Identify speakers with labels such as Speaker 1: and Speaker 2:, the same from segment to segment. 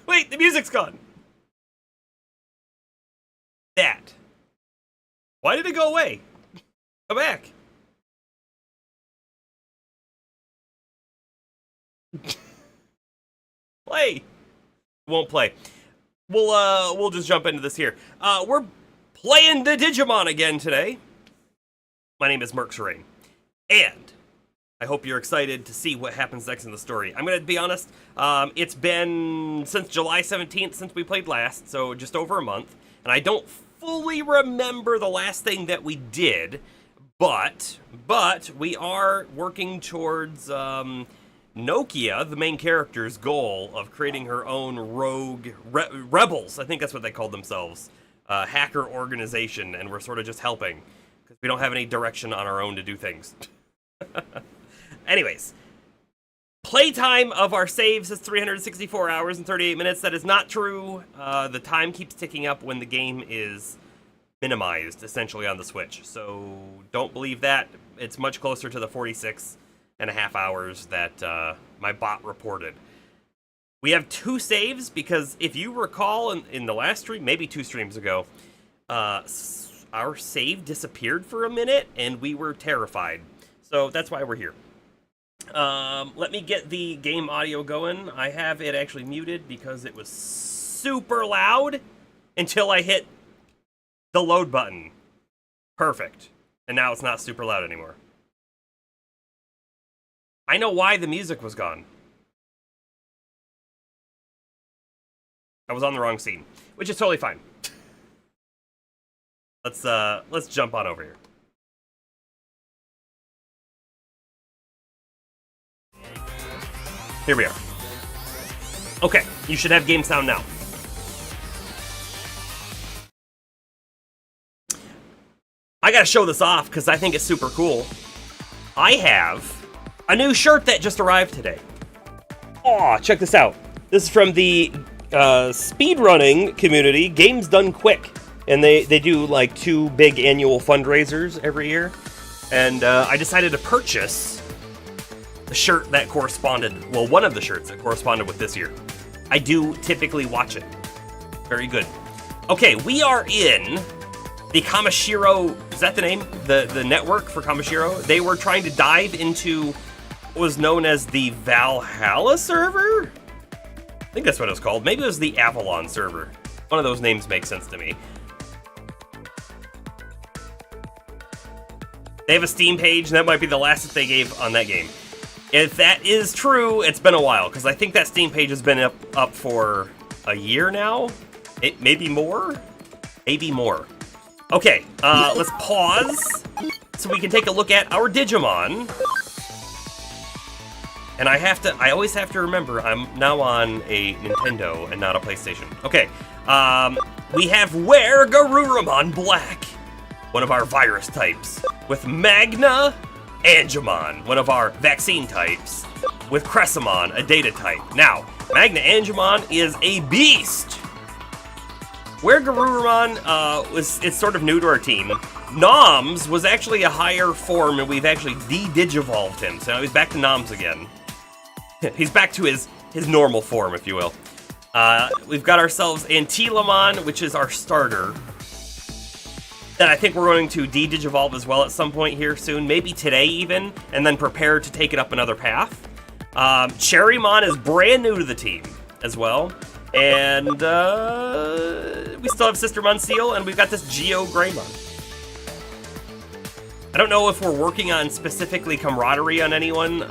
Speaker 1: Wait, the music's gone. That. Why did it go away? Come back. Play. Won't play. We'll just jump into this here. We're playing the Digimon again today. My name is Merc Serene, and I hope you're excited to see what happens next in the story. I'm gonna be honest. It's been since July 17th since we played last, so just over a month, and I don't fully remember the last thing that we did, but we are working towards Nokia, the main character's goal of creating her own rogue rebels. I think that's what they called themselves, hacker organization, and we're sort of just helping because we don't have any direction on our own to do things. Anyways, playtime of our saves is 364 hours and 38 minutes. That is not true. The time keeps ticking up when the game is minimized, essentially, on the Switch. So don't believe that. It's much closer to the 46.5 hours that my bot reported. We have 2 saves because if you recall in the last stream, maybe 2 streams ago, our save disappeared for a minute and we were terrified. So that's why we're here. Let me get the game audio going. I have it actually muted because it was super loud until I hit the load button. Perfect. And now it's not super loud anymore. I know why the music was gone. I was on the wrong scene, which is totally fine. Let's jump on over here. Here we are. Okay, you should have game sound now. I gotta show this off because I think it's super cool. I have a new shirt that just arrived today. Aw, check this out. This is from the speedrunning community, Games Done Quick. And they do like 2 big annual fundraisers every year. And I decided to purchase the shirt that corresponded, well, one of the shirts that corresponded with this year. I do typically watch it. Very good. Okay, we are in the Kamashiro, is that the name? The network for Kamashiro? They were trying to dive into what was known as the Valhalla server? I think that's what it was called. Maybe it was the Avalon server. One of those names makes sense to me. They have a Steam page, and that might be the last that they gave on that game. If that is true, it's been a while, because I think that Steam page has been up for a year now? Maybe more? Maybe more. Okay, let's pause so we can take a look at our Digimon. And I always have to remember, I'm now on a Nintendo and not a PlayStation. Okay, we have Garurumon Black, one of our virus types, with Magna Angemon, one of our vaccine types, with Cressamon, a data type. Now, Magna Angemon is a beast. Garurumon it's sort of new to our team. Noms was actually a higher form, and we've actually de-digivolved him, so now he's back to Noms again. He's back to his normal form, if you will. We've got ourselves Antilamon, which is our starter. That I think we're going to de-digivolve as well at some point here soon, maybe today even, and then prepare to take it up another path. Cherrymon is brand new to the team as well. And we still have Sister Munseal, and we've got this Geo Greymon. I don't know if we're working on specifically camaraderie on anyone,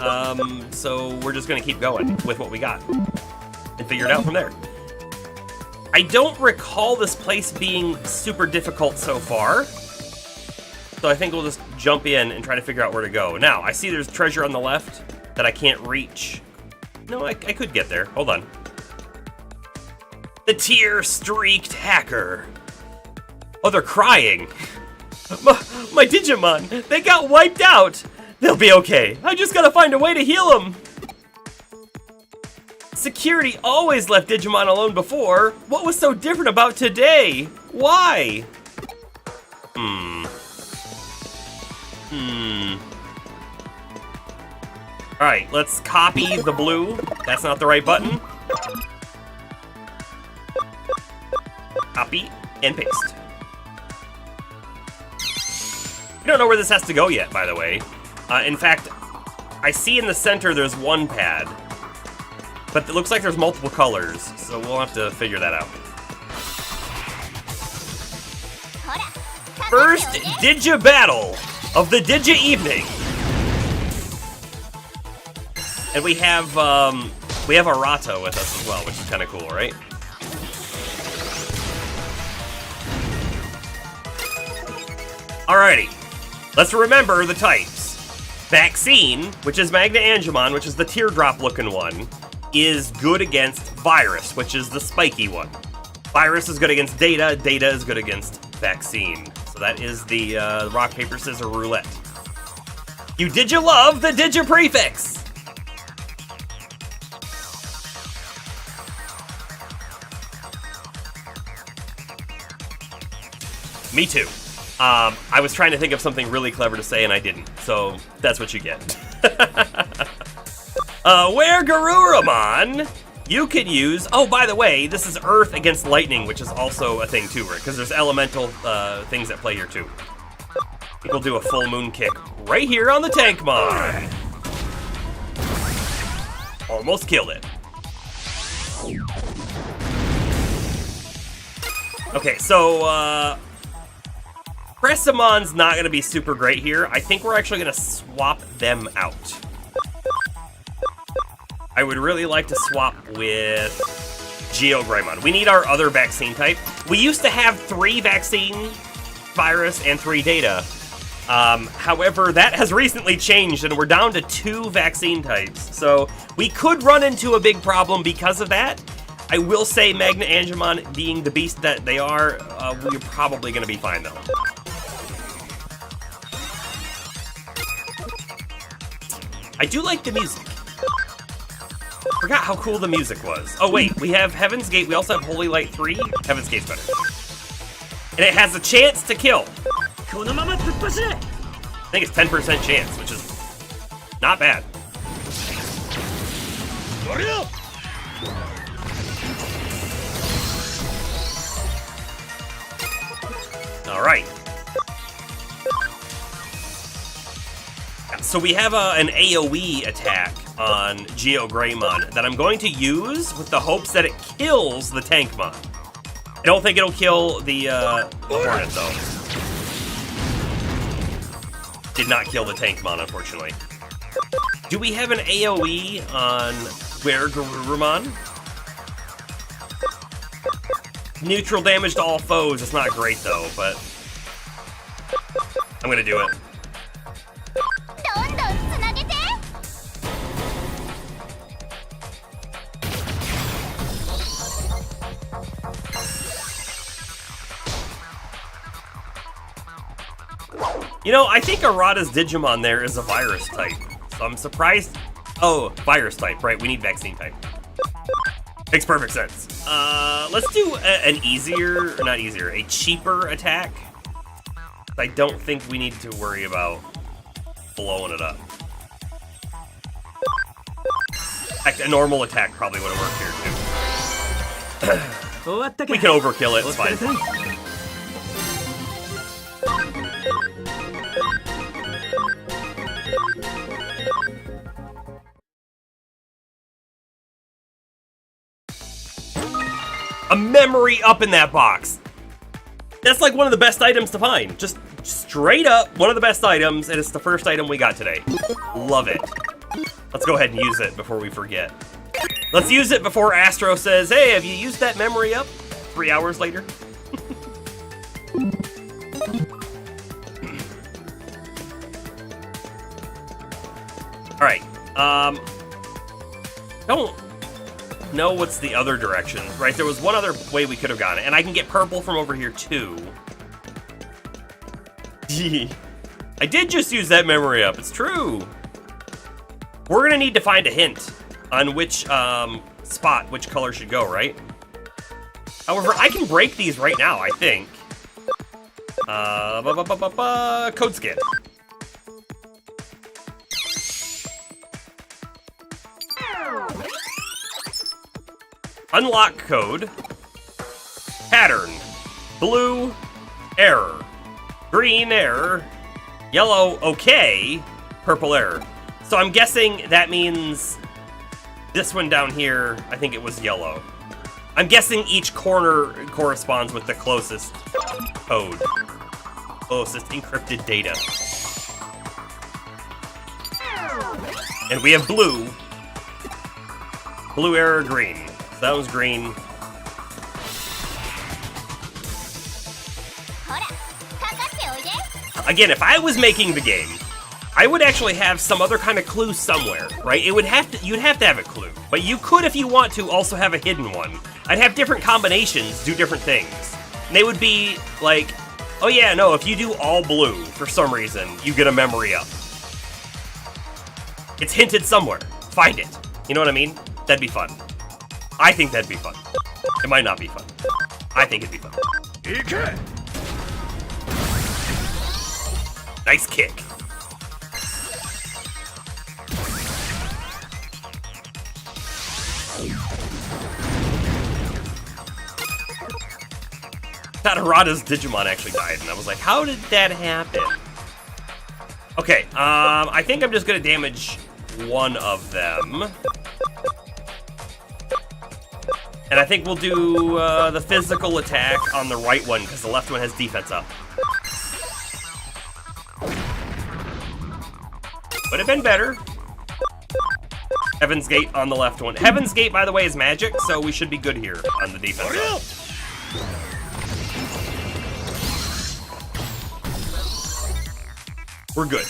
Speaker 1: so we're just going to keep going with what we got and figure it out from there. I don't recall this place being super difficult so far, so I think we'll just jump in and try to figure out where to go. Now, I see there's treasure on the left that I can't reach. No, I could get there. Hold on. The tear-streaked hacker. Oh, they're crying. My Digimon, they got wiped out. They'll be okay. I just gotta find a way to heal them. Security always left Digimon alone before. What was so different about today? Why? Alright, let's copy the blue. That's not the right button. Copy and paste. We don't know where this has to go yet, by the way. In fact, I see in the center there's one pad. But it looks like there's multiple colors, so we'll have to figure that out. First Digi battle of the Digi evening. And we have Arato with us as well, which is kind of cool, right? Alrighty, let's remember the types. Vaccine, which is Magna Angemon, which is the teardrop-looking one, is good against Virus, which is the spiky one. Virus is good against Data, Data is good against Vaccine. So that is the rock, paper, scissors roulette. You love the Digi-prefix! Me too. I was trying to think of something really clever to say and I didn't, so that's what you get. Where Garuramon, you can use... Oh, by the way, this is Earth against Lightning, which is also a thing too, right? Because there's elemental things at play here too. I think we'll do a full moon kick right here on the Tankmon. Almost killed it. Okay, so, Cressemon's not going to be super great here. I think we're actually going to swap them out. I would really like to swap with Geogreymon. We need our other vaccine type. We used to have 3 vaccine, virus, and 3 data. However, that has recently changed, and we're down to 2 vaccine types. So we could run into a big problem because of that. I will say Magna Angemon, being the beast that they are, we're probably going to be fine, though. I do like the music. Forgot how cool the music was. Oh wait, we have Heaven's Gate. We also have Holy Light 3. Heaven's Gate's better. And it has a chance to kill. I think it's 10% chance, which is not bad. All right. So we have an AoE attack on Geogreymon that I'm going to use with the hopes that it kills the Tankmon. I don't think it'll kill the Hornet, though. Did not kill the Tankmon, unfortunately. Do we have an AoE on Garurumon? Neutral damage to all foes. It's not great, though, but I'm going to do it. You know, I think Arata's Digimon there is a virus type, so I'm surprised. Oh, virus type, right? We need vaccine type. Makes perfect sense. Let's do an easier, or not easier, a cheaper attack. I don't think we need to worry about blowing it up. In fact, a normal attack probably would have worked here too. We can overkill it, it's fine. A memory up in that box. That's like one of the best items to find. Just straight up one of the best items, and it's the first item we got today. Love it. Let's go ahead and use it before we forget. Let's use it before Astro says, hey, have you used that memory up? 3 hours later. Alright. Don't know what's the other direction, right? There was one other way we could have gone it, and I can get purple from over here too. I did just use that memory up, it's true. We're gonna need to find a hint on which spot, which color should go, right? However, I can break these right now, I think. Code scan. Unlock code. Pattern. Blue, error. Green, error. Yellow, okay. Purple, error. So I'm guessing that means this one down here, I think it was yellow. I'm guessing each corner corresponds with the closest code. Closest encrypted data. And we have blue. Blue, error, green. So that was green. Again, if I was making the game, I would actually have some other kind of clue somewhere, right? You'd have to have a clue. But you could, if you want to, also have a hidden one. I'd have different combinations do different things. And they would be like, oh yeah, no, if you do all blue for some reason, you get a memory up. It's hinted somewhere. Find it. You know what I mean? That'd be fun. I think that'd be fun. It might not be fun. I think it'd be fun. Nice kick. Tadarada's Digimon actually died, and I was like, how did that happen? Okay, I think I'm just gonna damage one of them. And I think we'll do the physical attack on the right one, because the left one has defense up. Would have been better. Heaven's Gate on the left one. Heaven's Gate, by the way, is magic, so we should be good here on the defense. We're good.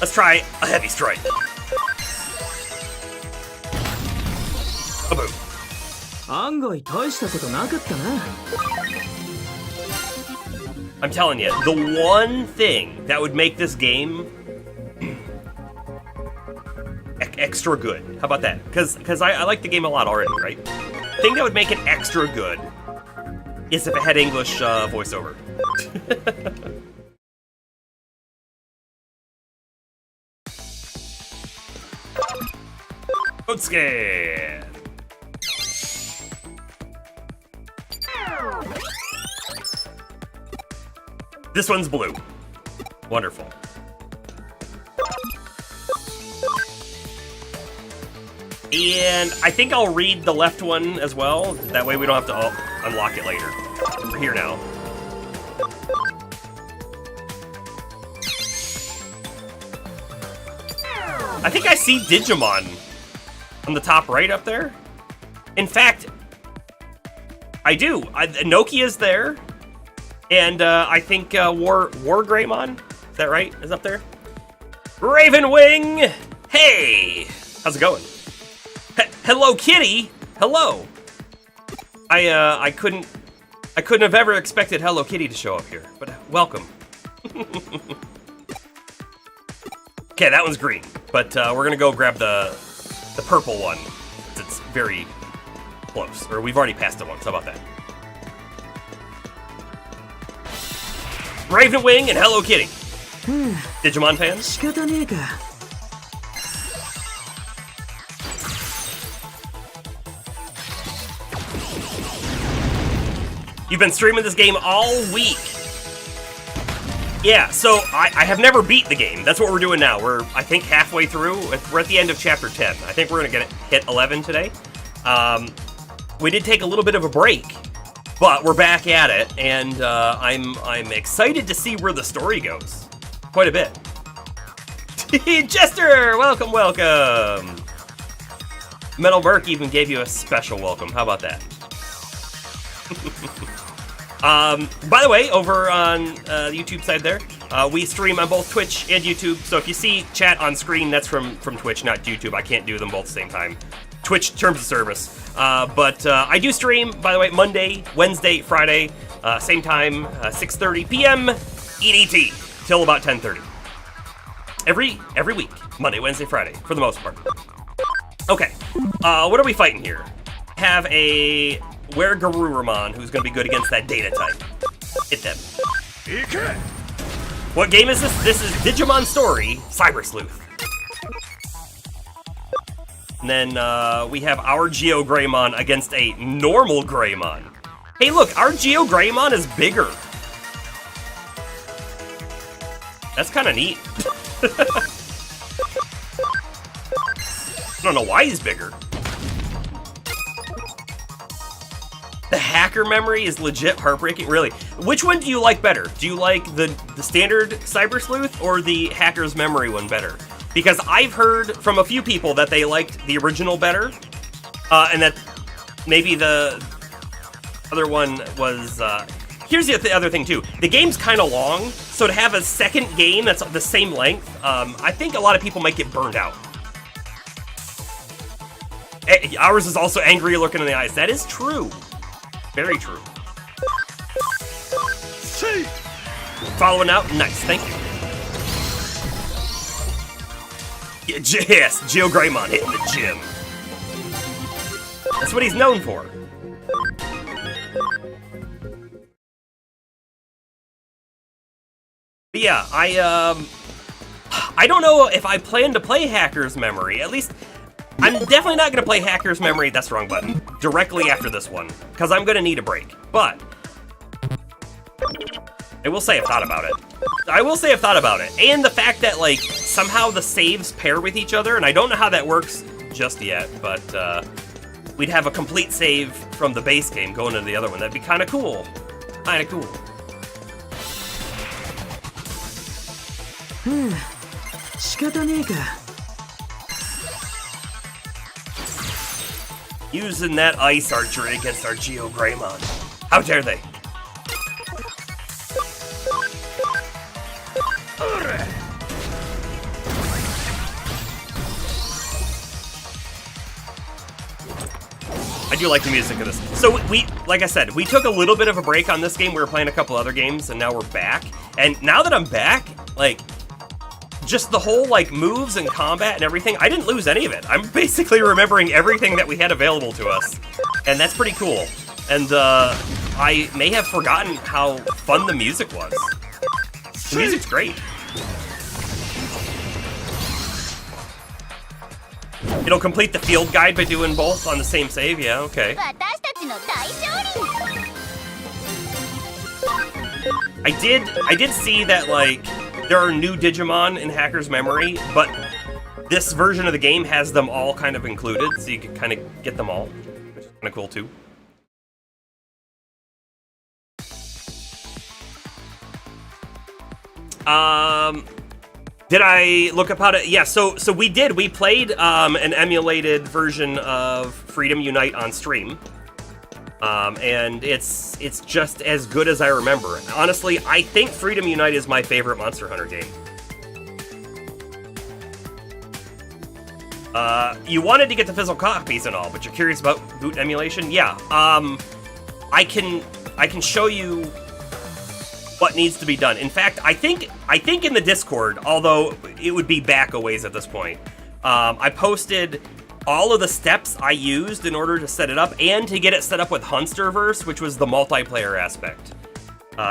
Speaker 1: Let's try a heavy strike. A boom. I'm telling you, the one thing that would make this game extra good. How about that? Because I like the game a lot already, right? The thing that would make it extra good is if it had English voiceover. Code scan. This one's blue. Wonderful. And I think I'll read the left one as well. That way we don't have to unlock it later. We're here now. I think I see Digimon on the top right up there. In fact, I do. Nokia's there. And I think War Greymon, is that right? Is up there? Ravenwing! Hey! How's it going? Hello Kitty! Hello! I couldn't have ever expected Hello Kitty to show up here, but welcome. Okay, that one's green, but we're gonna go grab the purple one. It's very close, or we've already passed it once. How about that? Ravenwing and Hello Kitty. Digimon fans? You've been streaming this game all week. Yeah, so I have never beat the game. That's what we're doing now. We're, I think, halfway through. We're at the end of Chapter 10. I think we're going to hit 11 today. We did take a little bit of a break, but we're back at it, and I'm excited to see where the story goes. Quite a bit. Jester, welcome, welcome. Metal Merc even gave you a special welcome. How about that? By the way, over on the YouTube side there, we stream on both Twitch and YouTube. So if you see chat on screen, that's from Twitch, not YouTube. I can't do them both at the same time. Twitch terms of service. But I do stream, by the way, Monday, Wednesday, Friday, same time, 6:30 p.m. EDT till about 10:30. Every week, Monday, Wednesday, Friday, for the most part. Okay, what are we fighting here? Have a Were-Garurumon who's going to be good against that data type. Hit them. What game is this? This is Digimon Story, Cyber Sleuth. And then we have our Geo Greymon against a normal Greymon. Hey look, our Geo Greymon is bigger. That's kind of neat. I don't know why he's bigger. The hacker memory is legit heartbreaking, really. Which one do you like better? Do you like the standard Cyber Sleuth or the hacker's memory one better? Because I've heard from a few people that they liked the original better, and that maybe the other one was... Here's the other thing, too. The game's kind of long, so to have a second game that's the same length, I think a lot of people might get burned out. Ours is also angry looking in the eyes. That is true. Very true. See. Following out, nice, thank you. Yes, Geo Greymon hitting the gym. That's what he's known for. But yeah, I don't know if I plan to play Hacker's Memory. At least, I'm definitely not going to play Hacker's Memory, that's the wrong button, directly after this one, because I'm going to need a break. But I will say I've thought about it. And the fact that, like, somehow the saves pair with each other, and I don't know how that works just yet, but we'd have a complete save from the base game going into the other one. That'd be kind of cool. Kind of cool. Using that ice archery against our Geo Greymon. How dare they? I do like the music of this. So like I said, we took a little bit of a break on this game. We were playing a couple other games, and now we're back. And now that I'm back, like, just the whole, like, moves and combat and everything, I didn't lose any of it. I'm basically remembering everything that we had available to us. And that's pretty cool. And I may have forgotten how fun the music was. The music's great. It'll complete the field guide by doing both on the same save? Yeah, okay. I did see that, like, there are new Digimon in Hacker's Memory, but this version of the game has them all kind of included, so you can kind of get them all, which is kind of cool too. Did I look up how to... Yeah, so we did. We played an emulated version of Freedom Unite on stream. And it's just as good as I remember. Honestly, I think Freedom Unite is my favorite Monster Hunter game. You wanted to get the physical copies and all, but you're curious about boot emulation? Yeah. I can show you what needs to be done. In fact, I think in the Discord, although it would be back a ways at this point, I posted all of the steps I used in order to set it up and to get it set up with Hunsterverse, which was the multiplayer aspect.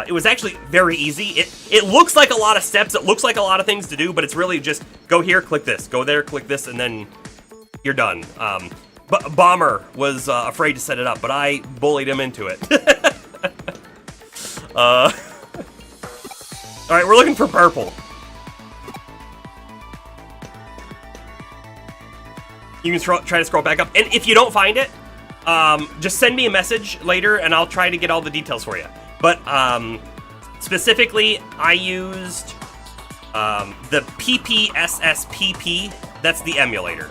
Speaker 1: It was actually very easy. It looks like a lot of steps, it looks like a lot of things to do, but it's really just go here, click this, go there, click this, and then you're done. But Bomber was afraid to set it up, but I bullied him into it. Alright, we're looking for purple. You can try to scroll back up, and if you don't find it, just send me a message later, and I'll try to get all the details for you. But specifically, I used the PPSSPP. That's the emulator.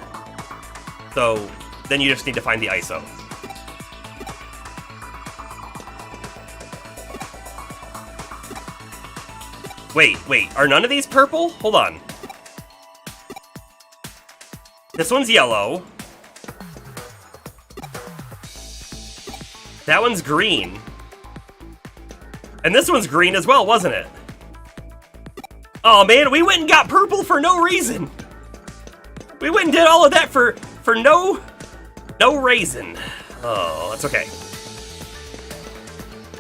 Speaker 1: So then you just need to find the ISO. Wait, are none of these purple? Hold on. This one's yellow. That one's green. And this one's green as well, wasn't it? Oh man, we went and got purple for no reason. We went and did all of that for no reason. Oh, that's okay.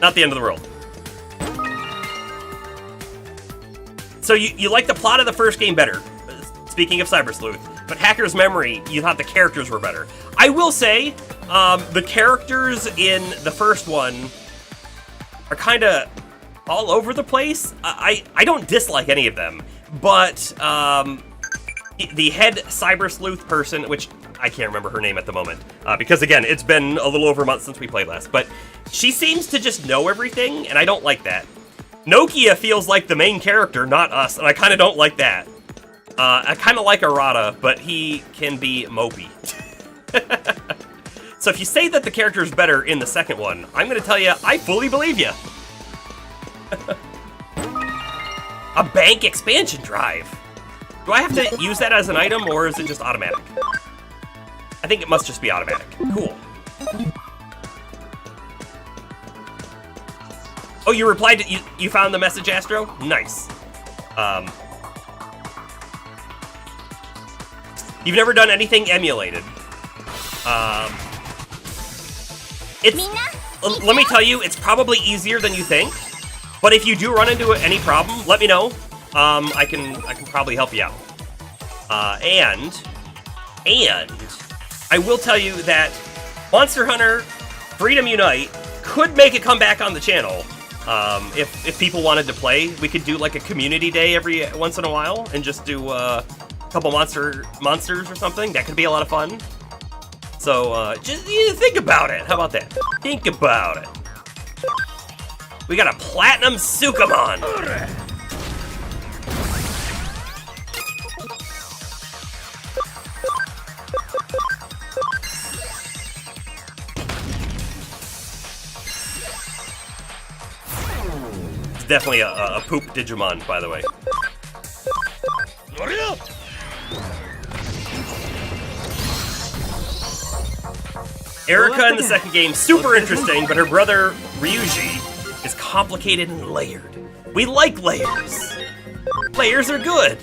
Speaker 1: Not the end of the world. So you like the plot of the first game better, speaking of Cyber Sleuth, but Hacker's Memory, you thought the characters were better. I will say, the characters in the first one are kind of all over the place. I don't dislike any of them, but the head Cyber Sleuth person, which I can't remember her name at the moment, because again, it's been a little over a month since we played last, but she seems to just know everything, and I don't like that. Nokia feels like the main character, not us, and I kind of don't like that. I kind of like Arata, but he can be mopey. So if you say that the character is better in the second one, I'm going to tell you, I fully believe you. A bank expansion drive. Do I have to use that as an item, or is it just automatic? I think it must just be automatic. Cool. Oh, you replied to, you found the message, Astro? Nice. You've never done anything emulated. Let me tell you, it's probably easier than you think. But if you do run into any problem, let me know. I can probably help you out. And I will tell you that Monster Hunter Freedom Unite could make a comeback on the channel. If people wanted to play, we could do like a community day every once in a while and just do a couple monsters or something. That could be a lot of fun. So just think about it. How about that? Think about it. We got a Platinum Sukamon. It's definitely a poop Digimon, by the way. Erica in the second game, super interesting, but her brother Ryuji is complicated and layered. We like layers. Layers are good.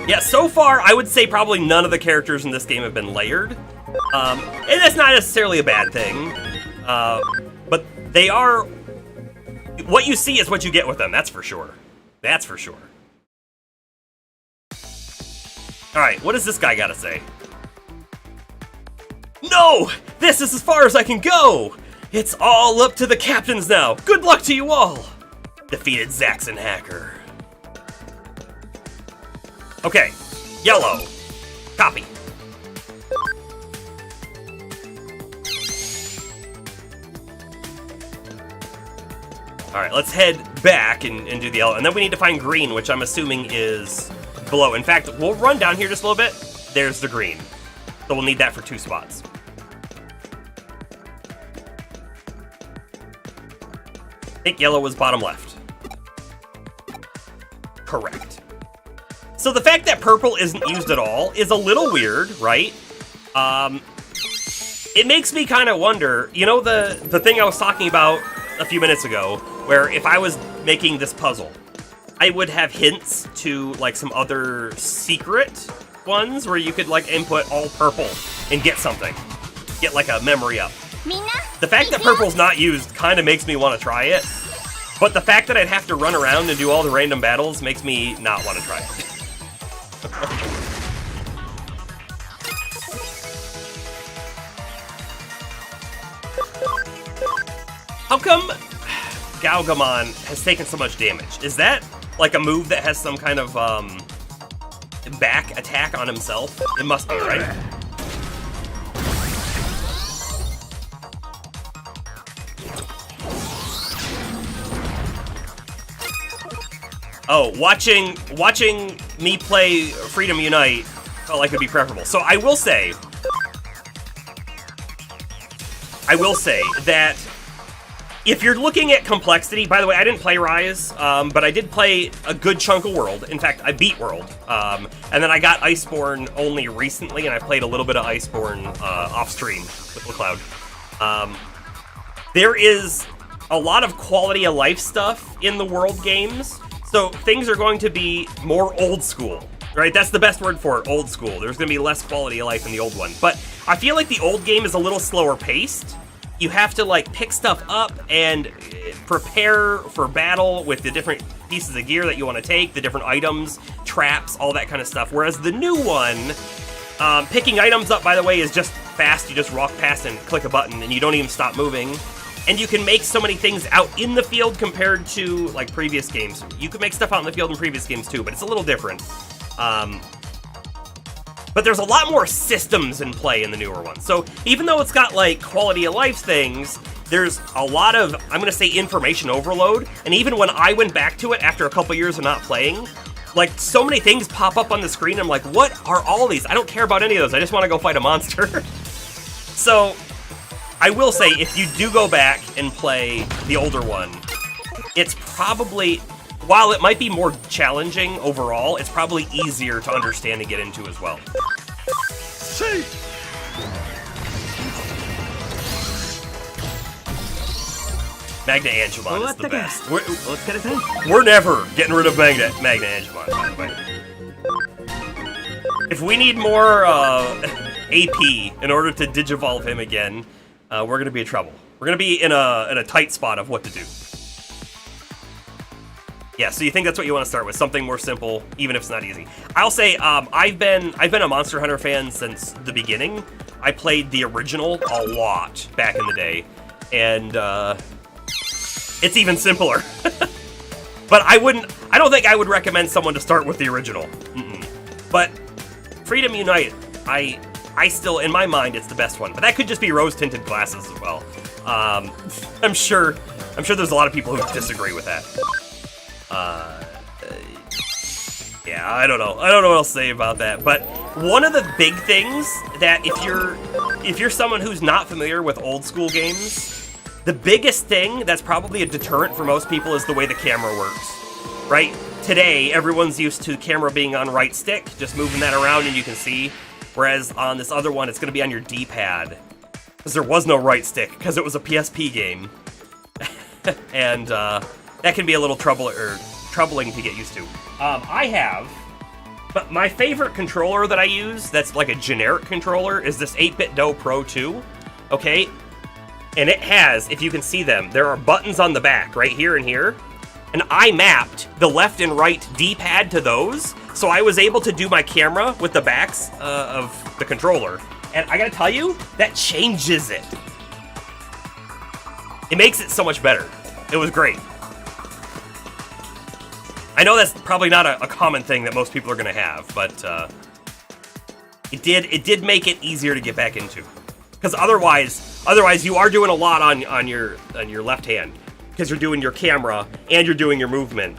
Speaker 1: Yeah, so far, I would say probably none of the characters in this game have been layered. And that's not necessarily a bad thing. But they are... What you see is what you get with them, that's for sure. That's for sure. Alright, what does this guy gotta say? No! This is as far as I can go! It's all up to the captains now! Good luck to you all! Defeated Zaxxon Hacker. Okay, yellow. Copy. Alright, let's head back and do the yellow. And then we need to find green, which I'm assuming is below. In fact, we'll run down here just a little bit. There's the green. So we'll need that for 2 spots. I think yellow was bottom left. Correct. So the fact that purple isn't used at all is a little weird, right? It makes me kind of wonder, you know the thing I was talking about a few minutes ago, where if I was making this puzzle, I would have hints to like some other secret ones where you could like input all purple and get something. Get like a memory up. The fact that purple's not used kind of makes me want to try it, but the fact that I'd have to run around and do all the random battles makes me not want to try it. How come Galgamon has taken so much damage? Is that like a move that has some kind of back attack on himself? It must be, right? Oh, watching me play Freedom Unite felt like it'd be preferable. So I will say that if you're looking at complexity, by the way, I didn't play Rise, but I did play a good chunk of World. In fact, I beat World. And then I got Iceborne only recently, and I played a little bit of Iceborne off-stream with LeCloud. There is a lot of quality of life stuff in the World games, so things are going to be more old school, right? That's the best word for it, old school. There's going to be less quality of life in the old one. But I feel like the old game is a little slower paced, you have to like pick stuff up and prepare for battle with the different pieces of gear that you want to take, the different items, traps, all that kind of stuff. Whereas the new one, picking items up, by the way, is just fast. You just walk past and click a button, and you don't even stop moving. And you can make so many things out in the field compared to like previous games. You could make stuff out in the field in previous games too, but it's a little different. But there's a lot more systems in play in the newer one. So even though it's got like quality of life things, there's a lot of, I'm gonna say, information overload. And even when I went back to it after a couple years of not playing, like so many things pop up on the screen. I'm like, what are all these? I don't care about any of those. I just want to go fight a monster. So I will say, if you do go back and play the older one, it's probably, while it might be more challenging overall, it's probably easier to understand and get into as well. See. Magna Angemon is the best. We're never getting rid of Magna Angemon, by the way. If we need more AP in order to digivolve him again, we're gonna be in trouble. We're gonna be in a tight spot of what to do. Yeah, so you think that's what you want to start with, something more simple, even if it's not easy. I'll say I've been a Monster Hunter fan since the beginning. I played the original a lot back in the day, and it's even simpler. But I don't think I would recommend someone to start with the original. But Freedom Unite, I still, in my mind, it's the best one. But that could just be rose-tinted glasses as well. I'm sure there's a lot of people who disagree with that. Yeah, I don't know what else to say about that. But one of the big things that if you're someone who's not familiar with old school games, the biggest thing that's probably a deterrent for most people is the way the camera works, right? Today, everyone's used to camera being on right stick, just moving that around and you can see. Whereas on this other one, it's going to be on your D-pad. Because there was no right stick, because it was a PSP game. And that can be a little troubling to get used to. But my favorite controller that I use, that's like a generic controller, is this 8BitDo Pro 2, okay? And it has, if you can see them, there are buttons on the back, right here and here. And I mapped the left and right D-pad to those, so I was able to do my camera with the backs of the controller. And I gotta tell you, that changes it. It makes it so much better. It was great. I know that's probably not a common thing that most people are gonna have, but it did make it easier to get back into. Because otherwise you are doing a lot on your left hand, because you're doing your camera and you're doing your movement.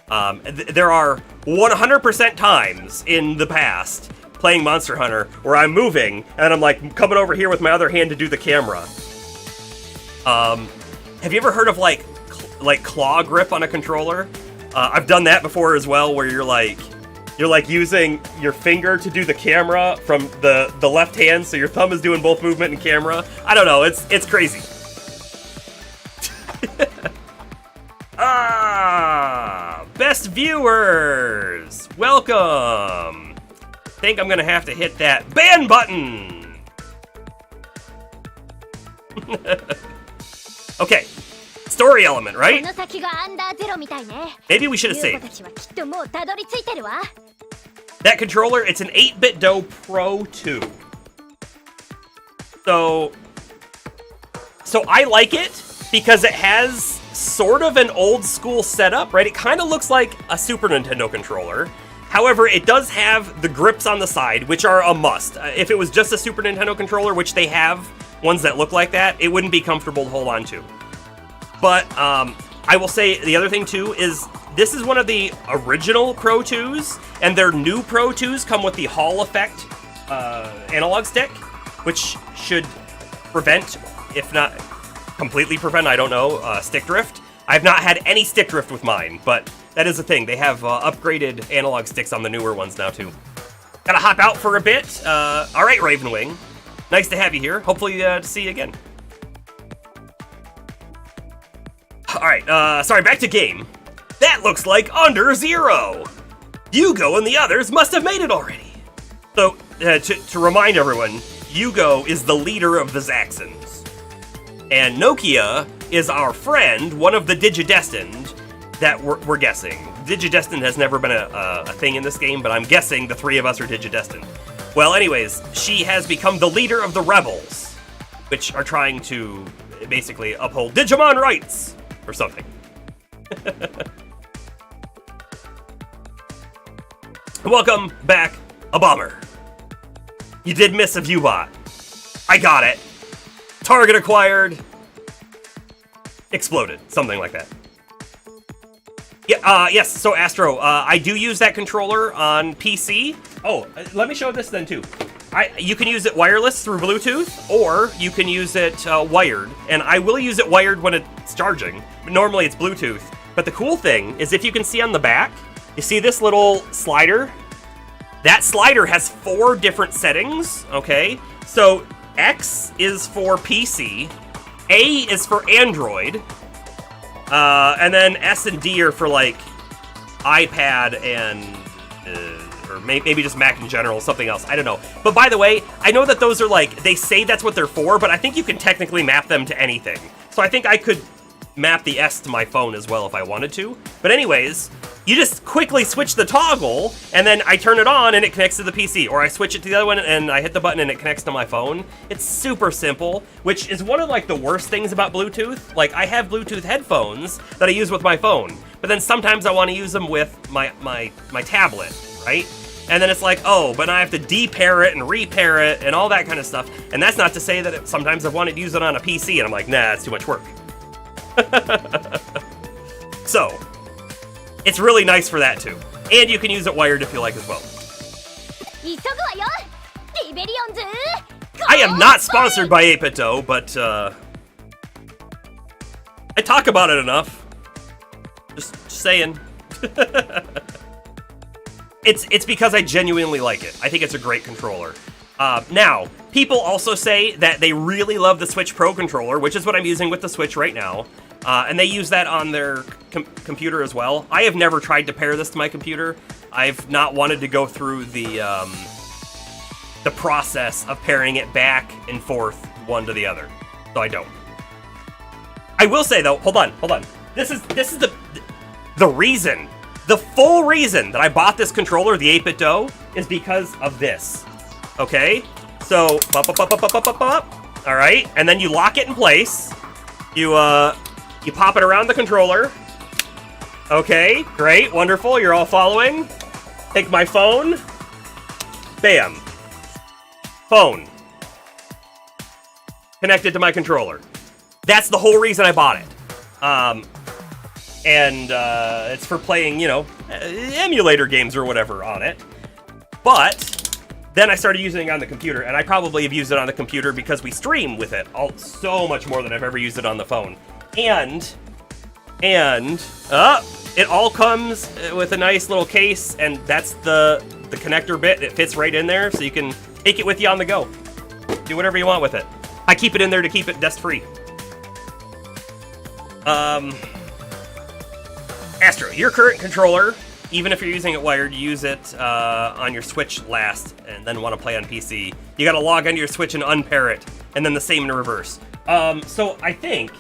Speaker 1: There are 100% times in the past playing Monster Hunter where I'm moving and I'm like coming over here with my other hand to do the camera. Have you ever heard of like claw grip on a controller? I've done that before as well, where you're like using your finger to do the camera from the left hand, so your thumb is doing both movement and camera. I don't know, it's crazy. Best viewers, welcome. Think I'm gonna have to hit that ban button. Okay. Story element, right? Maybe we should have saved. That controller, it's an 8BitDo Pro 2. So I like it because it has sort of an old school setup, right? It kind of looks like a Super Nintendo controller. However, it does have the grips on the side, which are a must. If it was just a Super Nintendo controller, which they have ones that look like that, it wouldn't be comfortable to hold on to. But I will say the other thing too is this is one of the original Pro 2s, and their new Pro 2s come with the Hall effect analog stick, which should prevent, if not completely prevent, I don't know, stick drift. I've not had any stick drift with mine, but that is a thing. They have upgraded analog sticks on the newer ones now too. Gotta hop out for a bit. All right, Ravenwing. Nice to have you here. Hopefully to see you again. Alright, sorry, back to game. That looks like Under Zero! Yugo and the others must have made it already! So, to remind everyone, Yugo is the leader of the Zaxxons. And Nokia is our friend, one of the Digidestined that we're guessing. Digidestined has never been a thing in this game, but I'm guessing the three of us are Digidestined. Well, anyways, she has become the leader of the rebels, which are trying to basically uphold Digimon rights or something. Welcome back, a bomber. You did miss a viewbot. I got it. Target acquired. Exploded. Something like that. Yeah, yes, so Astro, I do use that controller on PC. Oh, let me show this then too. You can use it wireless through Bluetooth, or you can use it wired. And I will use it wired when it's charging. Normally it's Bluetooth. But the cool thing is if you can see on the back, you see this little slider? That slider has 4 different settings, okay? So X is for PC, A is for Android, and then S and D are for like iPad and or maybe just Mac in general, something else. I don't know. But by the way, I know that those are like, they say that's what they're for, but I think you can technically map them to anything. So I think I could map the S to my phone as well if I wanted to. But anyways, you just quickly switch the toggle, and then I turn it on and it connects to the PC. Or I switch it to the other one and I hit the button and it connects to my phone. It's super simple, which is one of like the worst things about Bluetooth. Like I have Bluetooth headphones that I use with my phone, but then sometimes I want to use them with my tablet, right? And then it's like, oh, but I have to de-pair it and repair it and all that kind of stuff. And that's not to say that sometimes I've wanted to use it on a PC and I'm like, nah, it's too much work. So, it's really nice for that too. And you can use it wired if you like as well. I am not sponsored by 8BitDo, but I talk about it enough. Just saying. It's because I genuinely like it. I think it's a great controller. Now, people also say that they really love the Switch Pro controller, which is what I'm using with the Switch right now. And they use that on their computer as well. I have never tried to pair this to my computer. I've not wanted to go through the process of pairing it back and forth one to the other. So I don't. I will say though, hold on. This is the reason, the full reason that I bought this controller, the 8BitDo, is because of this. Okay? So, all right, and then you lock it in place. You pop it around the controller. Okay, great, wonderful, you're all following. Take my phone. Bam. Phone. Connected to my controller. That's the whole reason I bought it. It's for playing, you know, emulator games or whatever on it. But then I started using it on the computer, and I probably have used it on the computer because we stream with it so much more than I've ever used it on the phone. And it all comes with a nice little case, and that's the connector bit. It fits right in there, so you can take it with you on the go. Do whatever you want with it. I keep it in there to keep it dust-free. Astro, your current controller, even if you're using it wired, you use it on your Switch last and then want to play on PC. You gotta log onto your Switch and unpair it, and then the same in reverse. So I think...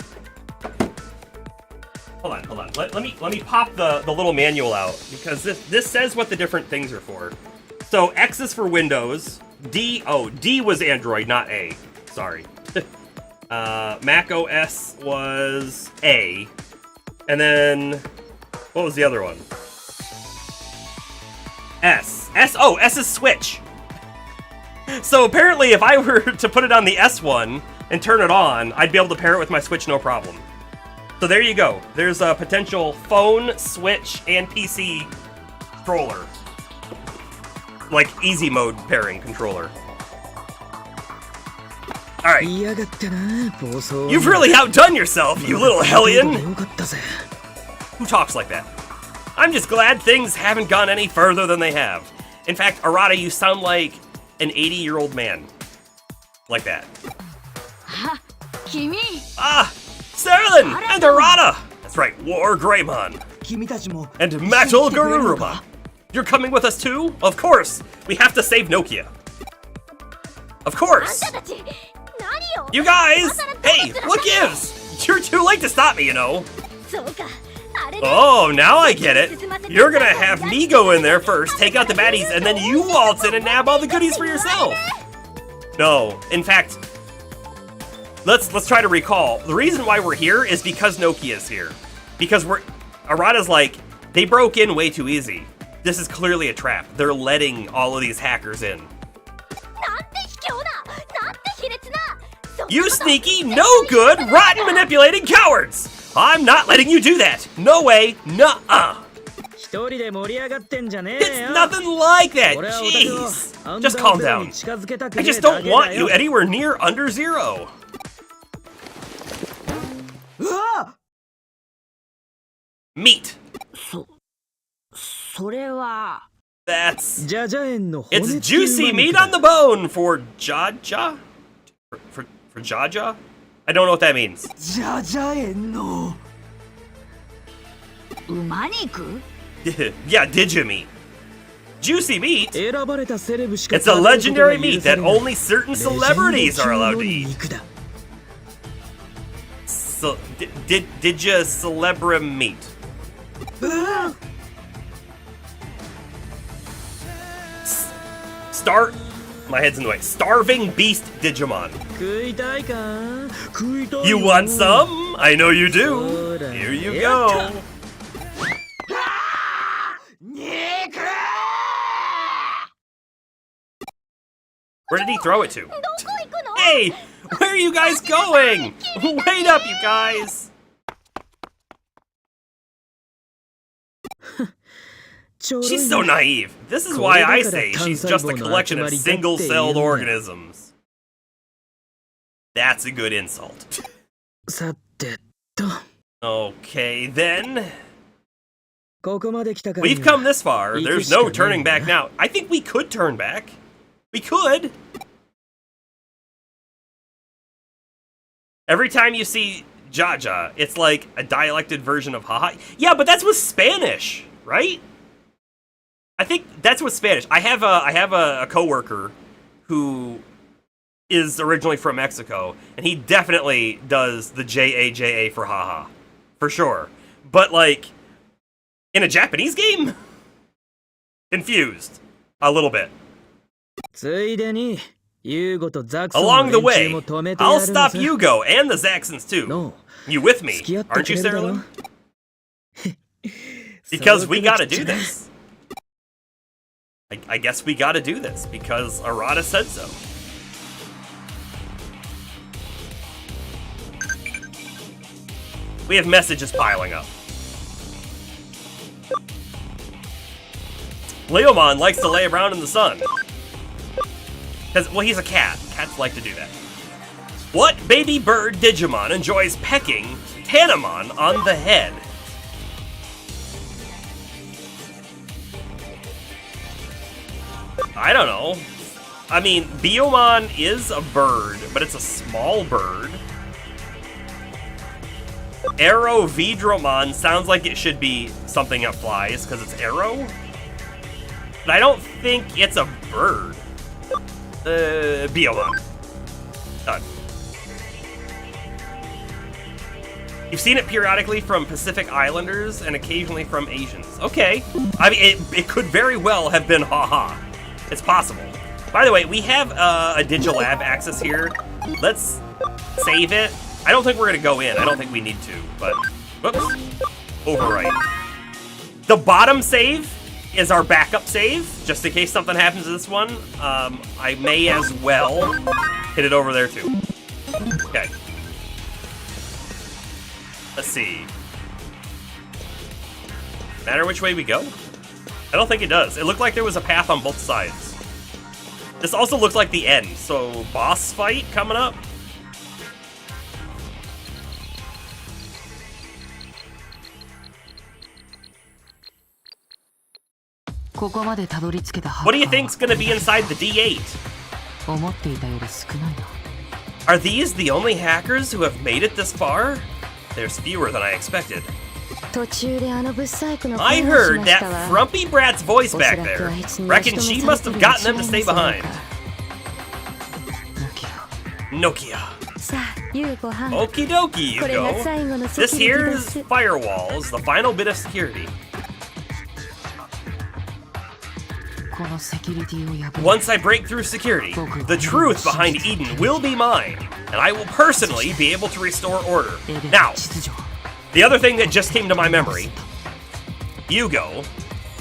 Speaker 1: Hold on. Let me pop the little manual out, because this says what the different things are for. So X is for Windows. D was Android, not A. Sorry. Mac OS was A. And then, what was the other one? S is Switch. So apparently if I were to put it on the S one and turn it on, I'd be able to pair it with my Switch no problem. So there you go. There's a potential phone, Switch, and PC controller. Like easy mode pairing controller. Alright. You've really outdone yourself, you little hellion! Who talks like that? I'm just glad things haven't gone any further than they have. In fact, Arata, you sound like an 80-year-old man. Like that. Ah! Sterling! And Arata! That's right, War Greymon. And Metal Garuruma. You're coming with us too? Of course! We have to save Nokia. Of course! You guys! Hey, what gives? You're too late to stop me, you know. Oh, now I get it. You're gonna have me go in there first, take out the baddies, and then you waltz in and nab all the goodies for yourself. No, in fact, let's try to recall. The reason why we're here is because Nokia's here. Because Arata's like, they broke in way too easy. This is clearly a trap. They're letting all of these hackers in. You sneaky, no good, rotten manipulating cowards! I'm not letting you do that. No way, nuh-uh. It's nothing like that, jeez. Just calm down. I just don't want you anywhere near under zero. Meat. That's... It's juicy meat on the bone for Jaja? For Jaja? I don't know what that means. Yeah, Digimon. Juicy meat? It's a legendary meat that only certain celebrities are allowed to eat. So, Digi-Celebra meat. My head's in the way. Starving Beast Digimon. You want some? I know you do. Here you go. Where did he throw it to? Hey, where are you guys going? Wait up, you guys. She's so naive. This is why I say she's just a collection of single-celled organisms. That's a good insult. Okay, then. We've come this far. There's no turning back now. I think we could turn back. We could. Every time you see Jaja, it's like a dialected version of haha. Yeah, but that's with Spanish, right? I think that's with Spanish. I have a coworker who is originally from Mexico, and he definitely does the J-A-J-A for haha, for sure. But like in a Japanese game, confused a little bit. Along the way, I'll stop Yugo and the Zaxxons too. You with me, aren't you, Sarah? Because we gotta do this. I guess we gotta do this, because Arata said so. We have messages piling up. Leomon likes to lay around in the sun. Well, he's a cat. Cats like to do that. What baby bird Digimon enjoys pecking Hanamon on the head? I don't know. I mean, Biomon is a bird, but it's a small bird. Aerovidromon sounds like it should be something that flies, because it's arrow. But I don't think it's a bird. Biomon. Done. You've seen it periodically from Pacific Islanders and occasionally from Asians. Okay. I mean, it could very well have been haha. It's possible. By the way, we have a Digilab access here. Let's save it. I don't think we're gonna go in. I don't think we need to, but whoops. Overwrite. The bottom save is our backup save, just in case something happens to this one. I may as well hit it over there too. Okay. Let's see. Matter which way we go? I don't think it does. It looked like there was a path on both sides. This also looks like the end, so boss fight coming up. What do you think's gonna be inside the D8? Are these the only hackers who have made it this far? There's fewer than I expected. I heard that frumpy brat's voice back there. Reckon she must have gotten them to stay behind. Nokia. Okie dokie, Yugo. This here's firewalls, the final bit of security. Once I break through security, the truth behind Eden will be mine, and I will personally be able to restore order. Now, the other thing that just came to my memory, Yugo,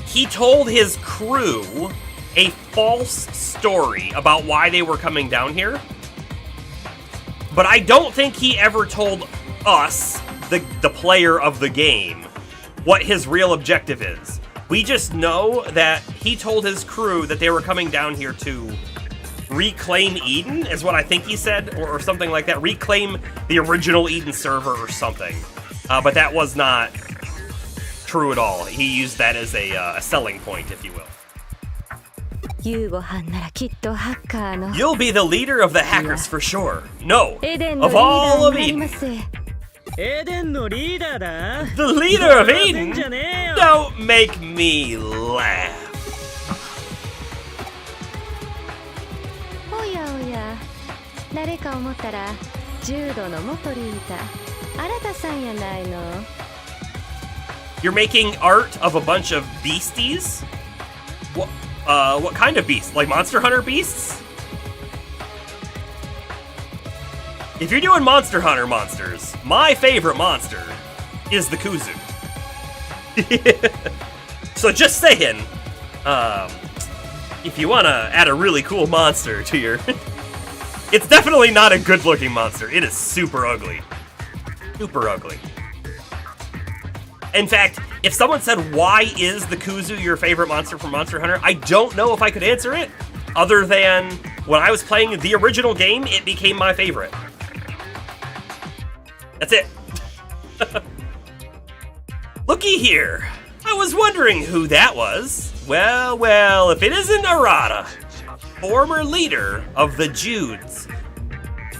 Speaker 1: he told his crew a false story about why they were coming down here, but I don't think he ever told us, the player of the game, what his real objective is. We just know that he told his crew that they were coming down here to reclaim Eden, is what I think he said, or something like that. Reclaim the original Eden server or something. But that was not true at all. He used that as a selling point, if you will. You'll be the leader of the hackers for sure. No, of all of Eden. The leader of Eden? Don't make me laugh. You're making art of a bunch of beasties? What kind of beasts? Like Monster Hunter beasts? If you're doing Monster Hunter monsters, my favorite monster is the Kuzu. So just saying, if you want to add a really cool monster to your... It's definitely not a good-looking monster. It is super ugly. Super ugly. In fact, if someone said, why is the Kuzu your favorite monster from Monster Hunter, I don't know if I could answer it, other than when I was playing the original game, it became my favorite. That's it. Looky here. I was wondering who that was. Well, if it isn't Arata, former leader of the Judes.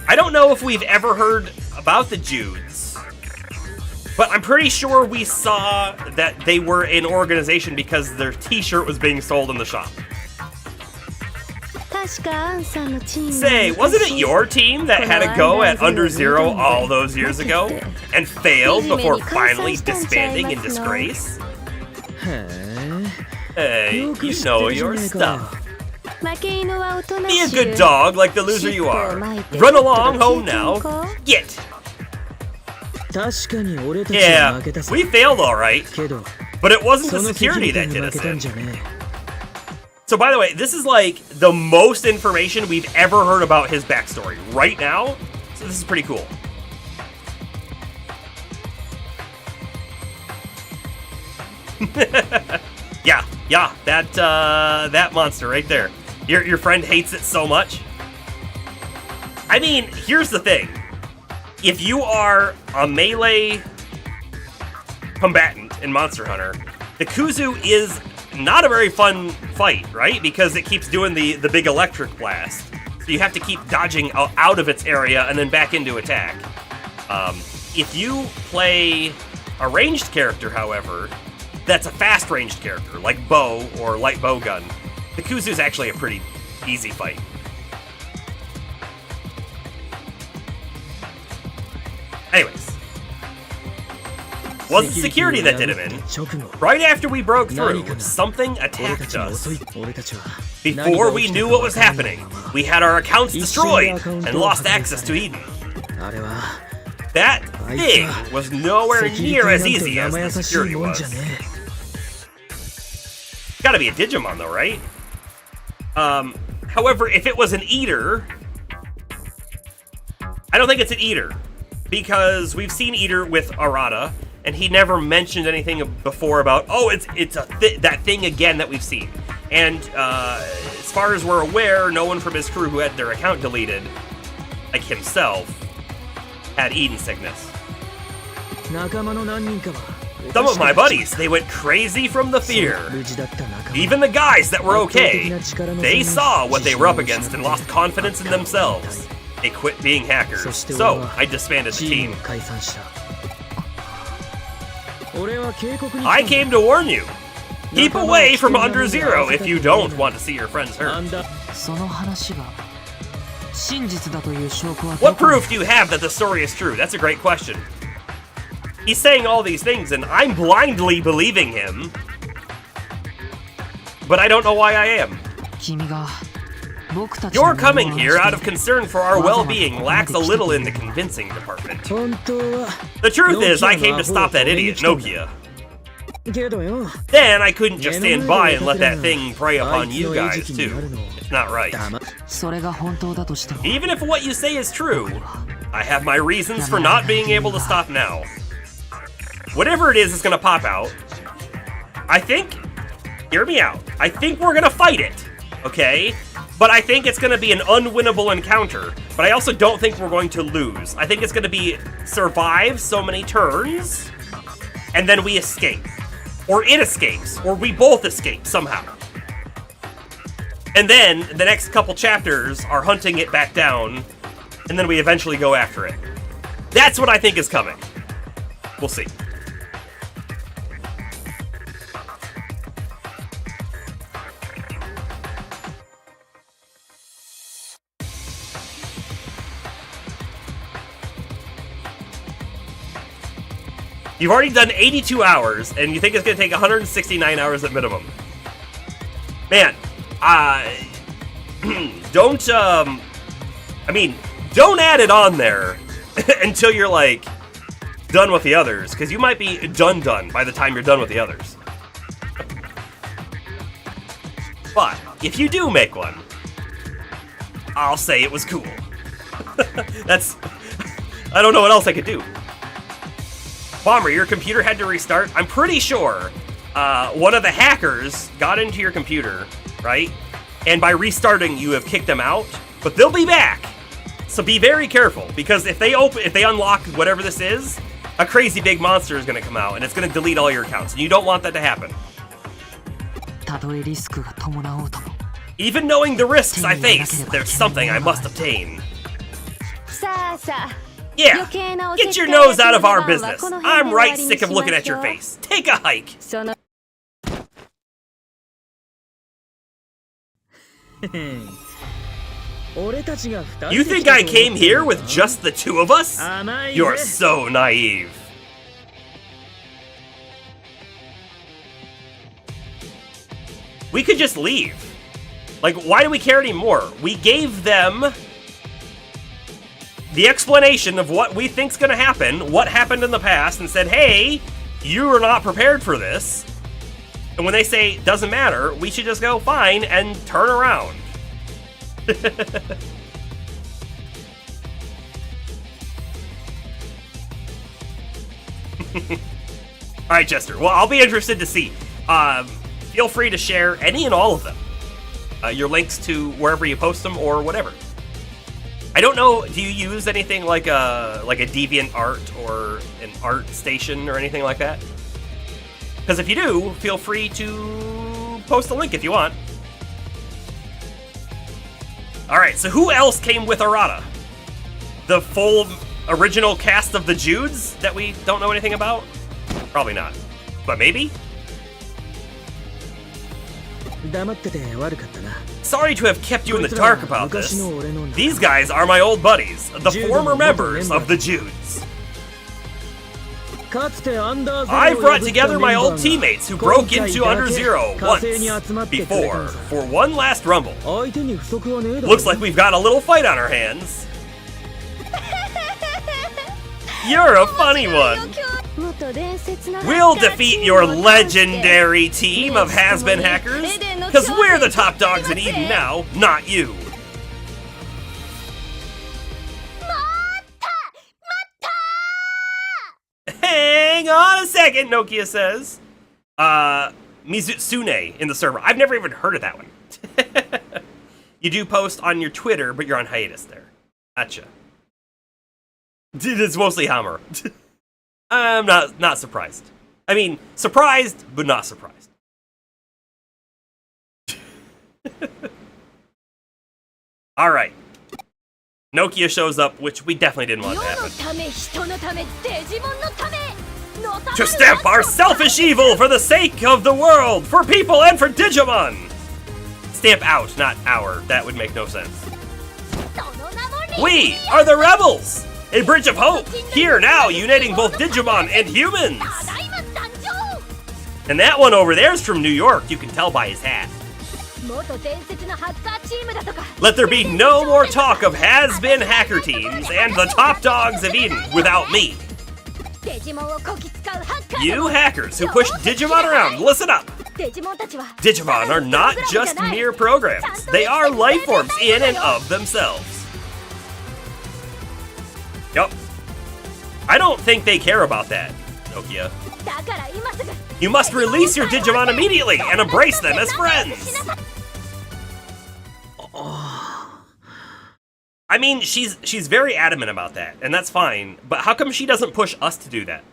Speaker 1: I don't know if we've ever heard about the Judes, but I'm pretty sure we saw that they were an organization because their t-shirt was being sold in the shop. Say, wasn't it your team that had a go at Under Zero all those years ago and failed before finally disbanding in disgrace? Hey, you know your stuff. Be a good dog like the loser you are. Run along home now. Get. Yeah, we failed alright, but it wasn't the security that did us in. So by the way, this is like the most information we've ever heard about his backstory right now, so this is pretty cool. Yeah, that monster right there. Your friend hates it so much. I mean, here's the thing. If you are a melee combatant in Monster Hunter, the Kuzu is not a very fun fight, right? Because it keeps doing the big electric blast. So you have to keep dodging out of its area and then back into attack. If you play a ranged character, however, that's a fast ranged character, like bow or light bow gun, the Kuzu is actually a pretty easy fight. Anyways, wasn't security that did him in. Right after we broke through, something attacked us. Before we knew what was happening, we had our accounts destroyed and lost access to Eden. That thing was nowhere near as easy as the security was. Gotta be a Digimon though, right? However, if it was an Eater, I don't think it's an Eater. Because we've seen Eater with Arata, and he never mentioned anything before about, oh, it's that thing again that we've seen. And as far as we're aware, no one from his crew who had their account deleted, like himself, had Eden sickness. Some of my buddies, they went crazy from the fear. Even the guys that were okay, they saw what they were up against and lost confidence in themselves. They quit being hackers, so I disbanded the team. I came to warn you. Keep away from Under Zero if you don't want to see your friends hurt. What proof do you have that the story is true? That's a great question. He's saying all these things, and I'm blindly believing him. But I don't know why I am. Your coming here out of concern for our well-being lacks a little in the convincing department. The truth is, I came to stop that idiot Nokia. Then I couldn't just stand by and let that thing prey upon you guys, too. It's not right. Even if what you say is true, I have my reasons for not being able to stop now. Whatever it is gonna pop out. I think, hear me out, I think we're gonna fight it, okay? But I think it's gonna be an unwinnable encounter. But I also don't think we're going to lose. I think it's gonna be survive so many turns, and then we escape. Or it escapes, or we both escape somehow. And then the next couple chapters are hunting it back down, and then we eventually go after it. That's what I think is coming. We'll see. You've already done 82 hours, and you think it's going to take 169 hours at minimum. Man, don't add it on there until you're, like, done with the others, because you might be done by the time you're done with the others. But, if you do make one, I'll say it was cool. I don't know what else I could do. Bomber, your computer had to restart? I'm pretty sure one of the hackers got into your computer, right? And by restarting, you have kicked them out, but they'll be back. So be very careful, because if they unlock whatever this is, a crazy big monster is going to come out, and it's going to delete all your accounts, and you don't want that to happen. Even knowing the risks I face, there's something I must obtain. Yeah, get your nose out of our business. I'm right sick of looking at your face. Take a hike. You think I came here with just the two of us? You're so naive. We could just leave. Like, why do we care anymore? We gave them the explanation of what we think's gonna happen, what happened in the past, and said, hey, you are not prepared for this. And when they say, doesn't matter, we should just go, fine, and turn around. Alright, Chester. Well, I'll be interested to see. Feel free to share any and all of them. Your links to wherever you post them or whatever. I don't know, do you use anything like a DeviantArt or an art station or anything like that? Because if you do, feel free to post a link if you want. Alright, so who else came with Arata? The full original cast of the Judes that we don't know anything about? Probably not. But maybe? Sorry to have kept you in the dark about this. These guys are my old buddies, the former members of the Judes. I brought together my old teammates who broke into Under Zero once before for one last rumble. Looks like we've got a little fight on our hands. You're a funny one. We'll defeat your legendary team of has-been hackers, because we're the top dogs in Eden now, not you. Hang on a second, Nokia says. Mizutsune in the server. I've never even heard of that one. You do post on your Twitter, but you're on hiatus there. Gotcha. It's mostly Hammer. I'm not surprised. I mean, surprised, but not surprised. Alright. Nokia shows up, which we definitely didn't want to happen. To stamp our selfish evil for the sake of the world, for people and for Digimon! Stamp out, not our. That would make no sense. We are the Rebels! A bridge of hope, here now, uniting both Digimon and humans! And that one over there is from New York, you can tell by his hat. Let there be no more talk of has-been hacker teams and the top dogs of Eden without me. You hackers who push Digimon around, listen up! Digimon are not just mere programs, they are life forms in and of themselves. Yup. I don't think they care about that, Nokia. You must release your Digimon immediately and embrace them as friends! I mean, she's very adamant about that, and that's fine, but how come she doesn't push us to do that?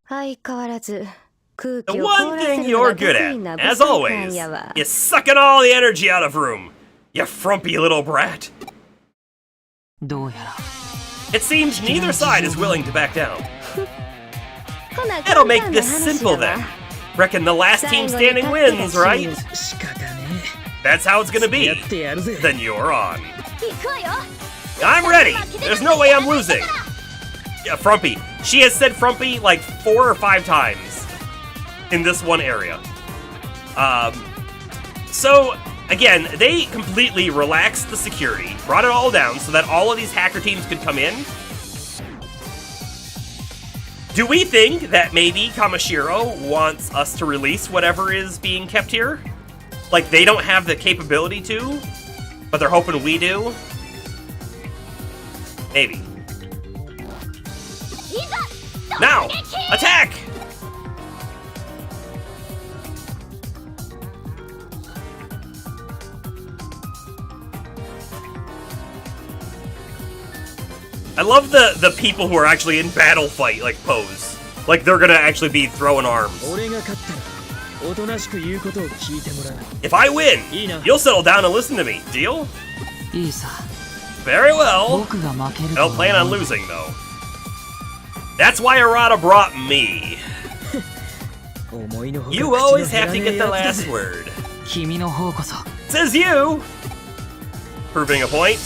Speaker 1: The one thing you're good at, as always, is sucking all the energy out of room, you frumpy little brat. It seems neither side is willing to back down. That'll make this simple then. Reckon the last team standing wins, right? That's how it's gonna be. Then you're on. I'm ready! There's no way I'm losing! Yeah, Frumpy. She has said Frumpy like 4 or 5 times in this one area. So, again, they completely relaxed the security, brought it all down so that all of these hacker teams could come in. Do we think that maybe Kamashiro wants us to release whatever is being kept here? Like, they don't have the capability to, but they're hoping we do? Maybe. Now, attack! I love the people who are actually in battle fight, like, pose. Like, they're gonna actually be throwing arms. If I win, you'll settle down and listen to me. Deal? Very well. I don't plan on losing, though. That's why Arata brought me. You always have to get the last word. Says you! Proving a point.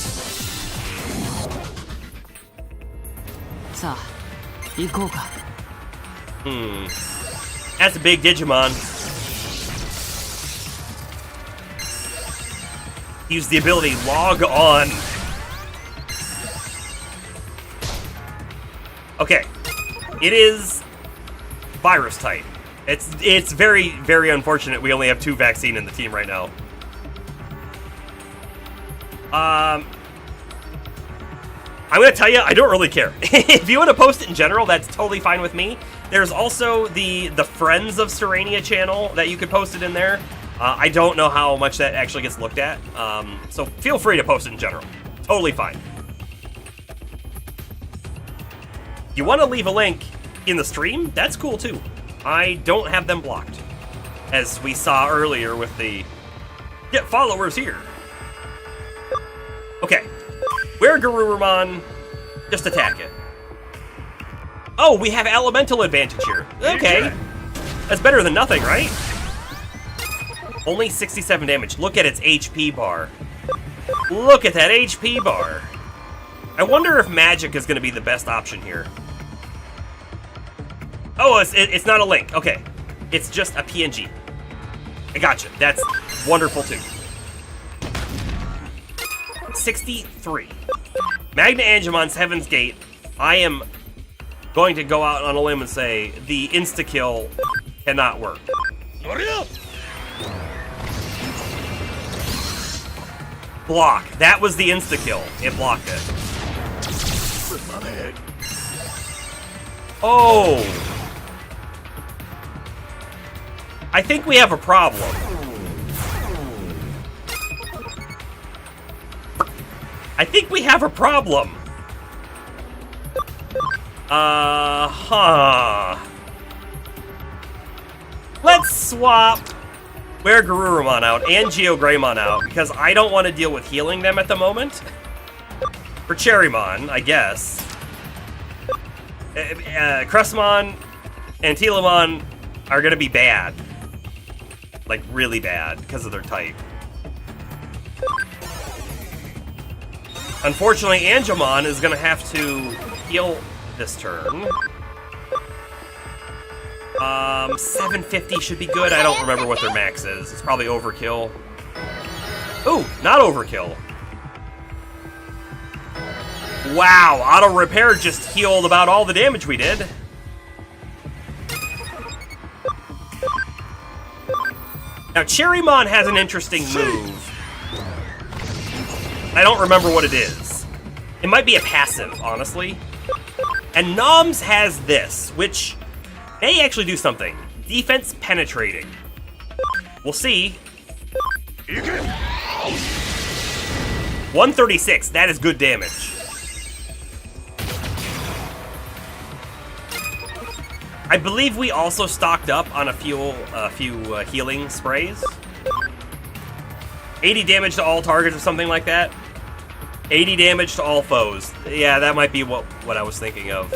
Speaker 1: That's a big Digimon. Use the ability log on. Okay. It is virus type. It's very, very unfortunate we only have 2 vaccine in the team right now. I'm gonna tell you, I don't really care. If you want to post it in general, that's totally fine with me. There's also the Friends of Serenia channel that you could post it in there. I don't know how much that actually gets looked at, so feel free to post it in general. Totally fine. You want to leave a link in the stream? That's cool too. I don't have them blocked, as we saw earlier with the get followers here. Okay, where Garurumon, just attack it. Oh, we have elemental advantage here. Okay, that's better than nothing, right? Only 67 damage. Look at its HP bar. Look at that HP bar. I wonder if magic is going to be the best option here. Oh, it's not a link. Okay. It's just a PNG. I gotcha. That's wonderful, too. 63. Magna Angemon's Heaven's Gate. I am going to go out on a limb and say the insta-kill cannot work. Block. That was the insta-kill. It blocked it. Oh. I think we have a problem. I think we have a problem. Let's swap Wear Garurumon out and Geogreymon out, because I don't want to deal with healing them at the moment. For Cherrymon, I guess. Crestmon and Telamon are going to be bad. Like, really bad, because of their type. Unfortunately, Angemon is going to have to heal this turn. 750 should be good. I don't remember what their max is. It's probably overkill. Ooh, not overkill. Wow, auto repair just healed about all the damage we did. Now, Cherrymon has an interesting move. I don't remember what it is. It might be a passive, honestly. And Noms has this, which may actually do something. Defense penetrating. We'll see. 136, that is good damage. I believe we also stocked up on a few healing sprays. 80 damage to all targets or something like that. 80 damage to all foes. Yeah, that might be what I was thinking of.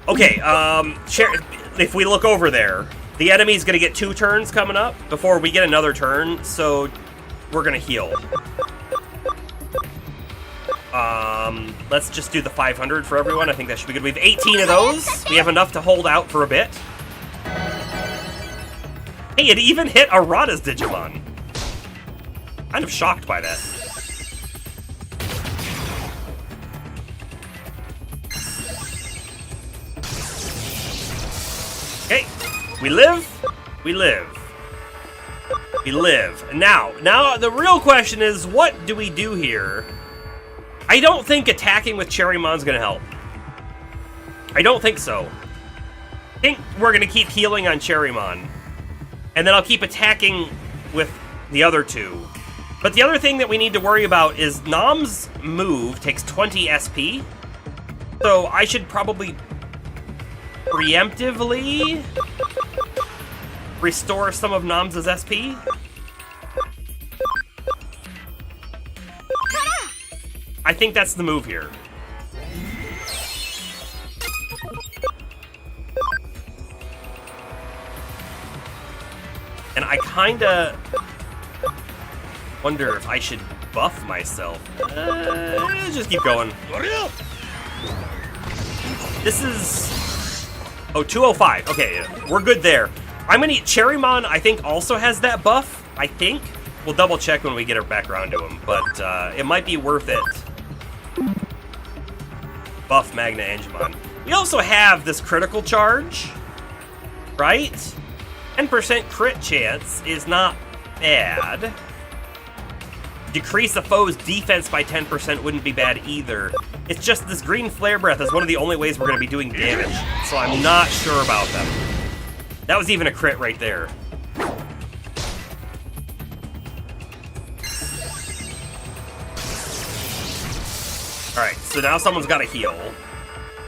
Speaker 1: Okay, if we look over there, the enemy's gonna get 2 turns coming up before we get another turn, so we're gonna heal. Let's just do the 500 for everyone. I think that should be good. We have 18 of those. We have enough to hold out for a bit. Hey, it even hit Arata's Digimon. Kind of shocked by that. Okay, we live. We live. We live. Now the real question is, what do we do here? I don't think attacking with Cherrymon's gonna help. I don't think so. I think we're gonna keep healing on Cherrymon. And then I'll keep attacking with the other 2. But the other thing that we need to worry about is Nom's move takes 20 SP. So I should probably preemptively restore some of Nom's SP. I think that's the move here. And I kinda wonder if I should buff myself. Just keep going. This is... Oh, 205. Okay, we're good there. I'm gonna... Cherrymon, I think, also has that buff. I think. We'll double check when we get back around to him. But it might be worth it. Buff Magna Angemon. We also have this critical charge, right? 10% crit chance is not bad. Decrease a foe's defense by 10% wouldn't be bad either. It's just this green flare breath is one of the only ways we're going to be doing damage, so I'm not sure about them. That was even a crit right there. Alright, so now someone's got to heal.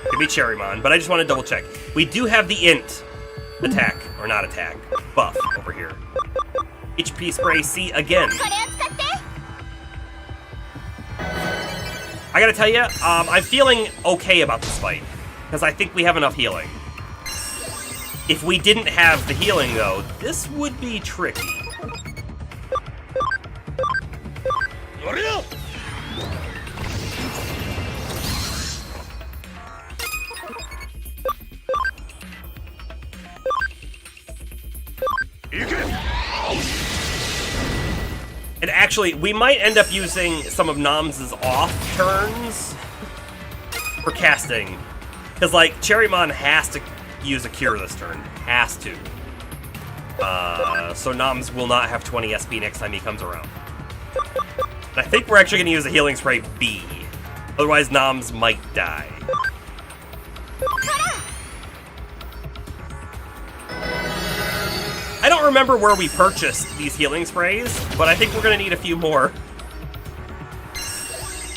Speaker 1: Could be Cherrymon, but I just want to double check. We do have the int attack, or not attack, buff over here. HP spray C again. I gotta tell you, I'm feeling okay about this fight, because I think we have enough healing. If we didn't have the healing, though, this would be tricky. And actually, we might end up using some of Noms' off turns for casting. Because, like, Cherrymon has to use a cure this turn. Has to. So Noms will not have 20 SP next time he comes around. And I think we're actually going to use a healing spray B. Otherwise, Noms might die. I don't remember where we purchased these healing sprays, but I think we're gonna need a few more.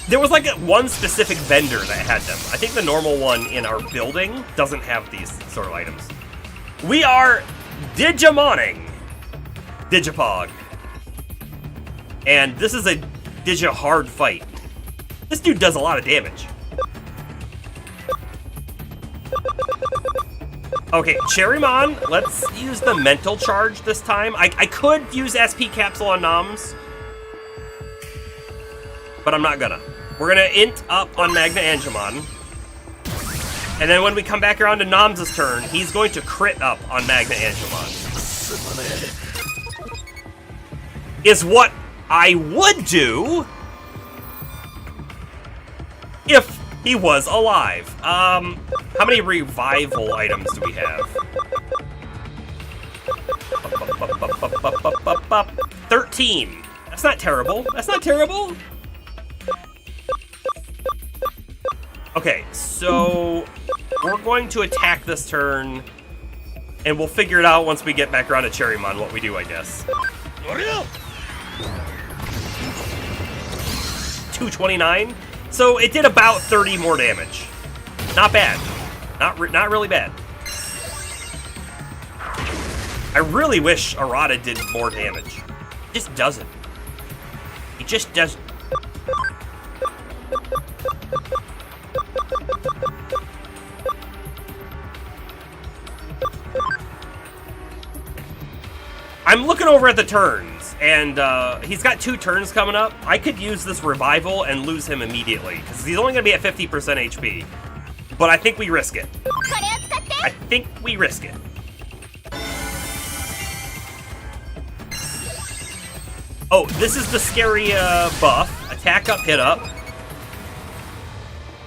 Speaker 1: There was like one specific vendor that had them. I think the normal one in our building doesn't have these sort of items. We are Digimoning Digipog. And this is a Digi-hard fight. This dude does a lot of damage. Okay, Cherrymon, let's use the mental charge this time. I could use SP Capsule on Noms, but I'm not gonna. We're gonna int up on Magna Angemon. And then when we come back around to Noms' turn, he's going to crit up on Magna Angemon. Is what I would do if he was alive. How many revival items do we have? 13. That's not terrible. That's not terrible. Okay, so we're going to attack this turn, and we'll figure it out once we get back around to Cherrymon what we do, I guess. 229. So it did about 30 more damage. Not bad. Not really bad. I really wish Arata did more damage. He just doesn't. He just doesn't. I'm looking over at the turns, and he's got 2 turns coming up. I could use this revival and lose him immediately, because he's only going to be at 50% HP. But I think we risk it. I think we risk it. Oh, this is the scary buff. Attack up, hit up.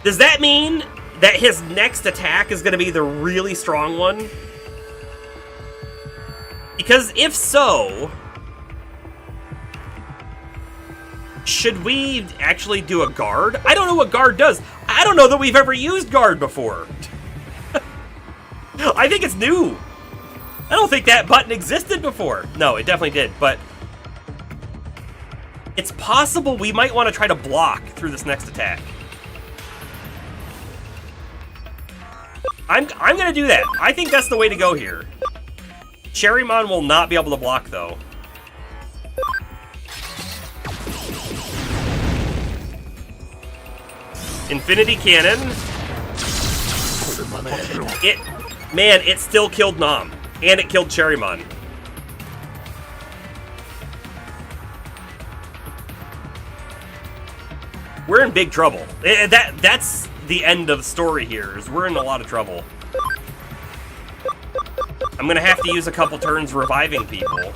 Speaker 1: Does that mean that his next attack is going to be the really strong one? Because if so, should we actually do a guard? I don't know what guard does. I don't know that we've ever used guard before. I think it's new. I don't think that button existed before. No, it definitely did, but it's possible we might want to try to block through this next attack. I'm going to do that. I think that's the way to go here. Cherrymon will not be able to block, though. Infinity Cannon. It still killed Nom. And it killed Cherrymon. We're in big trouble. That's the end of the story here, is we're in a lot of trouble. I'm gonna have to use a couple turns reviving people.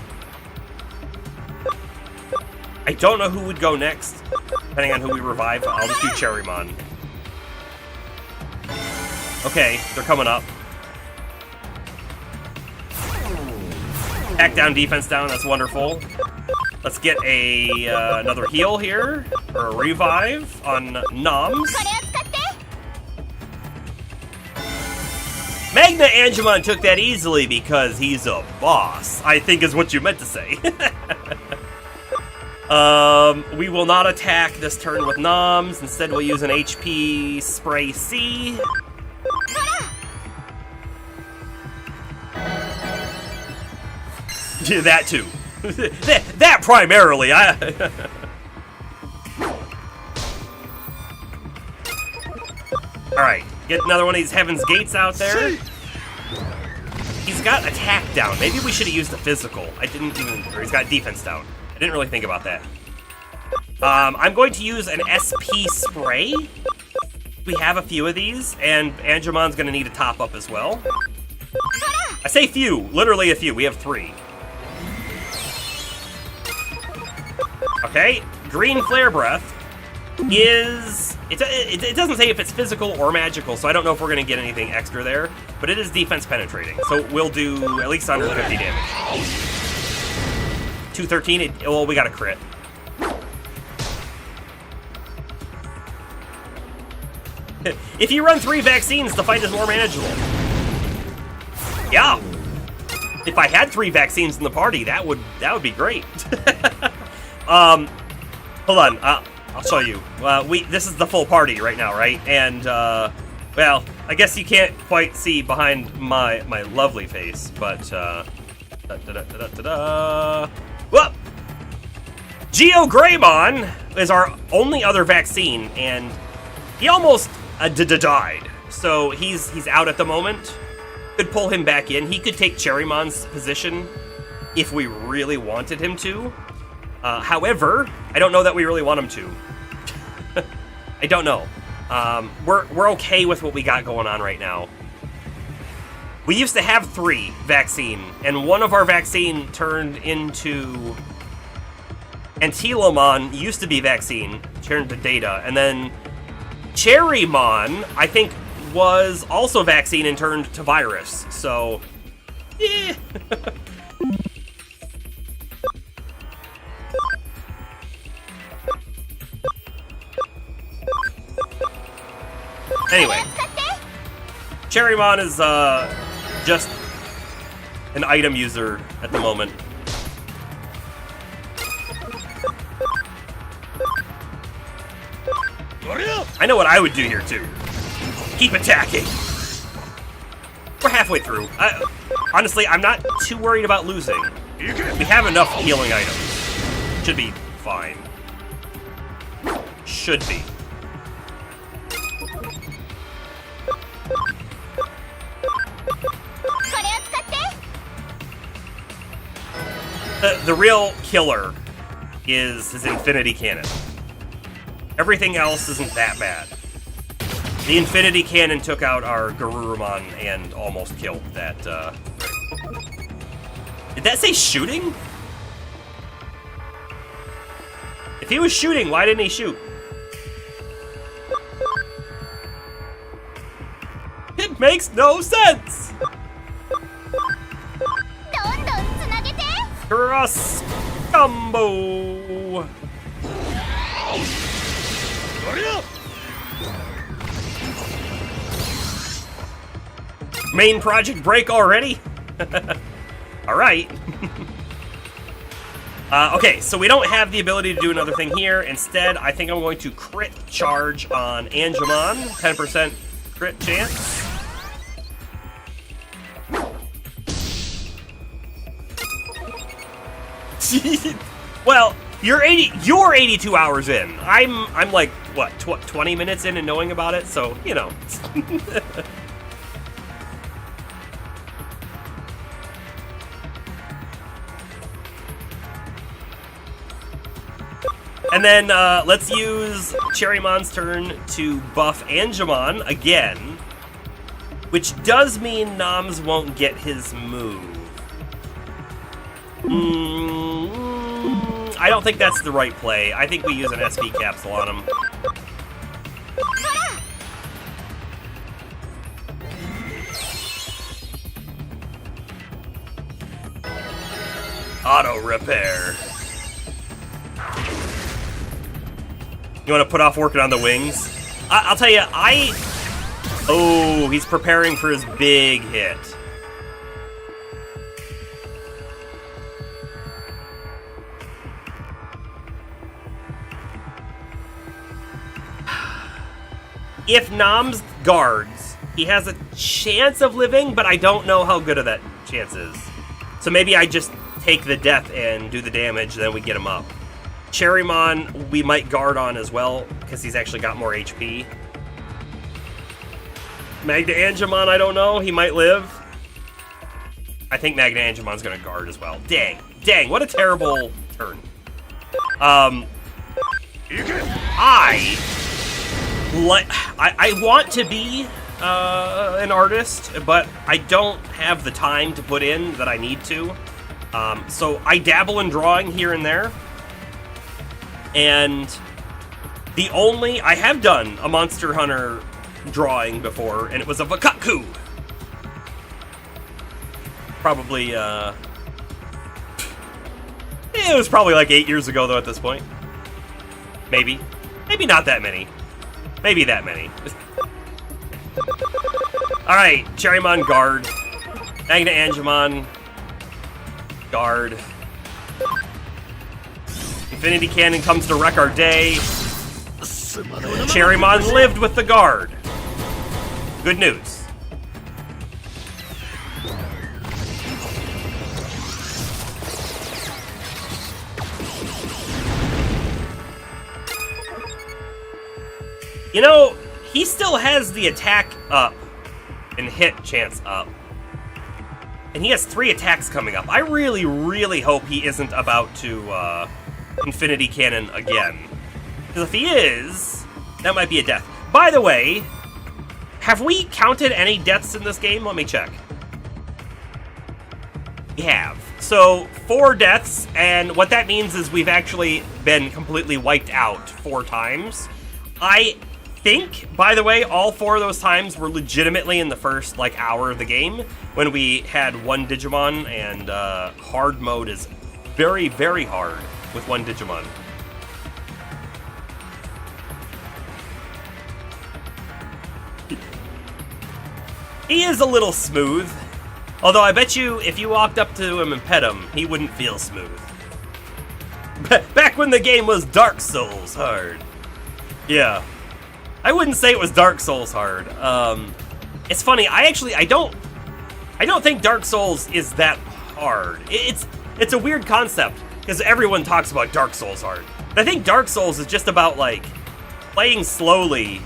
Speaker 1: I don't know who would go next, depending on who we revive. I'll just do Cherrymon. Okay, they're coming up. Attack down, defense down, that's wonderful. Let's get another heal here, or a revive on Noms. Magna Angemon took that easily because he's a boss, I think is what you meant to say. We will not attack this turn with Noms. Instead, we'll use an HP Spray C. That too. that primarily. Alright, get another one of these Heaven's Gates out there. He's got attack down. Maybe we should have used the physical. Or he's got defense down. I didn't really think about that. I'm going to use an SP Spray. We have a few of these, and Angemon's going to need a top up as well. I say few, literally a few. We have 3. Okay, Green Flare Breath is... It doesn't say if it's physical or magical, so I don't know if we're going to get anything extra there, but it is defense penetrating, so we'll do at least under 50 damage. 213, well, we got a crit. If you run 3 vaccines, the fight is more manageable. Yeah. If I had 3 vaccines in the party, that would be great. Hold on, I'll show you. This is the full party right now, right? And, well, I guess you can't quite see behind my lovely face, but, Whoop! Geo Greymon is our only other vaccine, and he almost died. So he's out at the moment. Could pull him back in. He could take Cherrymon's position if we really wanted him to. However, I don't know that we really want him to. I don't know. We're okay with what we got going on right now. We used to have 3 vaccine, and one of our vaccine turned into... Antilomon used to be vaccine, turned to data, and then Cherrymon, I think, was also vaccine and turned to virus, so... Eh. Anyway, Cherrymon is just an item user at the moment. I know what I would do here too. Keep attacking. We're halfway through. Honestly, I'm not too worried about losing. We have enough healing items. Should be fine. Should be. The real killer is his Infinity Cannon. Everything else isn't that bad. The Infinity Cannon took out our Garurumon and almost killed that, Did that say shooting? If he was shooting, why didn't he shoot? It makes no sense! Cross combo! Main project break already? Alright. Okay, so we don't have the ability to do another thing here. Instead, I think I'm going to crit charge on Angemon. 10% crit chance. Well, you're 82 hours in. I'm like, what, 20 minutes in and knowing about it, so, you know. And then, let's use Cherrymon's turn to buff Angemon again, which does mean Noms won't get his move. I don't think that's the right play. I think we use an SP capsule on him. Auto repair. You want to put off working on the wings? I'll tell you, Oh, he's preparing for his big hit. If Noms guards, he has a chance of living, but I don't know how good of that chance is. So maybe I just take the death and do the damage, then we get him up. Cherrymon, we might guard on as well, because he's actually got more HP. Magna Angemon, I don't know. He might live. I think Magna Angemon's going to guard as well. Dang. Dang, what a terrible turn. I want to be an artist, but I don't have the time to put in that I need to. So I dabble in drawing here and there. And I have done a Monster Hunter drawing before, and it was of a cuckoo. Probably, it was probably like 8 years ago, though, at this point. Maybe. Maybe not that many. Maybe that many. Alright, Cherrymon, guard. Magna Angemon, guard. Infinity Cannon comes to wreck our day. Cherrymon lived with the guard. Good news. You know, he still has the attack up and hit chance up. And he has 3 attacks coming up. I really, really hope he isn't about to Infinity Cannon again. Because if he is, that might be a death. By the way, have we counted any deaths in this game? Let me check. We have. So, 4 deaths, and what that means is we've actually been completely wiped out 4 times. I think, by the way, all 4 of those times were legitimately in the first, like, hour of the game, when we had 1 Digimon, and hard mode is very, very hard with 1 Digimon. He is a little smooth. Although I bet you, if you walked up to him and pet him, he wouldn't feel smooth. Back when the game was Dark Souls hard. Yeah. I wouldn't say it was Dark Souls hard. It's funny, I don't think Dark Souls is that hard. It's a weird concept, because everyone talks about Dark Souls hard. But I think Dark Souls is just about, like, playing slowly,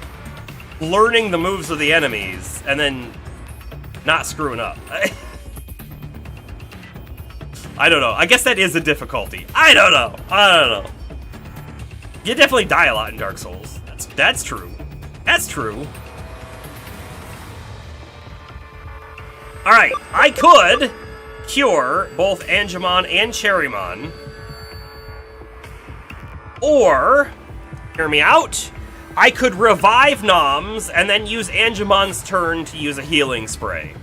Speaker 1: learning the moves of the enemies, and then not screwing up. I don't know. I guess that is a difficulty. I don't know. You definitely die a lot in Dark Souls. That's true. That's true. Alright, I could cure both Angemon and Cherrymon. Or, hear me out, I could revive Noms and then use Angemon's turn to use a healing spray.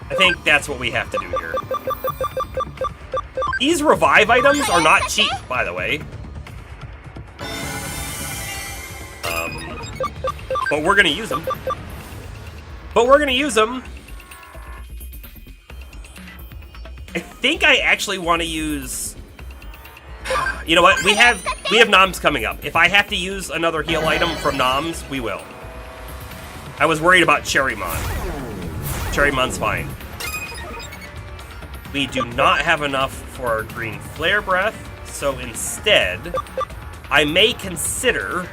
Speaker 1: I think that's what we have to do here. These revive items are not cheap, by the way. But we're gonna use them. I think I actually want to use... You know what? We have Noms coming up. If I have to use another heal item from Noms, we will. I was worried about Cherrymon. Cherrymon's fine. We do not have enough for our green flare breath, so instead, I may consider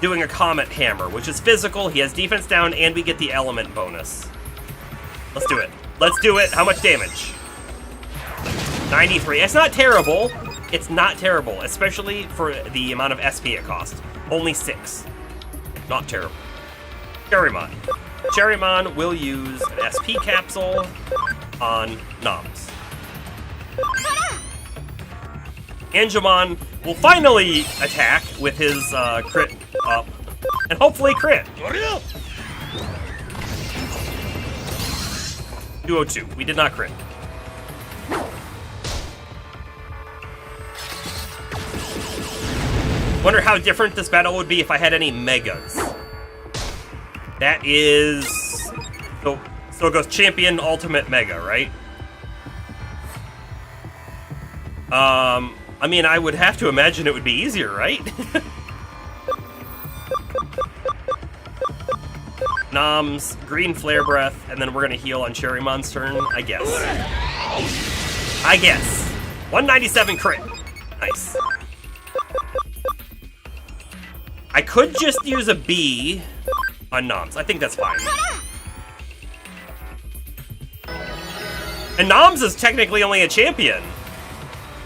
Speaker 1: doing a Comet Hammer, which is physical, he has defense down, and we get the element bonus. Let's do it. Let's do it. How much damage? 93. It's not terrible. It's not terrible, especially for the amount of SP it costs. Only 6. Not terrible. Cherrymon. Cherrymon will use an SP capsule on Noms. Angemon will finally attack with his crit up, and hopefully crit. 202. We did not crit. Wonder how different this battle would be if I had any megas. That is... So it goes Champion, Ultimate, Mega, right? I mean, I would have to imagine it would be easier, right? Noms, Green Flare Breath, and then we're gonna heal on Cherrymon's turn, I guess. 197 crit. Nice. I could just use a B on Noms. I think that's fine. And Noms is technically only a champion.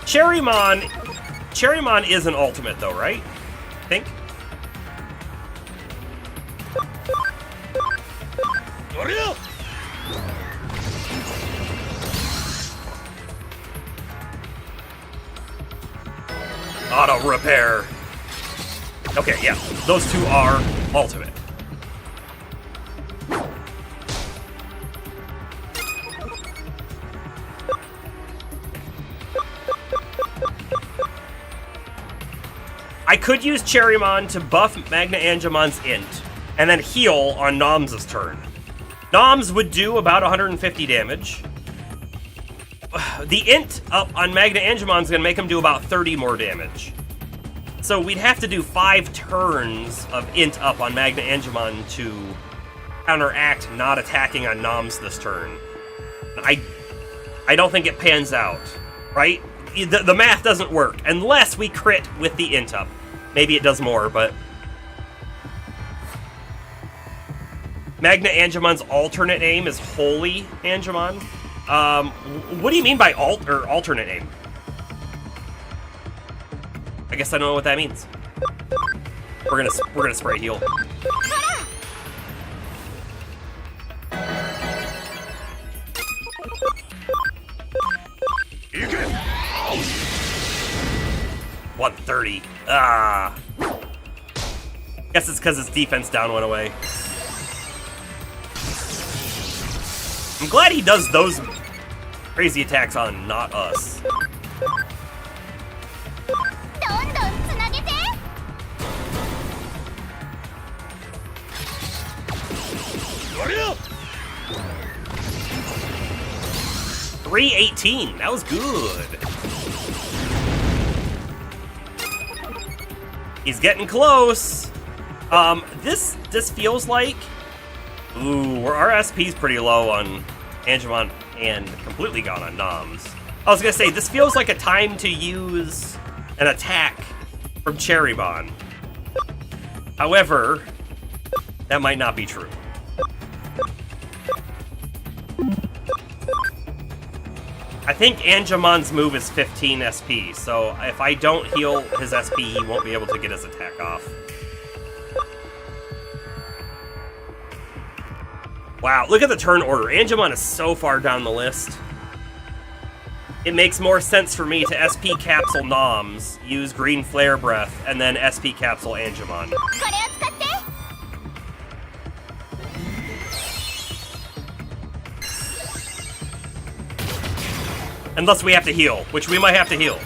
Speaker 1: Cherrymon is an ultimate though, right? I think. Auto repair. Okay, yeah, those two are ultimate. I could use Cherrymon to buff Magna Angemon's int, and then heal on Noms' turn. Noms would do about 150 damage. The int up on Magna Angemon's gonna make him do about 30 more damage. So we'd have to do 5 turns of int up on Magna Angemon to counteract not attacking on Noms this turn. I don't think it pans out, right? The math doesn't work unless we crit with the int up. Maybe it does more, but... Magna Angemon's alternate name is Holy Angemon. What do you mean by alternate name? I guess I don't know what that means. We're gonna spray heal. $130. Ah. Guess it's because his defense down went away. I'm glad he does those crazy attacks on not us. $318. That was good. He's getting close. This feels like, ooh, our SP's pretty low on Angemon and completely gone on Noms. I was gonna say, this feels like a time to use an attack from Cherrymon. However, that might not be true. I think Angemon's move is 15 SP, so if I don't heal his SP, he won't be able to get his attack off. Wow, look at the turn order. Angemon is so far down the list. It makes more sense for me to SP Capsule Noms, use Green Flare Breath, and then SP Capsule Angemon. Unless we have to heal, which we might have to heal.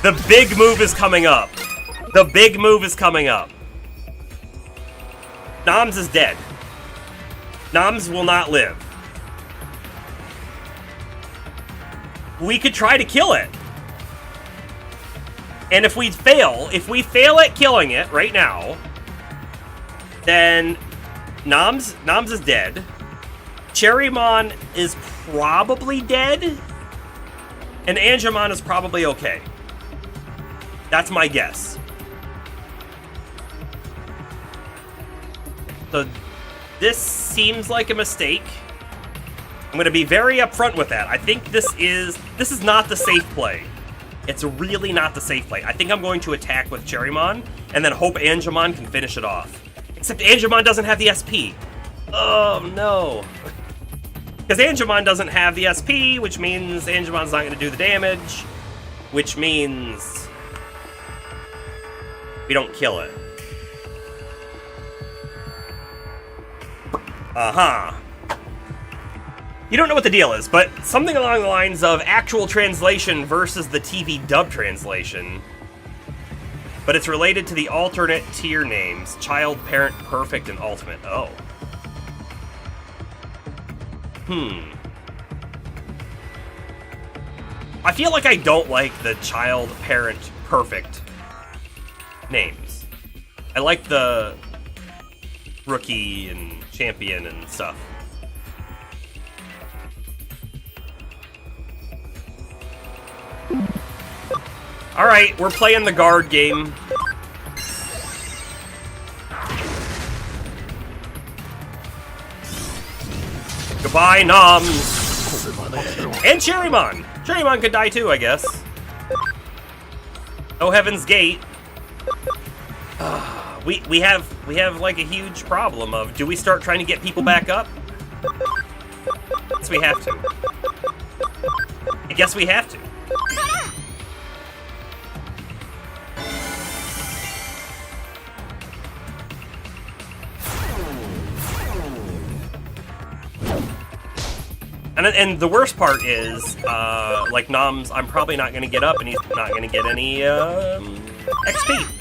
Speaker 1: The big move is coming up. The big move is coming up. Noms is dead. Noms will not live. We could try to kill it. And if we fail at killing it right now, then Noms is dead. Cherrymon is probably dead. And Angemon is probably okay. That's my guess. So this seems like a mistake. I'm going to be very upfront with that. I think this is not the safe play. It's really not the safe play. I think I'm going to attack with Cherrymon and then hope Angemon can finish it off. Except Angemon doesn't have the SP. Oh no. Because Angemon doesn't have the SP, which means Angemon's not going to do the damage, which means we don't kill it. Uh-huh. You don't know what the deal is, but something along the lines of actual translation versus the TV dub translation. But it's related to the alternate tier names. Child, Parent, Perfect, and Ultimate. Oh. I feel like I don't like the Child, Parent, Perfect names. I like the Rookie and Champion and stuff. Alright, we're playing the guard game. Goodbye, Noms. And Cherrymon! Cherrymon could die too, I guess. Oh, Heaven's Gate. We have like a huge problem of, do we start trying to get people back up? Yes, we have to. I guess we have to. And the worst part is, like Noms, I'm probably not going to get up, and he's not going to get any XP.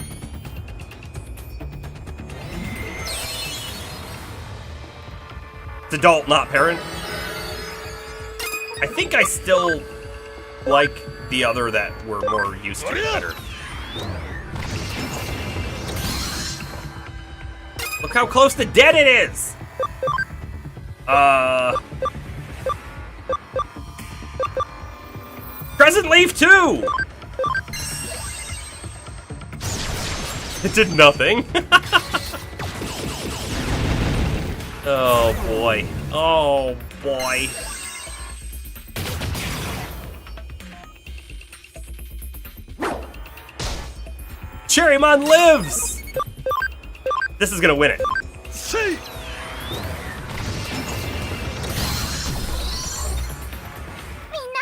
Speaker 1: It's adult, not parent. I think I still like the other that we're more used to better. Look how close to dead it is! Crescent Leaf 2! It did nothing. Oh boy. Oh boy. Cherrymon lives! This is gonna win it.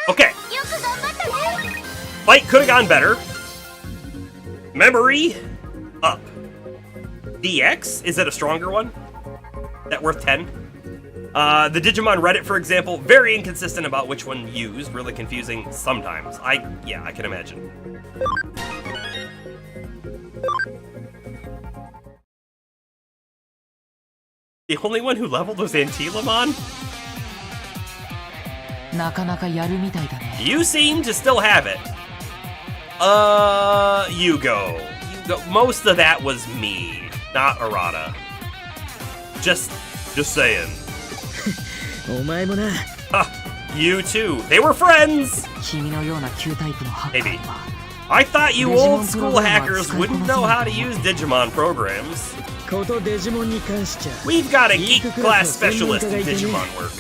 Speaker 1: Okay. Fight could have gone better. Memory up. DX, is it a stronger one? That worth 10? The Digimon Reddit, for example, very inconsistent about which one used, really confusing sometimes. I can imagine. The only one who leveled was Antilamon? You seem to still have it. Yugo. Most of that was me, not Arata. Just saying. You too. They were friends! Maybe. I thought you old school hackers wouldn't know how to use Digimon programs. We've got a geek class specialist in Digimon work.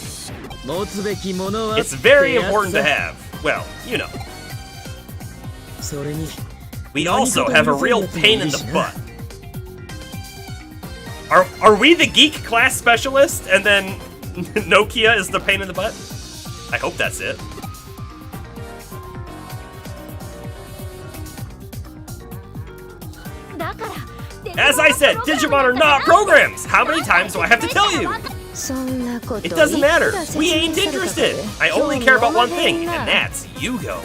Speaker 1: It's very important to have. Well, you know. We also have a real pain in the butt. Are we the geek class specialist and then Nokia is the pain in the butt? I hope that's it. As I said, Digimon are not programs! How many times do I have to tell you? It doesn't matter. We ain't interested. I only care about one thing, and that's Yugo.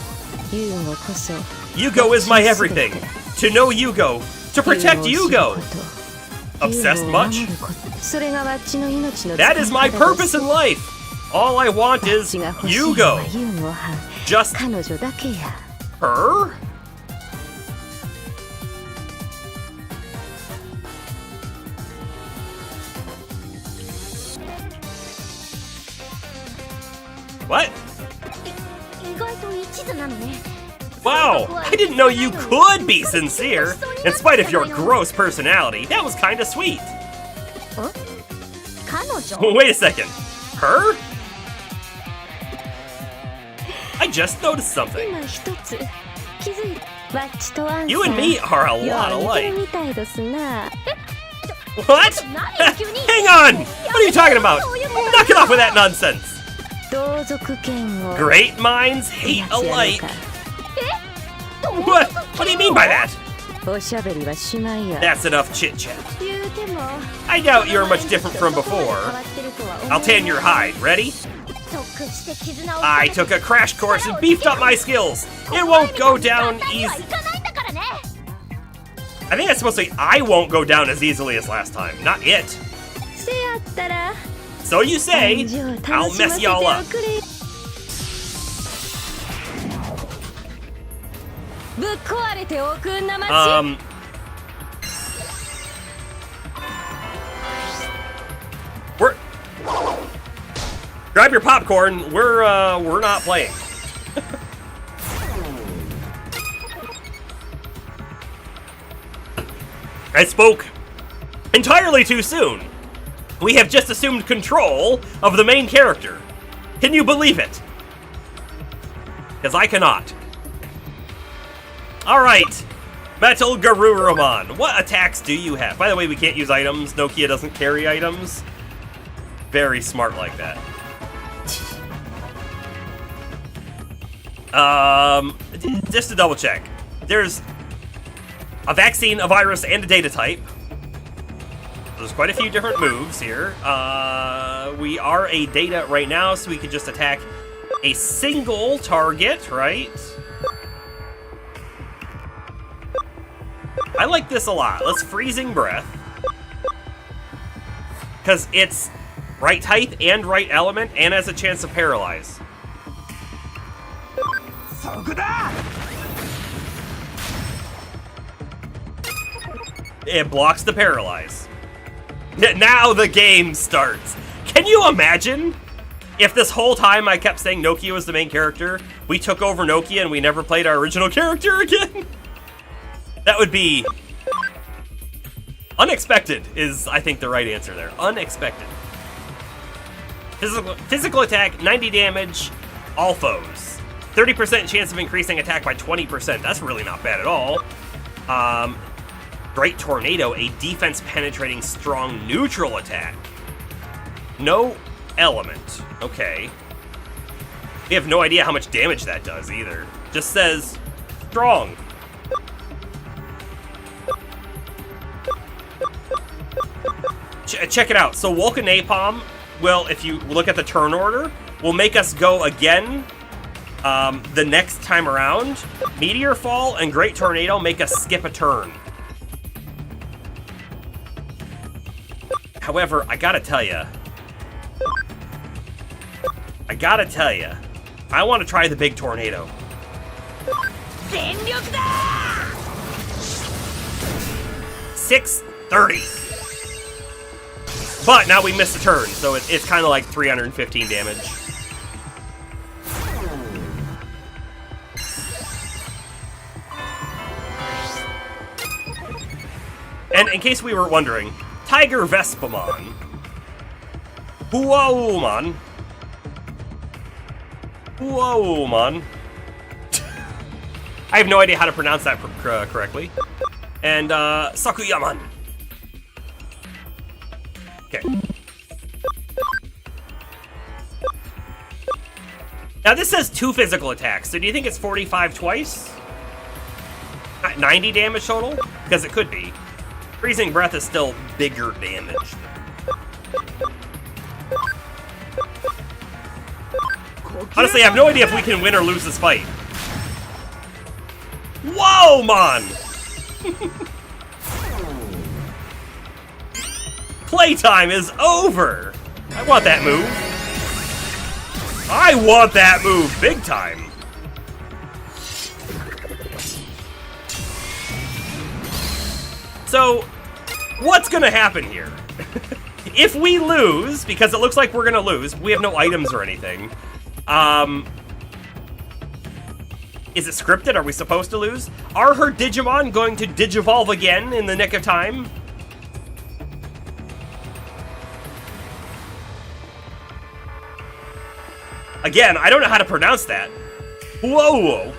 Speaker 1: Yugo is my everything. To know Yugo. To protect Yugo. Obsessed much? That is my purpose in life. All I want is Yugo. Just her? What? Wow, I didn't know you could be sincere, in spite of your gross personality. That was kinda sweet. Wait a second. Her? I just noticed something. You and me are a lot alike. What? Hang on! What are you talking about? Knock it off with that nonsense! Great minds hate alike. What? What do you mean by that? That's enough chit-chat. I doubt you're much different from before. I'll tan your hide. Ready? I took a crash course and beefed up my skills. It won't go down easy. I think that's supposed to say I won't go down as easily as last time, not it. So you say, I'll mess y'all up. Grab your popcorn. We're not playing. I spoke entirely too soon. We have just assumed control of the main character. Can you believe it? Because I cannot. Alright. Metal Garurumon. What attacks do you have? By the way, we can't use items. Nokia doesn't carry items. Very smart like that. Just to double check. There's a vaccine, a virus, and a data type. There's quite a few different moves here. We are a data right now, so we could just attack a single target, right? I like this a lot. Let's Freezing Breath. Because it's right type and right element, and has a chance to paralyze. It blocks the paralyze. Now the game starts. Can you imagine if this whole time I kept saying Nokia was the main character, we took over Nokia and we never played our original character again? That would be Unexpected is, I think, the right answer there. Unexpected. Physical attack, 90 damage, all foes. 30% chance of increasing attack by 20%. That's really not bad at all. Great Tornado, a defense-penetrating, strong neutral attack. No element. Okay. We have no idea how much damage that does either. Just says strong. Check it out. So Vulcan Napalm will, if you look at the turn order, will make us go again the next time around. Meteor Fall and Great Tornado make us skip a turn. However, I gotta tell you, I want to try the big tornado. 630. But now we missed a turn, so it's kind of like 315 damage. And in case we were wondering, Tiger Vespamon, Huaumon, I have no idea how to pronounce that correctly. And Sakuyaman. Okay. Now this says 2 physical attacks, so do you think it's 45 twice? 90 damage total? Because it could be. Freezing Breath is still bigger damage. Honestly, I have no idea if we can win or lose this fight. Whoa, man! Playtime is over! I want that move. I want that move big time. So, what's gonna happen here? If we lose, because it looks like we're gonna lose, we have no items or anything. Is it scripted? Are we supposed to lose? Are her Digimon going to Digivolve again in the nick of time? Again, I don't know how to pronounce that. Whoa!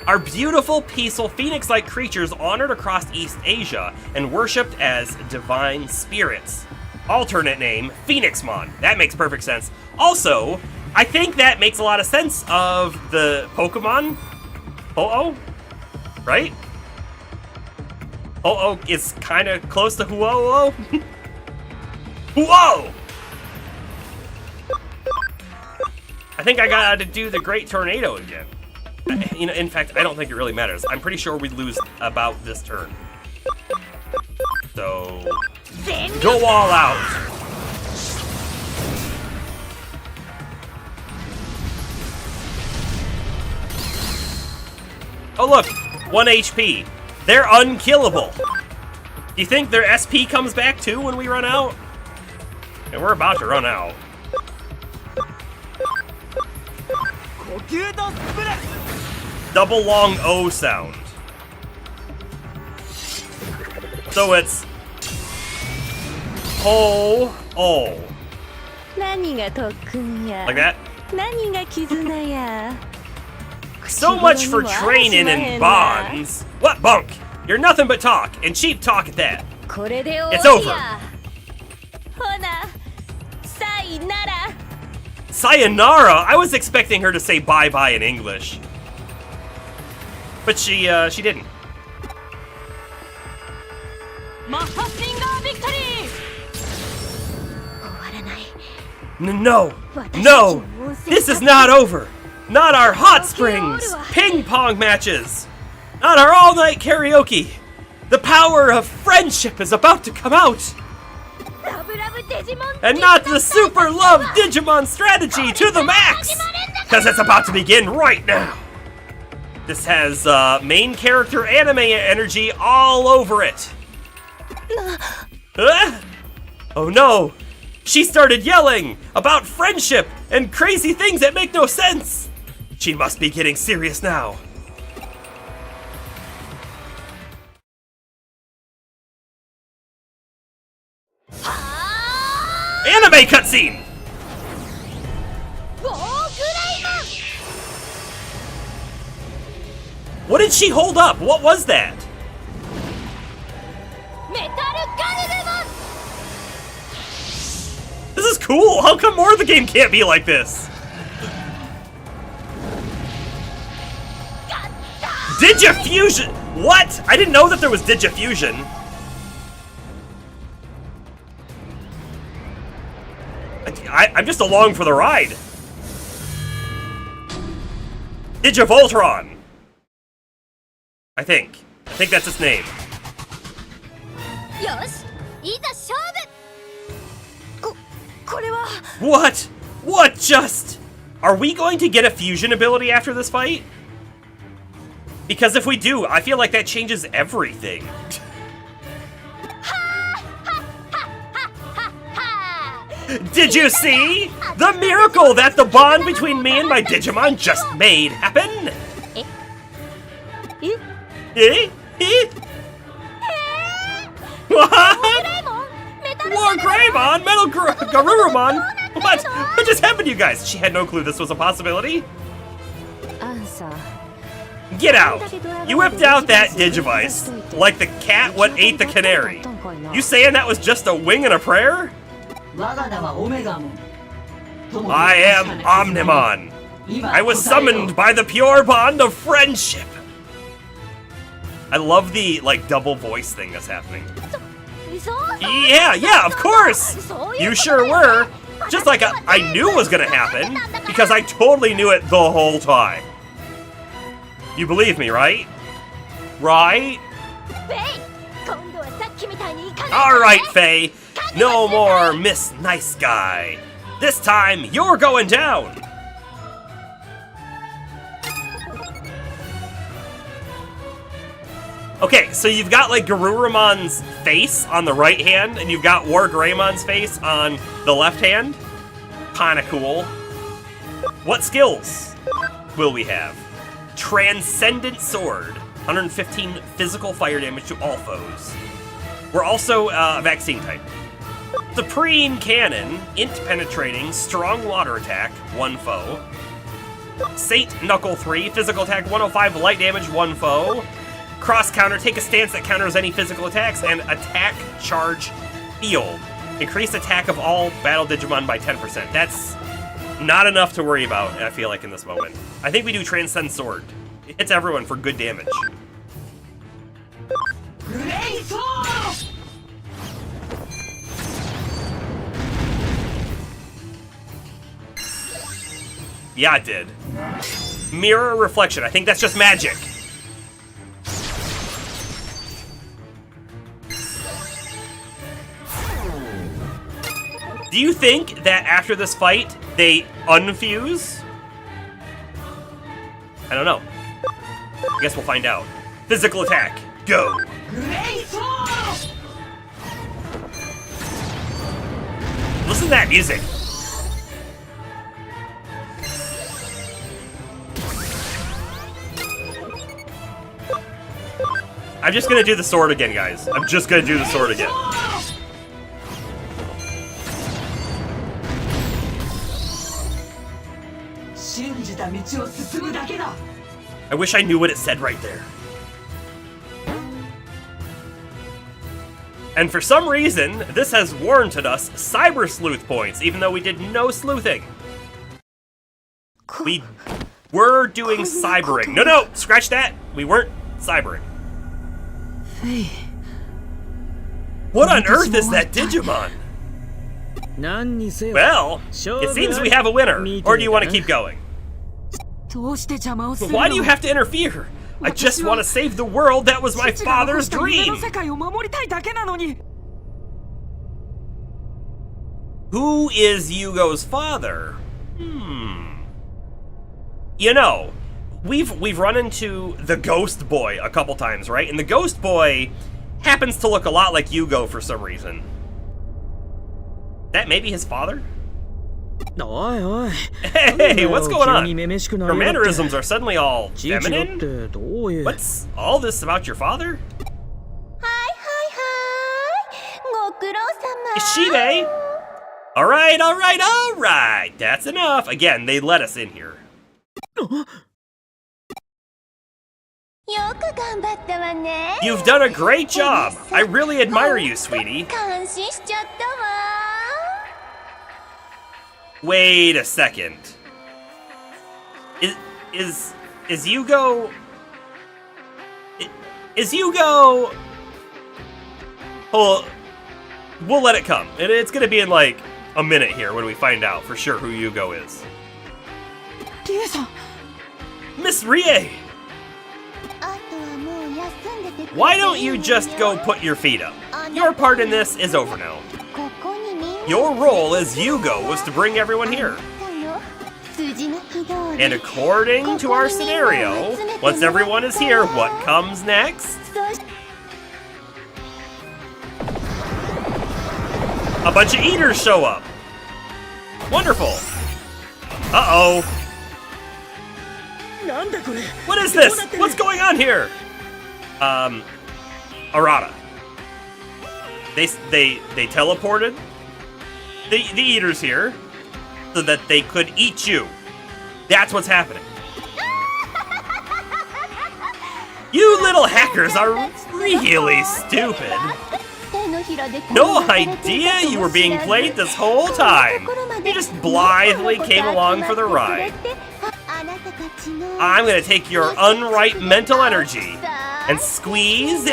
Speaker 1: Are beautiful, peaceful, phoenix-like creatures honored across East Asia and worshipped as divine spirits. Alternate name, Phoenixmon. That makes perfect sense. Also, I think that makes a lot of sense of the Pokemon. Ho-Oh? Right? Ho-Oh is kind of close to Huo-Oh. Huo! I think I gotta do the Great Tornado again. You know, in fact, I don't think it really matters. I'm pretty sure we'd lose about this turn. So, go all out. Oh look, 1 HP. They're unkillable. Do you think their SP comes back too when we run out? And we're about to run out. Double long O sound. So it's ho-oh. Like that? So much for training and bonds. What bunk? You're nothing but talk, and cheap talk at that. It's over. Sayonara? I was expecting her to say bye-bye in English. But she didn't. No! No! This is not over! Not our hot springs! Ping pong matches! Not our all-night karaoke! The power of friendship is about to come out! And not the super love Digimon strategy to the max! Because it's about to begin right now! This has main character anime energy all over it. Oh no! She started yelling about friendship and crazy things that make no sense! She must be getting serious now. Anime cutscene! What did she hold up? What was that? This is cool! How come more of the game can't be like this? Digifusion! What? I didn't know that there was Digifusion. I'm just along for the ride. Digivoltron! I think that's its name. What? What just? Are we going to get a fusion ability after this fight? Because if we do, I feel like that changes everything. Did you see? The miracle that the bond between me and my Digimon just made happen? What? War Greymon? Metal Garurumon? What? What just happened to you guys? She had no clue this was a possibility. Get out! You whipped out that Digivice like the cat what ate the canary. You saying that was just a wing and a prayer? I am Omnimon. I was summoned by the pure bond of friendship. I love the, like, double voice thing that's happening. Yeah, of course! You sure were. Just like I knew was gonna happen, because I totally knew it the whole time. You believe me, right? Right? Alright, Faye. No more Miss Nice Guy. This time, you're going down. Okay, so you've got like Garurumon's face on the right hand, and you've got War Greymon's face on the left hand. Kinda cool. What skills will we have? Transcendent Sword, 115 physical fire damage to all foes. We're also a vaccine type. Supreme Cannon, int penetrating, strong water attack, 1 foe. Saint Knuckle 3, physical attack 105, light damage, 1 foe. Cross counter, take a stance that counters any physical attacks, and attack, charge, field. Increase attack of all battle Digimon by 10%. That's not enough to worry about, I feel like, in this moment. I think we do Transcend Sword. It hits everyone for good damage. Yeah, it did. Mirror Reflection. I think that's just magic. Do you think that after this fight, they unfuse? I don't know. I guess we'll find out. Physical attack. Go. Listen to that music. I'm just gonna do the sword again, guys. I'm just gonna do the sword again. I wish I knew what it said right there. And for some reason, this has warranted us Cyber Sleuth points, even though we did no sleuthing. We were doing cybering. No, scratch that. We weren't cybering. What on earth is that Digimon? Well, it seems we have a winner. Or do you want to keep going? Why do you have to interfere? I just want to save the world. That was my father's dream. Who is Yugo's father? You know, we've run into the Ghost Boy a couple times, right? And the Ghost Boy happens to look a lot like Yugo for some reason. That may be his father? Hey, what's going on? Her mannerisms are suddenly all feminine? What's all this about your father? Shibe! Alright, alright, alright! That's enough! Again, they let us in here. You've done a great job! I really admire you, sweetie. Wait a second. Is Yugo... Is Yugo... Oh, we'll let it come. It's gonna be in like a minute here when we find out for sure who Yugo is. Miss Rie! Why don't you just go put your feet up? Your part in this is over now. Your role as Yugo was to bring everyone here. And according to our scenario, once everyone is here, what comes next? A bunch of eaters show up. Wonderful. Uh-oh. What is this? What's going on here? Arata. They teleported the eaters here so that they could eat you. That's what's happening. You little hackers are really stupid. No idea you were being played this whole time. You just blithely came along for the ride. I'm gonna take your unripe mental energy and squeeze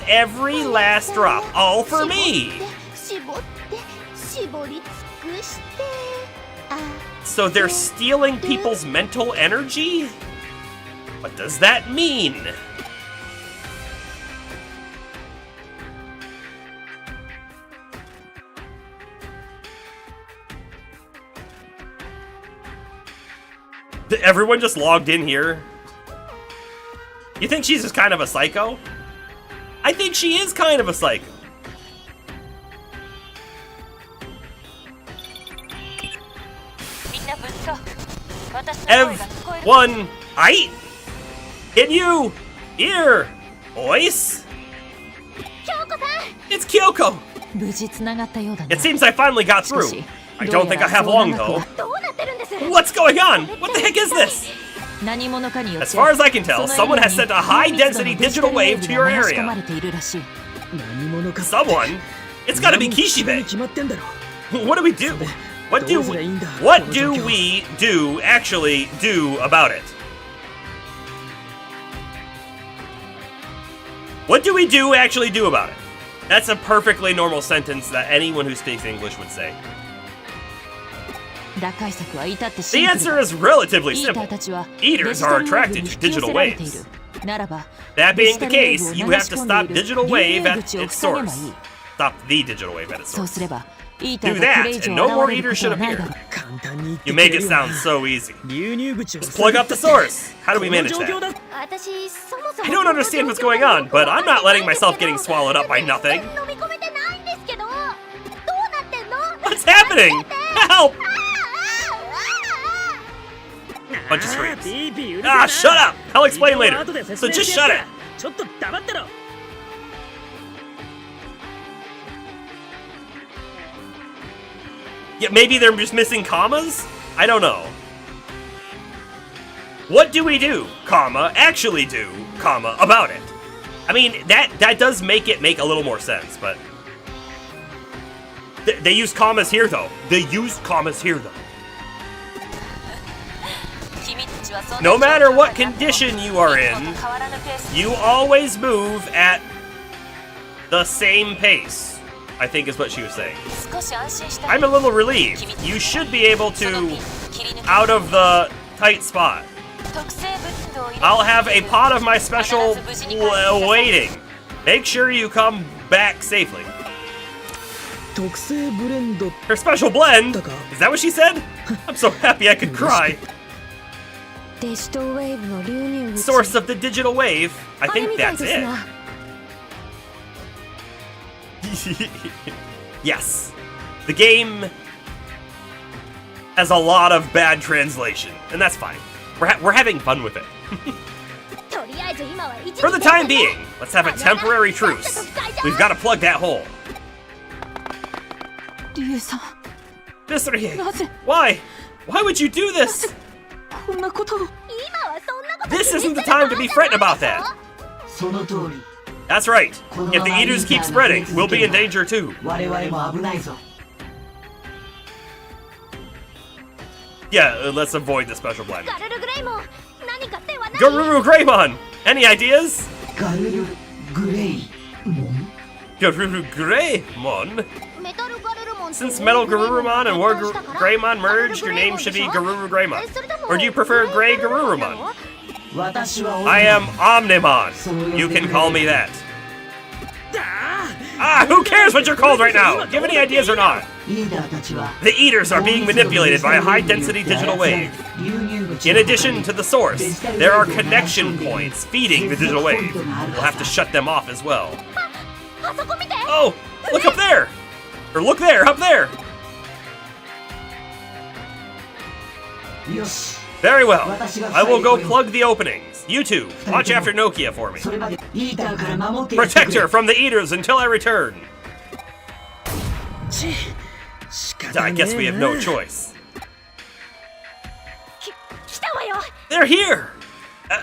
Speaker 1: every last drop, all for me. So they're stealing people's mental energy? What does that mean? Everyone just logged in here. You think she's just kind of a psycho? I think she is kind of a psycho. Ev1, aight! Can you hear voice? It's Kyoko! It seems I finally got through. I don't think I have long though. What's going on? What the heck is this? As far as I can tell, someone has sent a high-density digital wave to your area. Someone? It's gotta be Kishibe. What do we do? What do we actually do about it? What do we actually do about it? That's a perfectly normal sentence that anyone who speaks English would say. The answer is relatively simple. Eaters are attracted to digital waves. That being the case, you have to stop digital wave at its source. Stop the digital wave at its source. Do that, and no more eaters should appear. You make it sound so easy. Just plug up the source. How do we manage that? I don't understand what's going on, but I'm not letting myself getting swallowed up by nothing. What's happening? Help! Bunch of screams. Ah, shut up! I'll explain later. So just shut it. Yeah, maybe they're just missing commas? I don't know. What do we do, comma, actually do, comma, about it? I mean, that does make it make a little more sense, but... They use commas here, though. No matter what condition you are in, you always move at the same pace, I think is what she was saying. I'm a little relieved. You should be able to, out of the tight spot. I'll have a pot of my special waiting. Make sure you come back safely. Her special blend? Is that what she said? I'm so happy I could cry. Source of the digital wave. I think that's it. Yes. The game has a lot of bad translation, and that's fine. We're having fun with it. For the time being, let's have a temporary truce. We've got to plug that hole.
Speaker 2: Ryu-sama.
Speaker 1: Mr. Ryu, why? Why would you do this? This isn't the time to be fretting about that. That's right. If the eaters keep spreading, we'll be in danger too. Yeah, let's avoid the special blend. Garuru Greymon! Any ideas? Garuru Greymon? Since Metal Garurumon and War Greymon merged, your name should be Garuru Greymon. Or do you prefer Grey Garurumon? I am Omnimon. You can call me that. Who cares what you're called right now? Do you have any ideas or not? The eaters are being manipulated by a high-density digital wave. In addition to the source, there are connection points feeding the digital wave. We'll have to shut them off as well. Oh, look up there! Or look there, up there! Very well. I will go plug the openings. You two, watch after Nokia for me. Protect her from the eaters until I return. I guess we have no choice. They're here!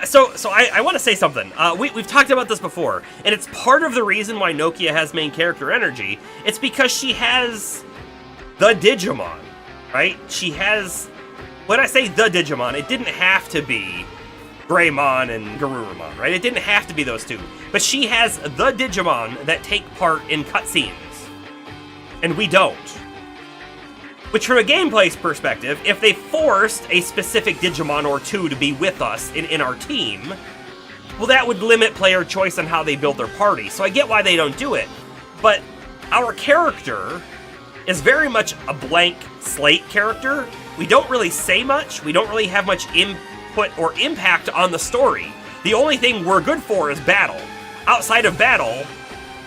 Speaker 1: So I want to say something. We've talked about this before, and it's part of the reason why Nokia has main character energy. It's because she has the Digimon, right? She has... When I say the Digimon, it didn't have to be Greymon and Garurumon, right? It didn't have to be those two. But she has the Digimon that take part in cutscenes. And we don't. Which, from a gameplay perspective, if they forced a specific Digimon or two to be with us in our team, well, that would limit player choice on how they build their party. So I get why they don't do it. But our character is very much a blank slate character. We don't really say much. We don't really have much input or impact on the story. The only thing we're good for is battle. Outside of battle,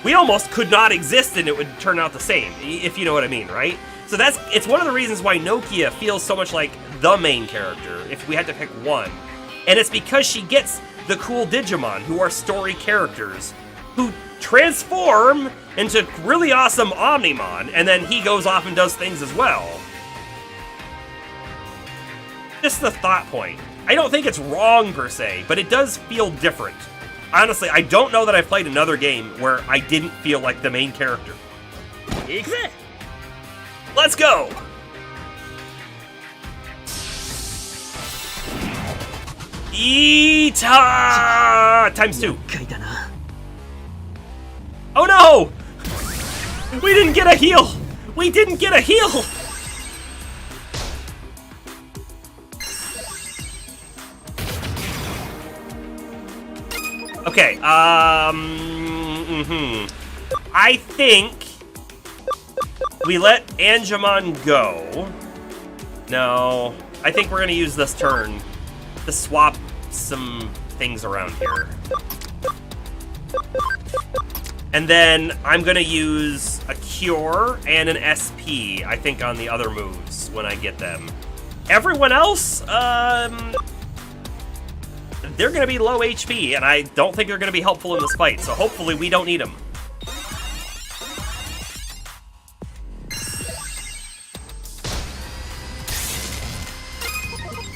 Speaker 1: we almost could not exist and it would turn out the same, if you know what I mean, right? So it's one of the reasons why Nokia feels so much like the main character, if we had to pick one. And it's because she gets the cool Digimon, who are story characters, who transform into really awesome Omnimon, and then he goes off and does things as well. Just the thought point. I don't think it's wrong per se, but it does feel different. Honestly, I don't know that I've played another game where I didn't feel like the main character. Let's go! Eeta! Times 2. Oh no! We didn't get a heal! We didn't get a heal! Okay, I think we let Angemon go. No, I think we're gonna use this turn to swap some things around here. And then I'm gonna use a Cure and an SP, I think, on the other moves when I get them. Everyone else, they're gonna be low HP, and I don't think they're gonna be helpful in this fight, so hopefully we don't need them.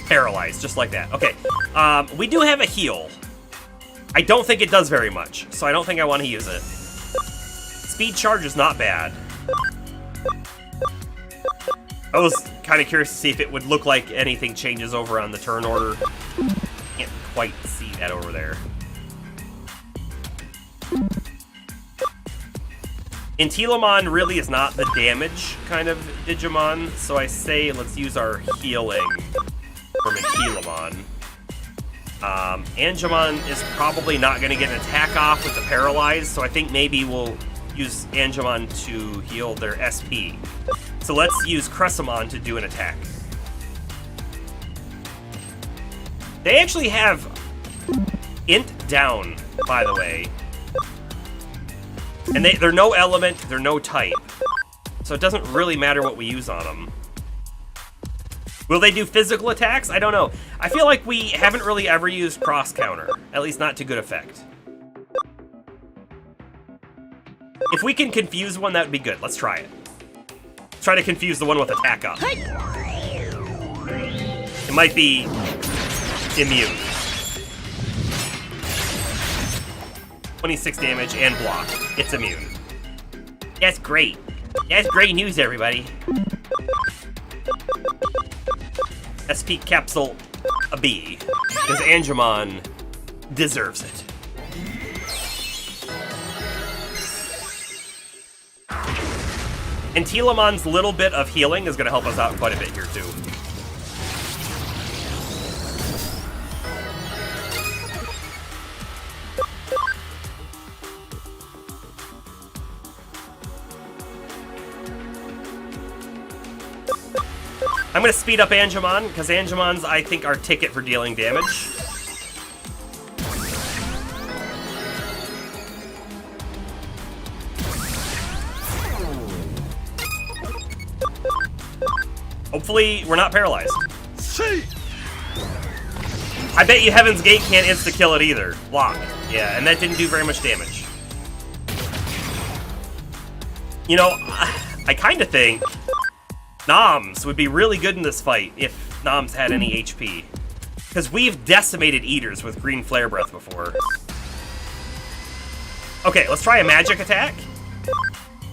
Speaker 1: Paralyzed, just like that. Okay, we do have a heal. I don't think it does very much, so I don't think I want to use it. Speed charge is not bad. I was kind of curious to see if it would look like anything changes over on the turn order. Can't quite see that over there. Intilamon really is not the damage kind of Digimon, so I say let's use our healing from Intilamon. Angemon is probably not going to get an attack off with the Paralyzed, so I think maybe we'll use Angemon to heal their SP. So let's use Cressamon to do an attack. They actually have Int down, by the way. And they're no element, they're no type. So it doesn't really matter what we use on them. Will they do physical attacks? I don't know. I feel like we haven't really ever used cross counter, at least not to good effect. If we can confuse one, that would be good. Let's try it. Try to confuse the one with attack up. It might be immune. 26 damage and block. It's immune. That's great. That's great news, everybody. SP Capsule a B. Because Angemon deserves it. And Teelamon's little bit of healing is going to help us out quite a bit here, too. I'm going to speed up Angemon, because Angemon's, I think, our ticket for dealing damage. Hopefully, we're not paralyzed. See. I bet you Heaven's Gate can't insta-kill it either. Block. Yeah, and that didn't do very much damage. You know, I kind of think Noms would be really good in this fight if Noms had any HP. Because we've decimated Eaters with Green Flare Breath before. Okay, let's try a magic attack.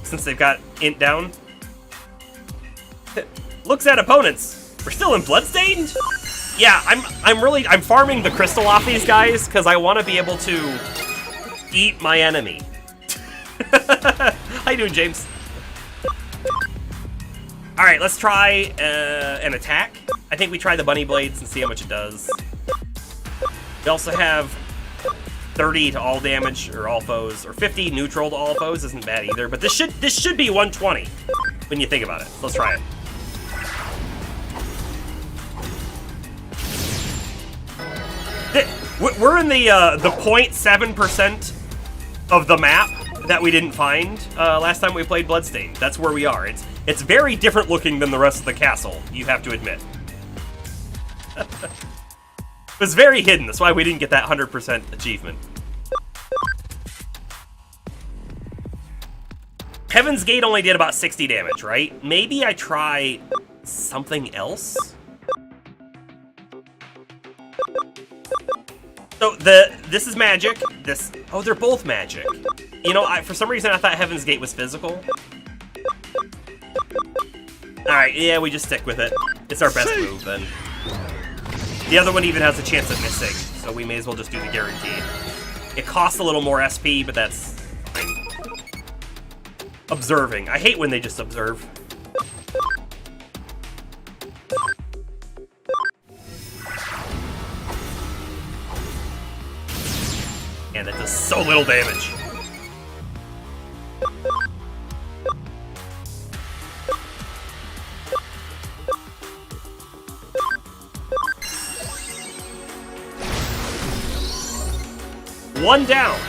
Speaker 1: Since they've got int down. Looks at opponents. We're still in Bloodstained? Yeah, I'm farming the crystal off these guys because I want to be able to eat my enemy. How you doing, James? All right, let's try an attack. I think we try the Bunny Blades and see how much it does. We also have 30 to all damage or all foes, or 50 neutral to all foes. Isn't bad either. But this should be 120 when you think about it. Let's try it. We're in the 0.7% of the map that we didn't find last time we played Bloodstained. That's where we are. It's very different looking than the rest of the castle, you have to admit. It was very hidden. That's why we didn't get that 100% achievement. Heaven's Gate only did about 60 damage, right? Maybe I try something else? So this is magic. Oh, they're both magic. You know, for some reason I thought Heaven's Gate was physical. All right, yeah, we just stick with it. It's our best move then. The other one even has a chance of missing, so we may as well just do the guaranteed. It costs a little more SP, but that's fine. Observing. I hate when they just observe. And that does so little damage. One down.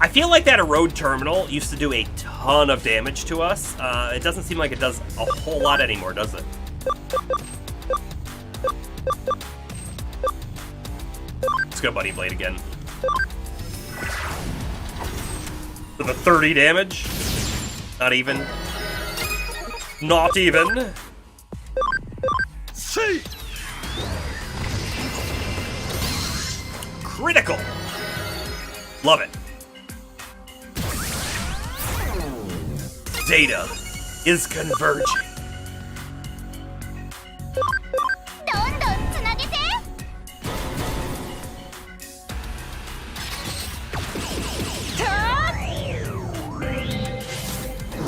Speaker 1: I feel like that Erode Terminal used to do a ton of damage to us. It doesn't seem like it does a whole lot anymore, does it? Let's go Bunny Blade again. For the 30 damage. Not even. Not even. See. Critical. Love it. Data is converging.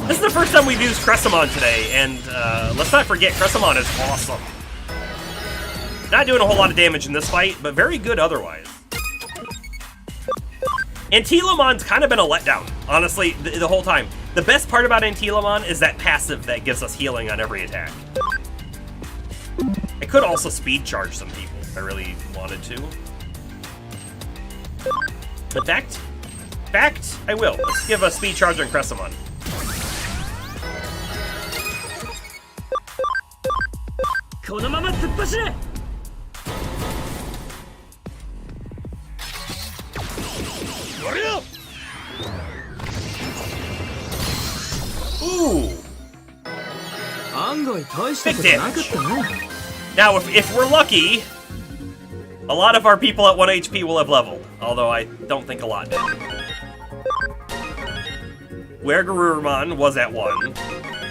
Speaker 1: This is the first time we've used Cressamon today, and let's not forget, Cressamon is awesome. Not doing a whole lot of damage in this fight, but very good otherwise. Antilamon's kind of been a letdown, honestly, the whole time. The best part about Antilamon is that passive that gives us healing on every attack. I could also speed charge some people if I really wanted to. In fact, I will. Let's give a speed charge on Cressamon. Ooh. Big damage. Now, if we're lucky, a lot of our people at 1 HP will have leveled. Although I don't think a lot did. Wergarurumon was at 1.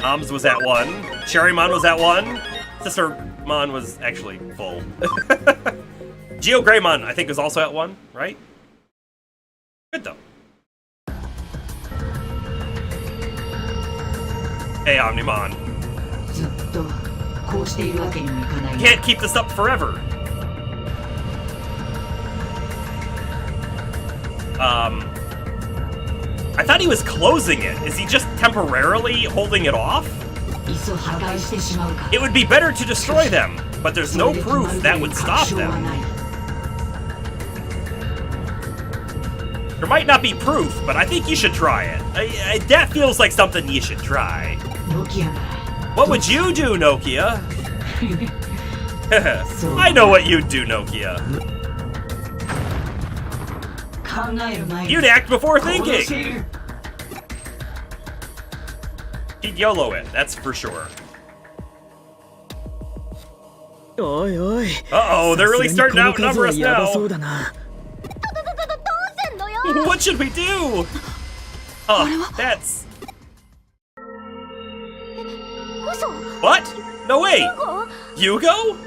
Speaker 1: Noms was at 1. Cherrymon was at 1. Sistermon was actually full. Geogreymon, I think, was also at 1, right? Good, though. Hey, Omnimon. Can't keep this up forever. I thought he was closing it. Is he just temporarily holding it off? It would be better to destroy them, but there's no proof that would stop them. There might not be proof, but I think you should try it. That feels like something you should try. What would you do, Nokia? I know what you'd do, Nokia. You'd act before thinking! He'd YOLO it, that's for sure. Uh-oh, they're really starting to outnumber us now. What should we do? Oh, that's... What? No way! Yugo?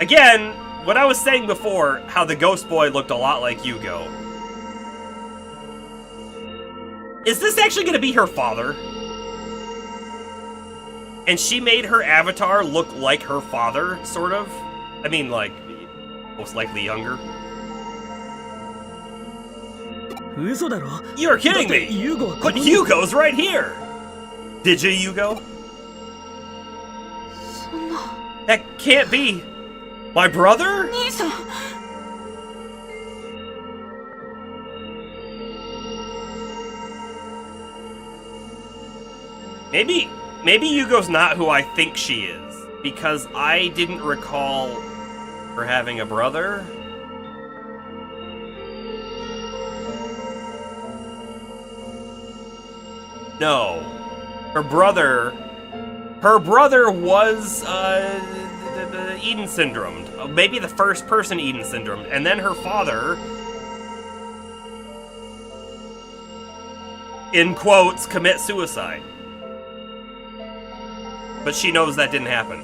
Speaker 1: Again, what I was saying before, how the ghost boy looked a lot like Yugo. Is this actually gonna be her father? And she made her avatar look like her father, sort of? I mean, like, most likely younger. You're kidding me! But Yugo's right here! Did you, Yugo? That can't be! My brother? Maybe Yugo's not who I think she is, because I didn't recall her having a brother. No. Her brother was, the Eden Syndrome. Maybe the first person Eden Syndrome. And then her father, in quotes, commit suicide. But she knows that didn't happen.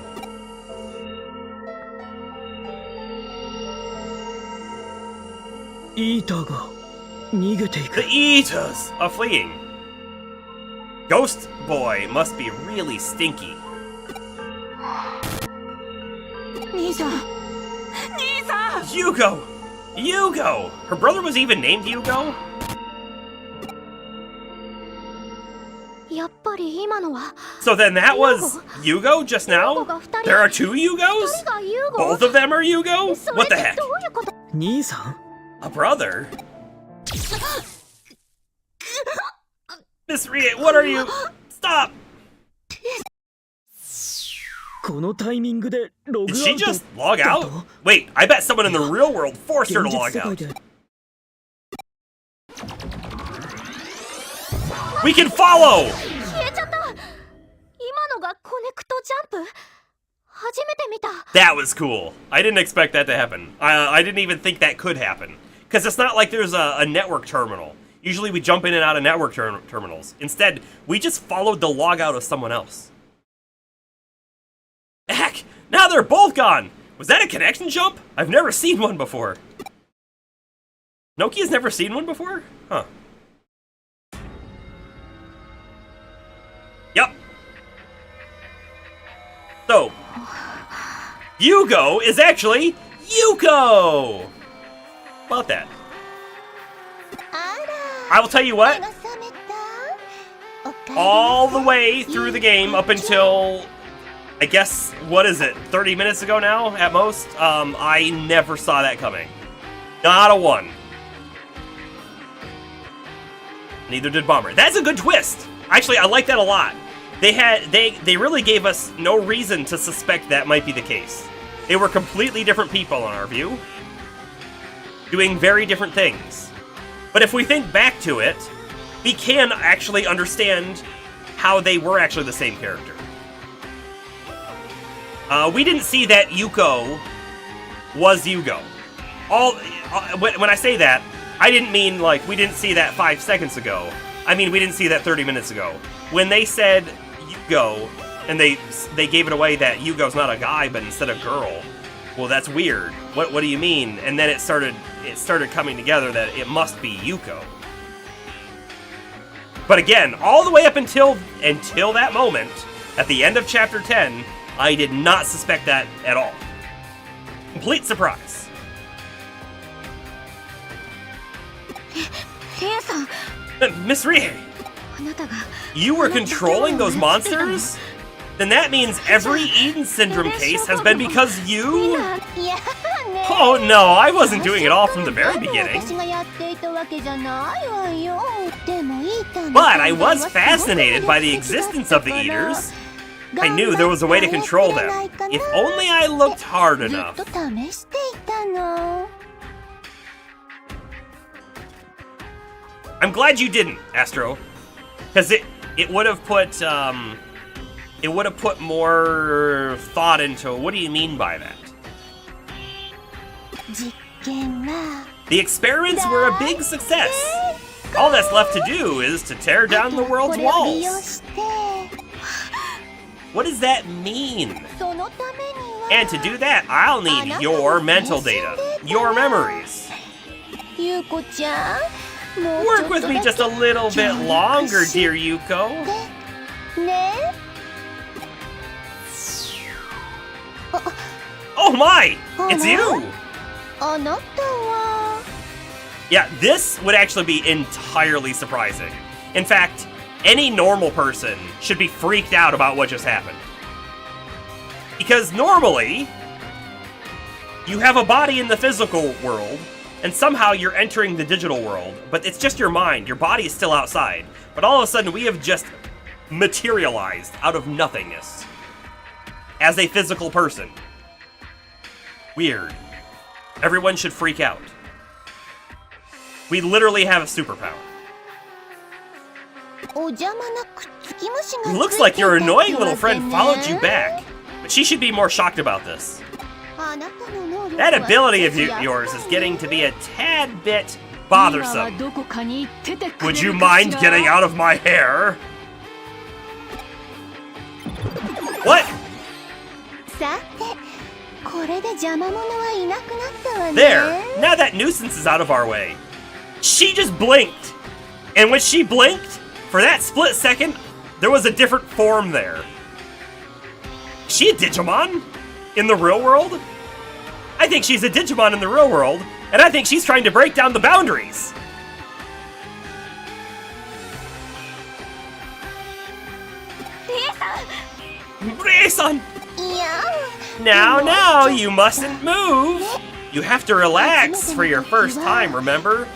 Speaker 1: The Itas are fleeing. Ghost boy must be really stinky. Yugo! Yugo! Her brother was even named Yugo? So then that was Yugo just now? There are two Yugos? Both of them are Yugo? What the heck? A brother? Miss Rie, what are you? Stop! Did she just log out? Wait, I bet someone in the real world forced her to log out. We can follow! That was cool. I didn't expect that to happen. I didn't even think that could happen. Because it's not like there's a network terminal. Usually we jump in and out of network terminals. Instead, we just followed the logout of someone else. Heck, now they're both gone! Was that a connection jump? I've never seen one before. Nokia's never seen one before? Huh. Yep. So, Yugo is actually Yuko! How about that? I will tell you what, all the way through the game up until, I guess, what is it, 30 minutes ago now, at most, I never saw that coming. Not a one. Neither did Bomber. That's a good twist! Actually, I like that a lot. They really gave us no reason to suspect that might be the case. They were completely different people in our view, doing very different things. But if we think back to it, we can actually understand how they were actually the same character. We didn't see that Yuko was Yugo. When I say that, I didn't mean like we didn't see that 5 seconds ago. I mean we didn't see that 30 minutes ago. When they said Yugo, and they gave it away that Yugo's not a guy but instead a girl. Well, that's weird. What do you mean? And then it started coming together that it must be Yuko. But again, all the way up until that moment, at the end of chapter 10, I did not suspect that at all. Complete surprise. Miss Rie, you were controlling those monsters? Then that means every Eden Syndrome case has been because you? Oh no, I wasn't doing it all from the very beginning. But I was fascinated by the existence of the Eaters. I knew there was a way to control them, if only I looked hard enough. I'm glad you didn't, Astro, because it would have put more thought into what do you mean by that? The experiments were a big success. All that's left to do is to tear down the world's walls. What does that mean? And to do that, I'll need your mental data, your memories. Work with me just a little bit longer, dear Yuko. Oh my! It's you! Yeah, this would actually be entirely surprising. In fact, any normal person should be freaked out about what just happened. Because normally, you have a body in the physical world, and somehow you're entering the digital world, but it's just your mind. Your body is still outside. But all of a sudden, we have just materialized out of nothingness as a physical person. Weird. Everyone should freak out. We literally have a superpower. Looks like your annoying little friend followed you back, but she should be more shocked about this. That ability of yours is getting to be a tad bit bothersome. Would you mind getting out of my hair? What? There! Now that nuisance is out of our way. She just blinked. And when she blinked, for that split second, there was a different form there. Is she a Digimon? In the real world? I think she's a Digimon in the real world, and I think she's trying to break down the boundaries. Rie-san! Now, you mustn't move. You have to relax for your first time, remember?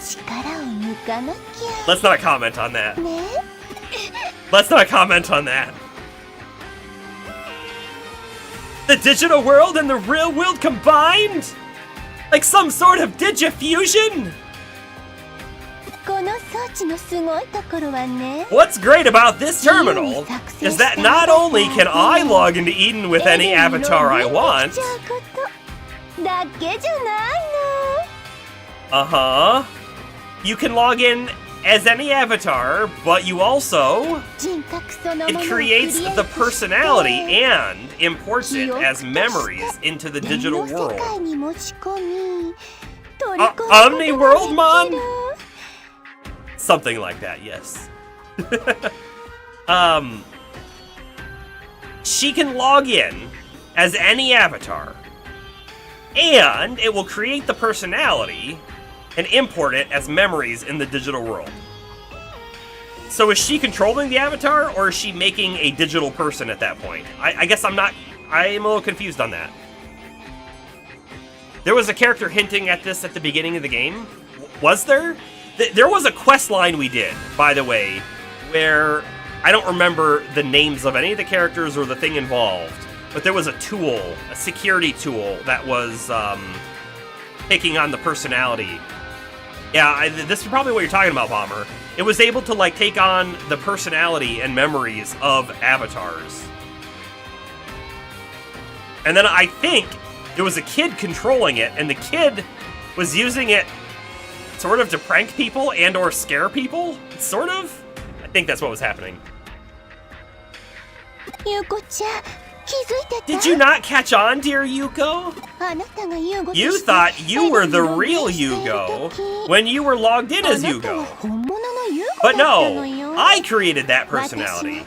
Speaker 1: Let's not comment on that. Let's not comment on that. The digital world and the real world combined? Like some sort of digifusion? What's great about this terminal is that not only can I log into Eden with any avatar I want, you can log in as any avatar, but you also, it creates the personality and imports it as memories into the digital world. Omni-World-Mon? Something like that, yes. She can log in as any avatar, and it will create the personality and import it as memories in the digital world. So is she controlling the avatar, or is she making a digital person at that point? I guess I'm a little confused on that. There was a character hinting at this at the beginning of the game. Was there? There was a quest line we did, by the way, where I don't remember the names of any of the characters or the thing involved, but there was a tool, a security tool, that was taking on the personality. Yeah, this is probably what you're talking about, Bomber. It was able to, like, take on the personality and memories of avatars. And then I think there was a kid controlling it, and the kid was using it sort of to prank people and or scare people? Sort of? I think that's what was happening. Did you not catch on, dear Yuko? You thought you were the real Yugo when you were logged in as Yugo. But no, I created that personality.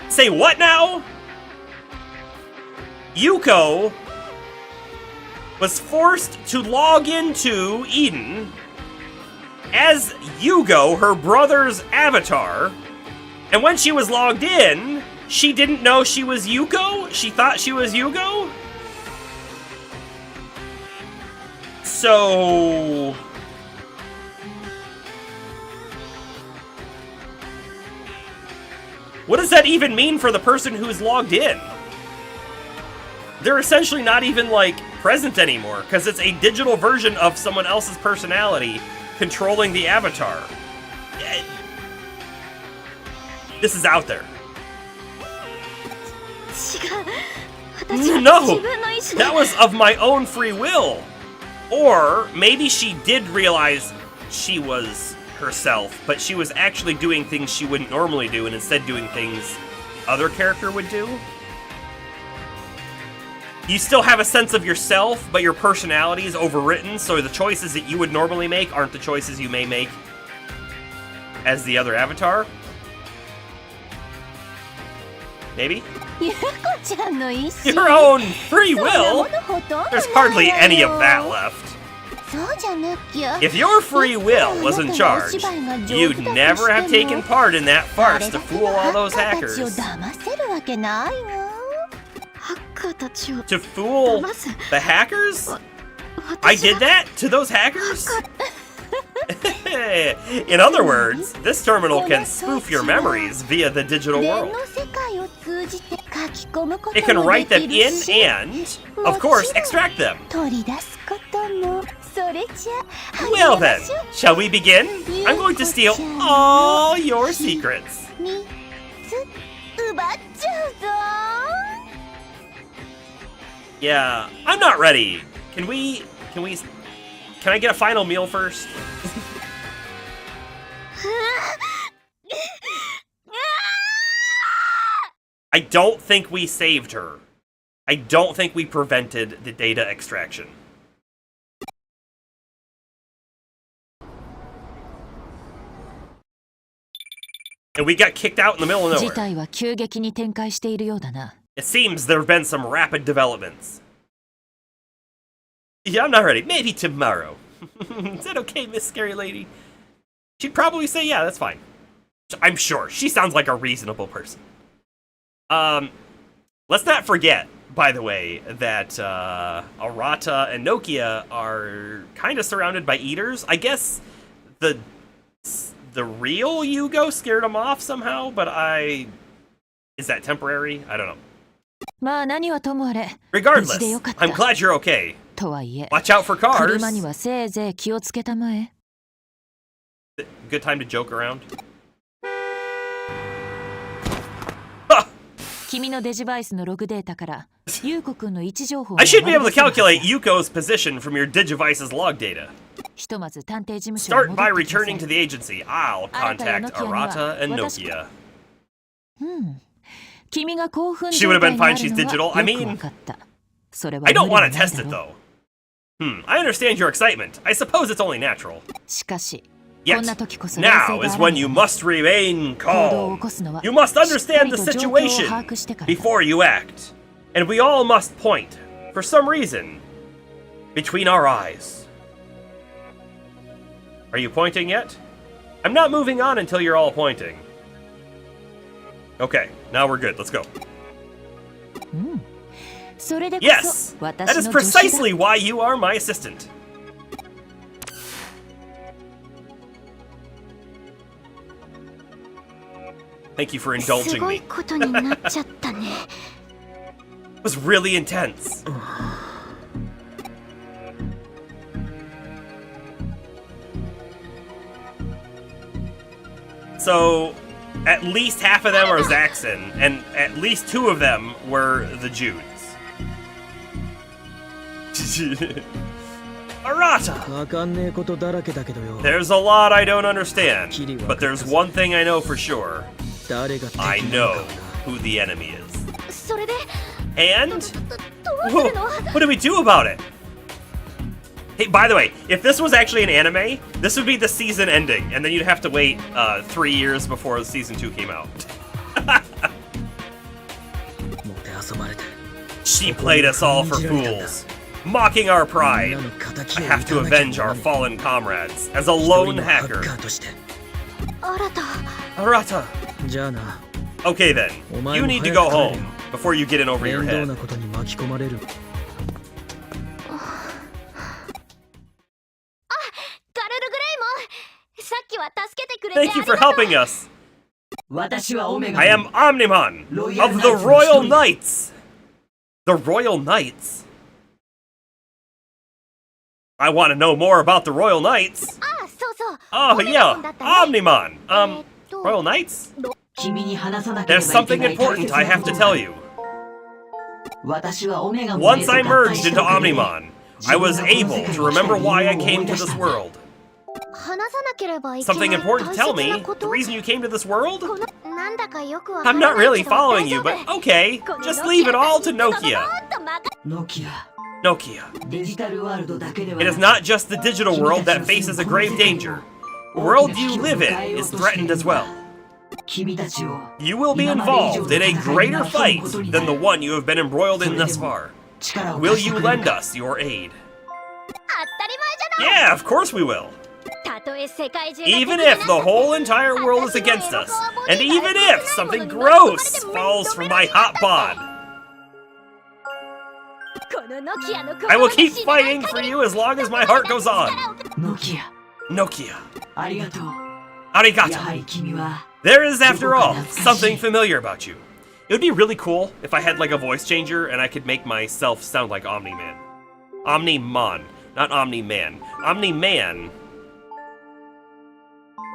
Speaker 1: Say what now? Yuko was forced to log into Eden as Yugo, her brother's avatar, and when she was logged in, she didn't know she was Yuko? She thought she was Yugo? So... what does that even mean for the person who's logged in? They're essentially not even, like, present anymore, because it's a digital version of someone else's personality controlling the avatar. This is out there. No! That was of my own free will! Or maybe she did realize she was herself, but she was actually doing things she wouldn't normally do, and instead doing things other character would do. You still have a sense of yourself, but your personality is overwritten, so the choices that you would normally make aren't the choices you may make as the other avatar. Maybe? Your own free will? There's hardly any of that left. If your free will was in charge, you'd never have taken part in that farce to fool all those hackers. To fool the hackers? I did that to those hackers? In other words, this terminal can spoof your memories via the digital world. It can write them in and, of course, extract them. Well then, shall we begin? I'm going to steal all your secrets. Yeah, I'm not ready. Can I get a final meal first? I don't think we saved her. I don't think we prevented the data extraction. And we got kicked out in the middle of nowhere. It seems there have been some rapid developments. Yeah, I'm not ready. Maybe tomorrow. Is that okay, Miss Scary Lady? She'd probably say, yeah, that's fine. I'm sure. She sounds like a reasonable person. Let's not forget, by the way, that Arata and Nokia are kind of surrounded by eaters. I guess the real Yugo scared them off somehow, but is that temporary? I don't know. Regardless, I'm glad you're okay. Watch out for cars. Good time to joke around. I should be able to calculate Yuko's position from your Digivice's log data. Start by returning to the agency. I'll contact Arata and Nokia. She would have been fine, she's digital. I mean, I don't want to test it though. I understand your excitement. I suppose it's only natural. Yet, now is when you must remain calm. You must understand the situation before you act. And we all must point, for some reason, between our eyes. Are you pointing yet? I'm not moving on until you're all pointing. Okay, now we're good. Let's go. Yes! That is precisely why you are my assistant. Thank you for indulging me. It was really intense. So, at least half of them are Zaxxon, and at least 2 of them were the Judes. Arata! There's a lot I don't understand, but there's one thing I know for sure. I know who the enemy is. And? What do we do about it? Hey, by the way, if this was actually an anime, this would be the season ending, and then you'd have to wait 3 years before season 2 came out. She played us all for fools, mocking our pride. I have to avenge our fallen comrades as a lone hacker. Arata. Okay then, you need to go home before you get in over your head. Thank you for helping us! I am Omnimon of the Royal Knights! The Royal Knights? I want to know more about the Royal Knights! Oh yeah, Omnimon! Royal Knights? There's something important I have to tell you. Once I merged into Omnimon, I was able to remember why I came to this world. Something important to tell me? The reason you came to this world? I'm not really following you, but okay. Just leave it all to Nokia. Nokia. It is not just the digital world that faces a grave danger. The world you live in is threatened as well. You will be involved in a greater fight than the one you have been embroiled in thus far. Will you lend us your aid? Yeah, of course we will. Even if the whole entire world is against us, and even if something gross falls from my hot bod, I will keep fighting for you as long as my heart goes on. Nokia. Arigato. There is, after all, something familiar about you. It would be really cool if I had like a voice changer and I could make myself sound like Omni-Man. Omni-Mon, not Omni-Man. Omni-Man.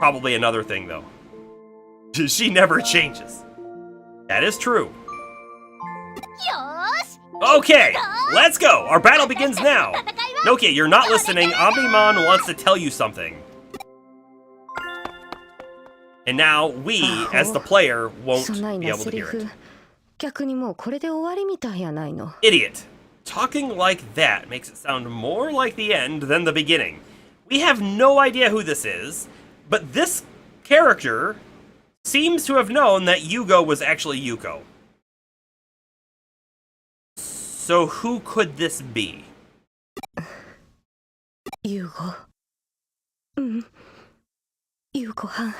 Speaker 1: Probably another thing, though. She never changes. That is true. Okay, let's go. Our battle begins now. Nokia, you're not listening. Omnimon wants to tell you something. And now we, as the player, won't be able to hear it. Idiot. Talking like that makes it sound more like the end than the beginning. We have no idea who this is, but this character seems to have known that Yugo was actually Yuko. So who could this be?
Speaker 2: Yugo. Yugo-han.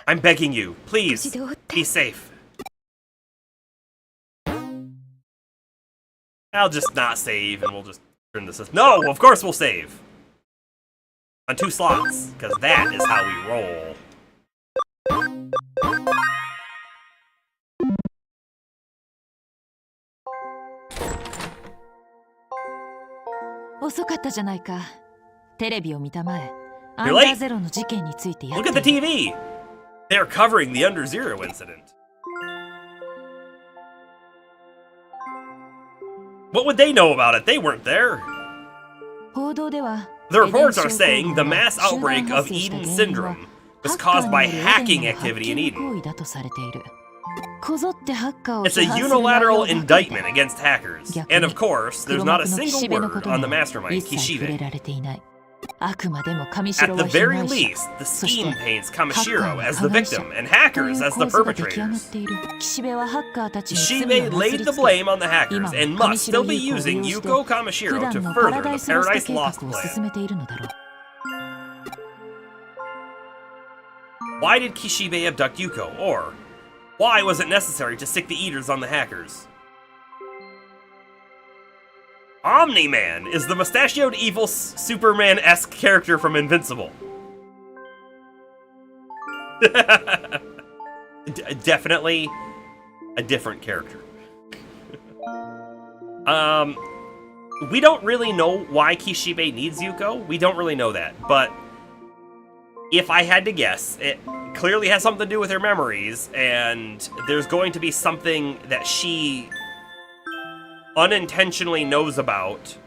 Speaker 1: I'm begging you, please, be safe. I'll just not save and we'll just turn this. No, of course we'll save. On 2 slots, because that is how we roll. You're late. Look at the TV. They're covering the Under Zero incident. What would they know about it? They weren't there. The reports are saying the mass outbreak of Eden Syndrome was caused by hacking activity in Eden. It's a unilateral indictment against hackers. And of course, there's not a single word on the mastermind, Kishibe. At the very least, the scheme paints Kamishiro as the victim and hackers as the perpetrators. Kishibe laid the blame on the hackers and must still be using Yuko Kamishiro to further the Paradise Lost plan. Why did Kishibe abduct Yuko? Or, why was it necessary to stick the eaters on the hackers? Omni-Man is the mustachioed evil Superman-esque character from Invincible. Definitely a different character. We don't really know why Kishibe needs Yuko. We don't really know that, but if I had to guess, it clearly has something to do with her memories, and there's going to be something that she unintentionally knows about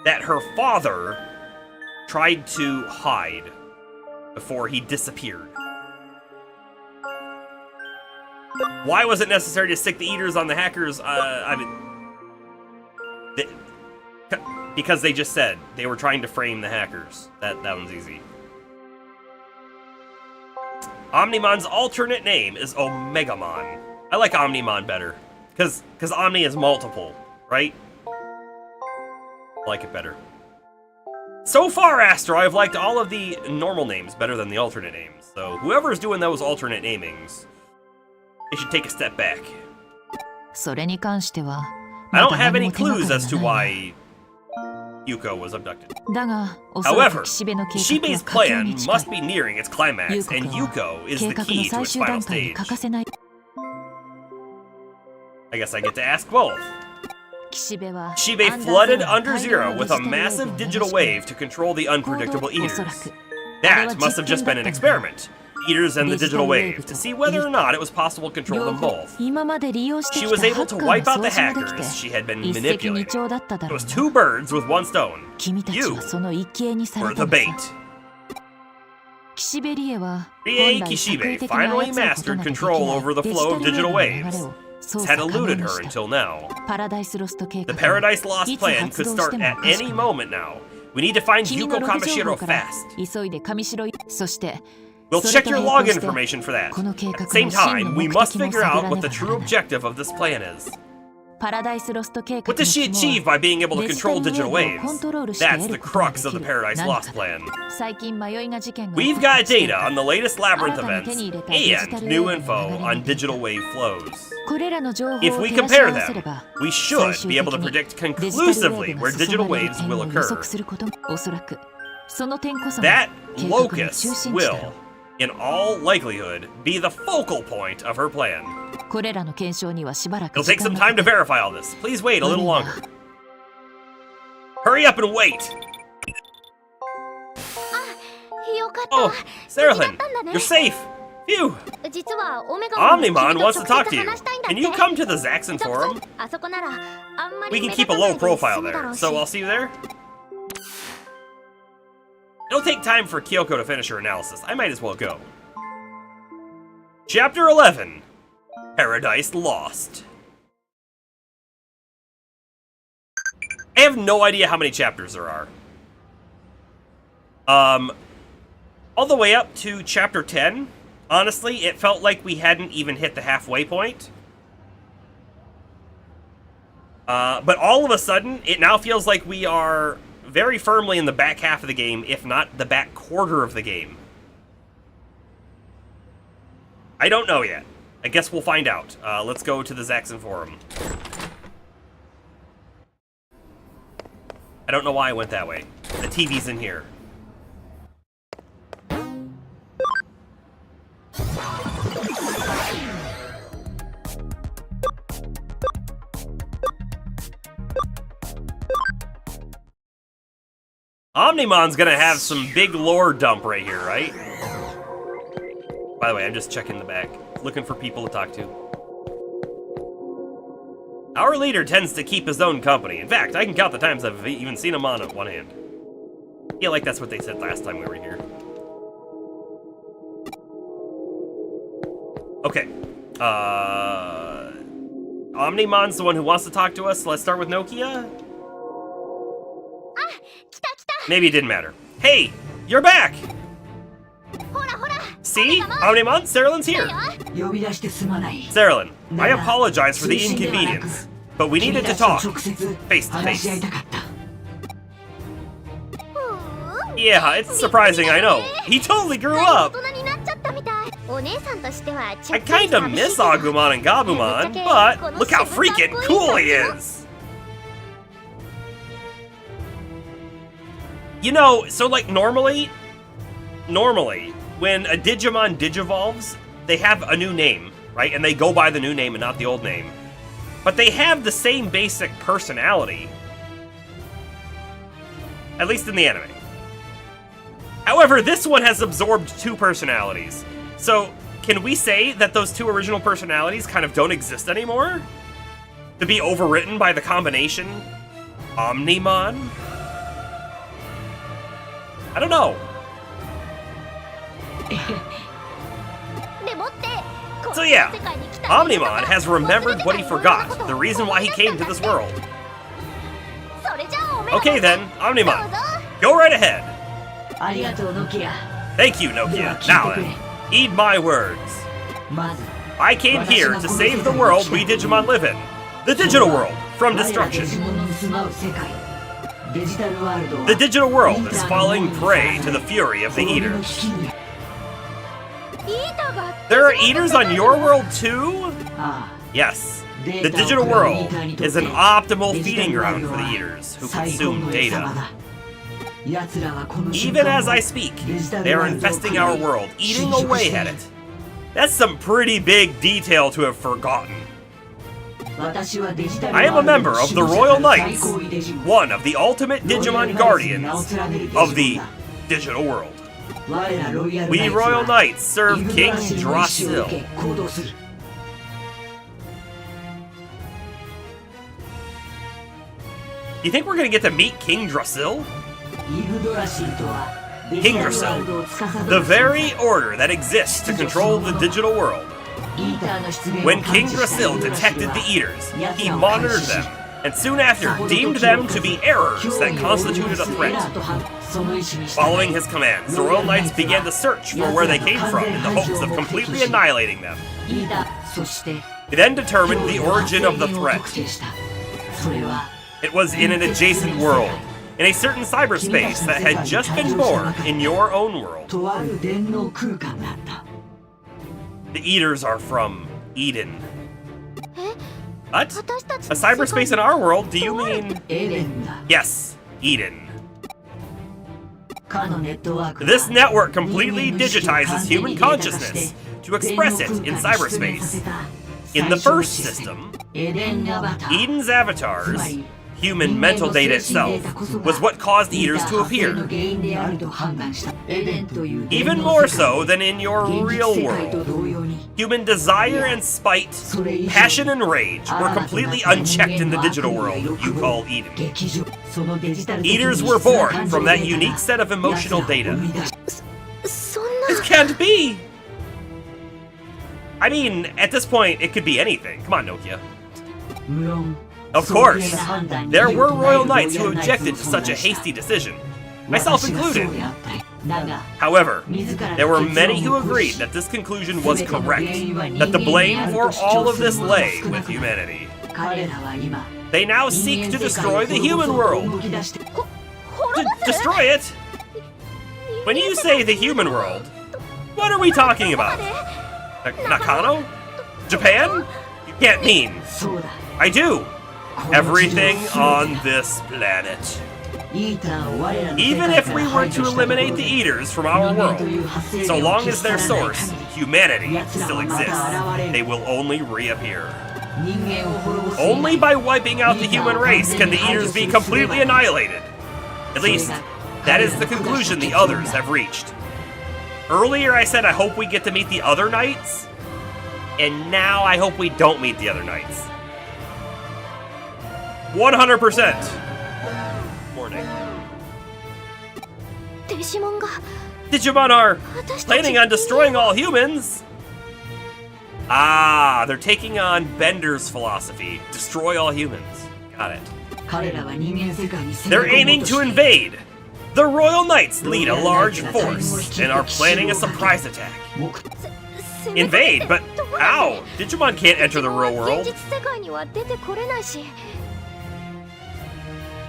Speaker 1: that her father tried to hide before he disappeared. Why was it necessary to stick the eaters on the hackers? I mean, because they just said they were trying to frame the hackers. That one's easy. Omnimon's alternate name is Omegamon. I like Omnimon better, because Omni is multiple, right? I like it better. So far, Astro, I've liked all of the normal names better than the alternate names. So whoever's doing those alternate namings, they should take a step back. I don't have any clues as to why Yuko was abducted. However, Kishibe's plan must be nearing its climax, and Yuko is the key to its final stage. I guess I get to ask both. Kishibe flooded Under Zero with a massive digital wave to control the unpredictable eaters. That must have just been an experiment. Eaters and the digital wave, to see whether or not it was possible to control them both. She was able to wipe out the hackers she had been manipulating. It was two birds with one stone. You were the bait. Rie Kishibe finally mastered control over the flow of digital waves. This had eluded her until now. The Paradise Lost plan could start at any moment now. We need to find Yuko Kamishiro fast. We'll check your log information for that. At the same time, we must figure out what the true objective of this plan is. What does she achieve by being able to control digital waves? That's the crux of the Paradise Lost plan. We've got data on the latest labyrinth events and new info on digital wave flows. If we compare them, we should be able to predict conclusively where digital waves will occur. That locus will, in all likelihood, be the focal point of her plan. It'll take some time to verify all this. Please wait a little longer. Hurry up and wait! Oh, Saralyn, you're safe! Phew! Omnimon wants to talk to you. Can you come to the Zaxxon forum? We can keep a low profile there, so I'll see you there. It'll take time for Kyoko to finish her analysis. I might as well go. Chapter 11. Paradise Lost. I have no idea how many chapters there are. All the way up to chapter 10, honestly, it felt like we hadn't even hit the halfway point. But all of a sudden, it now feels like we are very firmly in the back half of the game, if not the back quarter of the game. I don't know yet. I guess we'll find out. Let's go to the Zaxxon forum. I don't know why I went that way. The TV's in here. Omnimon's gonna have some big lore dump right here, right? By the way, I'm just checking the back, looking for people to talk to. Our leader tends to keep his own company. In fact, I can count the times I've even seen him on one hand. I feel like that's what they said last time we were here. Okay. Omnimon's the one who wants to talk to us. So let's start with Nokia. Maybe it didn't matter. Hey, you're back! See? Omnimon, Saralyn's here. Saralyn, I apologize for the inconvenience, but we needed to talk, face to face. Yeah, it's surprising, I know. He totally grew up. I kinda miss Agumon and Gabumon, but look how freaking cool he is. You know, so like normally, when a Digimon digivolves, they have a new name, right? And they go by the new name and not the old name. But they have the same basic personality. At least in the anime. However, this one has absorbed 2 personalities. So, can we say that those 2 original personalities kind of don't exist anymore? To be overwritten by the combination Omnimon? I don't know. So yeah, Omnimon has remembered what he forgot, the reason why he came to this world. Okay then, Omnimon, go right ahead. Thank you, Nokia. Now then, heed my words. I came here to save the world we Digimon live in, the digital world, from destruction. The digital world is falling prey to the fury of the Eaters. There are Eaters on your world too? Yes. The digital world is an optimal feeding ground for the Eaters, who consume data. Even as I speak, they are infesting our world, eating away at it. That's some pretty big detail to have forgotten. I am a member of the Royal Knights, one of the ultimate Digimon guardians of the digital world. We Royal Knights serve King Drasil. You think we're gonna get to meet King Drasil? King Drasil, the very order that exists to control the digital world. When King Drasil detected the Eaters, he monitored them, and soon after deemed them to be errors that constituted a threat. Following his commands, the Royal Knights began to search for where they came from in the hopes of completely annihilating them. He then determined the origin of the threat. It was in an adjacent world, in a certain cyberspace that had just been born in your own world. The Eaters are from Eden. What? A cyberspace in our world? Do you mean... Yes, Eden. This network completely digitizes human consciousness to express it in cyberspace. In the first system, Eden's avatars, human mental data itself, was what caused Eaters to appear. Even more so than in your real world. Human desire and spite, passion and rage were completely unchecked in the digital world you call Eden. Eaters were born from that unique set of emotional data. This can't be! I mean, at this point, it could be anything. Come on, Nokia. Of course, there were Royal Knights who objected to such a hasty decision, myself included. However, there were many who agreed that this conclusion was correct, that the blame for all of this lay with humanity. They now seek to destroy the human world. Destroy it? When you say the human world, what are we talking about? Nakano? Japan? You can't mean. I do. Everything on this planet. Even if we were to eliminate the Eaters from our world, so long as their source, humanity, still exists, they will only reappear. Only by wiping out the human race can the Eaters be completely annihilated. At least, that is the conclusion the others have reached. Earlier I said I hope we get to meet the other Knights, and now I hope we don't meet the other Knights. 100%. Warning. Digimon are planning on destroying all humans. Ah, they're taking on Bender's philosophy. Destroy all humans. Got it. They're aiming to invade. The Royal Knights lead a large force and are planning a surprise attack. Invade? But how? Digimon can't enter the real world.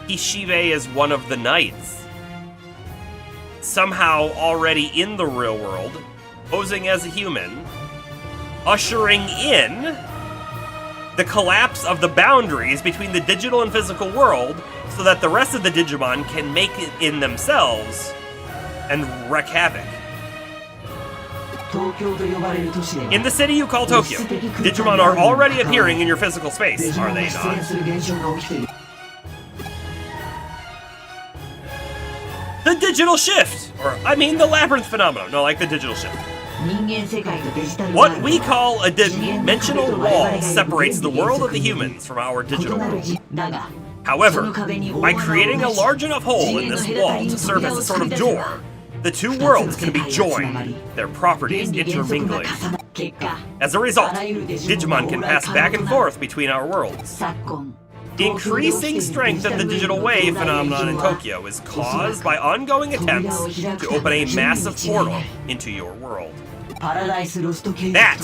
Speaker 1: Kishibe is one of the knights. Somehow already in the real world, posing as a human, ushering in the collapse of the boundaries between the digital and physical world so that the rest of the Digimon can make it in themselves and wreak havoc. In the city you call Tokyo, Digimon are already appearing in your physical space, are they not? The digital shift! Or, I mean, the labyrinth phenomenon. No, like the digital shift. What we call a dimensional wall separates the world of the humans from our digital world. However, by creating a large enough hole in this wall to serve as a sort of door, the two worlds can be joined, their properties intermingling. As a result, Digimon can pass back and forth between our worlds. The increasing strength of the digital wave phenomenon in Tokyo is caused by ongoing attempts to open a massive portal into your world. That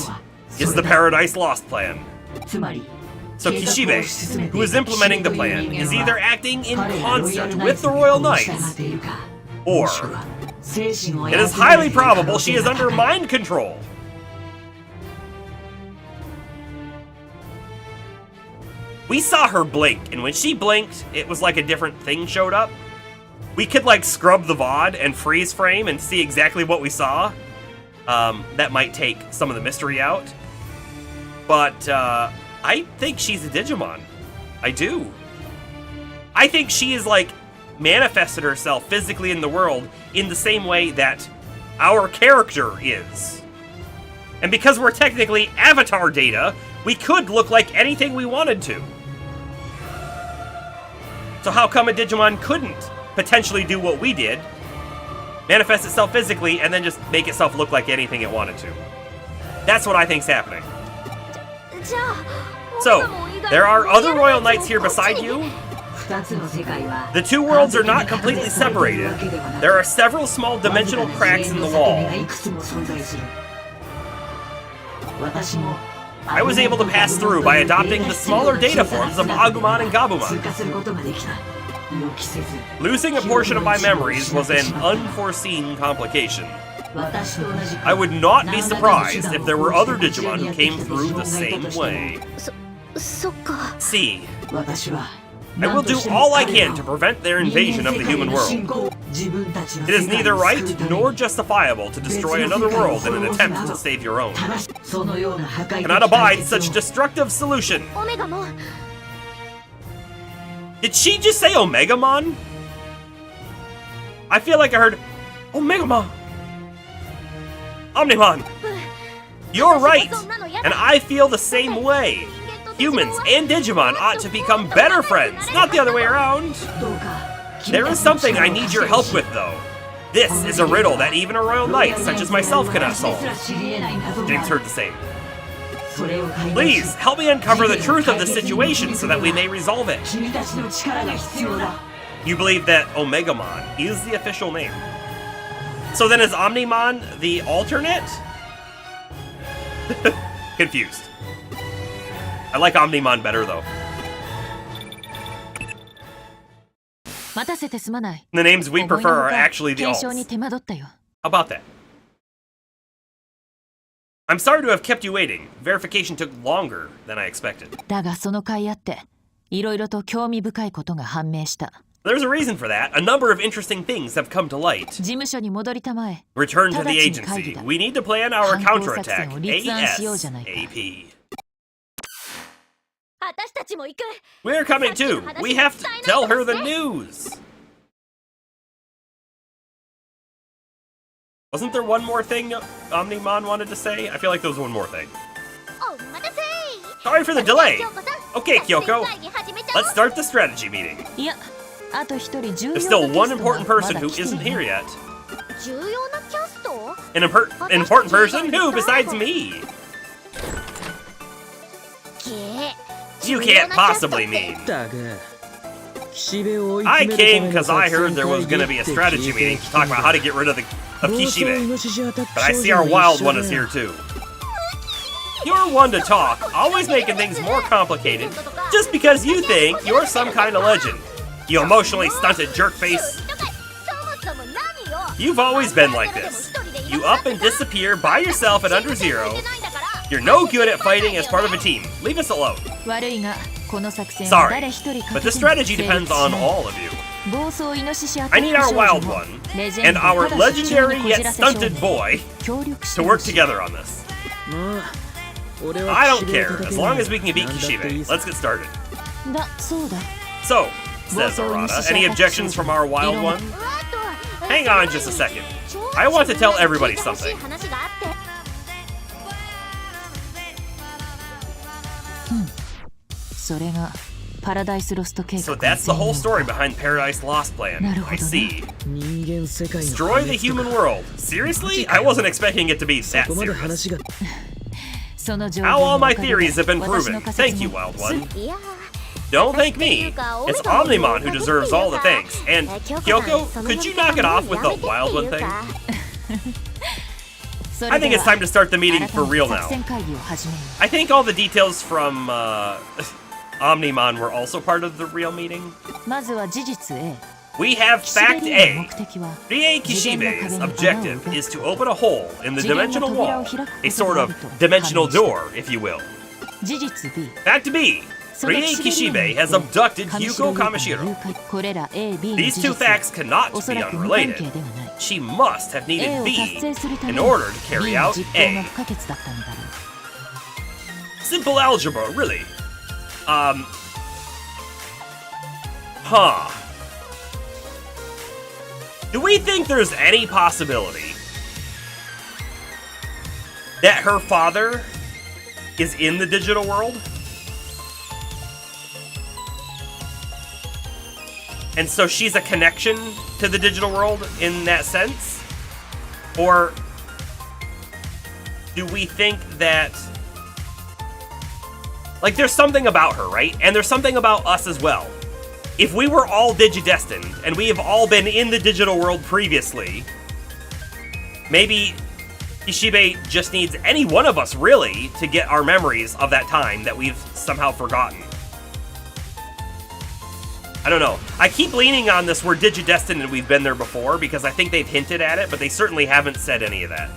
Speaker 1: is the Paradise Lost plan. So Kishibe, who is implementing the plan, is either acting in concert with the Royal Knights, or it is highly probable she is under mind control. We saw her blink, and when she blinked, it was like a different thing showed up. We could like scrub the VOD and freeze frame and see exactly what we saw. That might take some of the mystery out. But I think she's a Digimon. I do. I think she is like manifested herself physically in the world in the same way that our character is. And because we're technically avatar data, we could look like anything we wanted to. So how come a Digimon couldn't potentially do what we did, manifest itself physically, and then just make itself look like anything it wanted to? That's what I think's happening. So, there are other Royal Knights here beside you. The two worlds are not completely separated. There are several small dimensional cracks in the wall. I was able to pass through by adopting the smaller data forms of Agumon and Gabumon. Losing a portion of my memories was an unforeseen complication. I would not be surprised if there were other Digimon who came through the same way. See, I will do all I can to prevent their invasion of the human world. It is neither right nor justifiable to destroy another world in an attempt to save your own. Cannot abide such destructive solution. Did she just say Omegamon? I feel like I heard Omegamon. Omnimon. You're right, and I feel the same way. Humans and Digimon ought to become better friends, not the other way around. There is something I need your help with, though. This is a riddle that even a Royal Knight such as myself cannot solve. James heard the same. Please, help me uncover the truth of the situation so that we may resolve it. You believe that Omegamon is the official name. So then is Omnimon the alternate? Confused. I like Omnimon better, though. The names we prefer are actually the alts. How about that? I'm sorry to have kept you waiting. Verification took longer than I expected. There's a reason for that. A number of interesting things have come to light. Return to the agency. We need to plan our counterattack ASAP. We're coming too. We have to tell her the news. Wasn't there one more thing Omnimon wanted to say? I feel like there was one more thing. Sorry for the delay. Okay, Kyoko. Let's start the strategy meeting. There's still one important person who isn't here yet. An important person? Who besides me? You can't possibly mean. I came because I heard there was going to be a strategy meeting to talk about how to get rid of Kishibe. But I see our wild one is here too. You're one to talk, always making things more complicated, just because you think you're some kind of legend. You emotionally stunted jerk face. You've always been like this. You up and disappear by yourself at under zero. You're no good at fighting as part of a team. Leave us alone. Sorry, but the strategy depends on all of you. I need our wild one and our legendary yet stunted boy to work together on this. I don't care, as long as we can beat Kishibe. Let's get started. So, says Arata, any objections from our wild one? Hang on just a second. I want to tell everybody something. So that's the whole story behind Paradise Lost plan. I see. Destroy the human world. Seriously? I wasn't expecting it to be that serious. How all my theories have been proven. Thank you, Wild One. Don't thank me. It's Omnimon who deserves all the thanks. And, Kyoko, could you knock it off with the Wild One thing? I think it's time to start the meeting for real now. I think all the details from, Omnimon were also part of the real meeting. We have fact A. Rie Kishibe's objective is to open a hole in the dimensional wall, a sort of dimensional door, if you will. Fact B. Rie Kishibe has abducted Hyuko Kamishiro. These two facts cannot be unrelated. She must have needed B in order to carry out A. Simple algebra, really. Do we think there's any possibility that her father is in the digital world? And so she's a connection to the digital world in that sense? Or do we think that, like, there's something about her, right? And there's something about us as well. If we were all digidestined, and we have all been in the digital world previously, maybe Kishibe just needs any one of us, really, to get our memories of that time that we've somehow forgotten. I don't know. I keep leaning on this we're digidestined and we've been there before, because I think they've hinted at it, but they certainly haven't said any of that.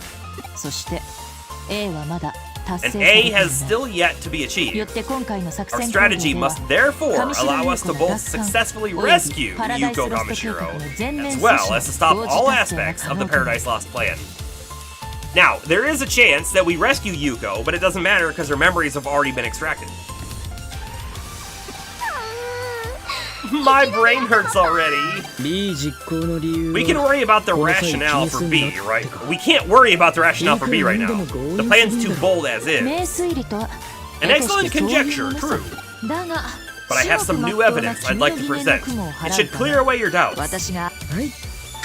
Speaker 1: And A has still yet to be achieved. Our strategy must therefore allow us to both successfully rescue Yuko Kamishiro, as well as to stop all aspects of the Paradise Lost plan. Now, there is a chance that we rescue Yuko, but it doesn't matter because her memories have already been extracted. My brain hurts already. We can worry about the rationale for B, right? We can't worry about the rationale for B right now. The plan's too bold as is. An excellent conjecture, true. But I have some new evidence I'd like to present. It should clear away your doubts.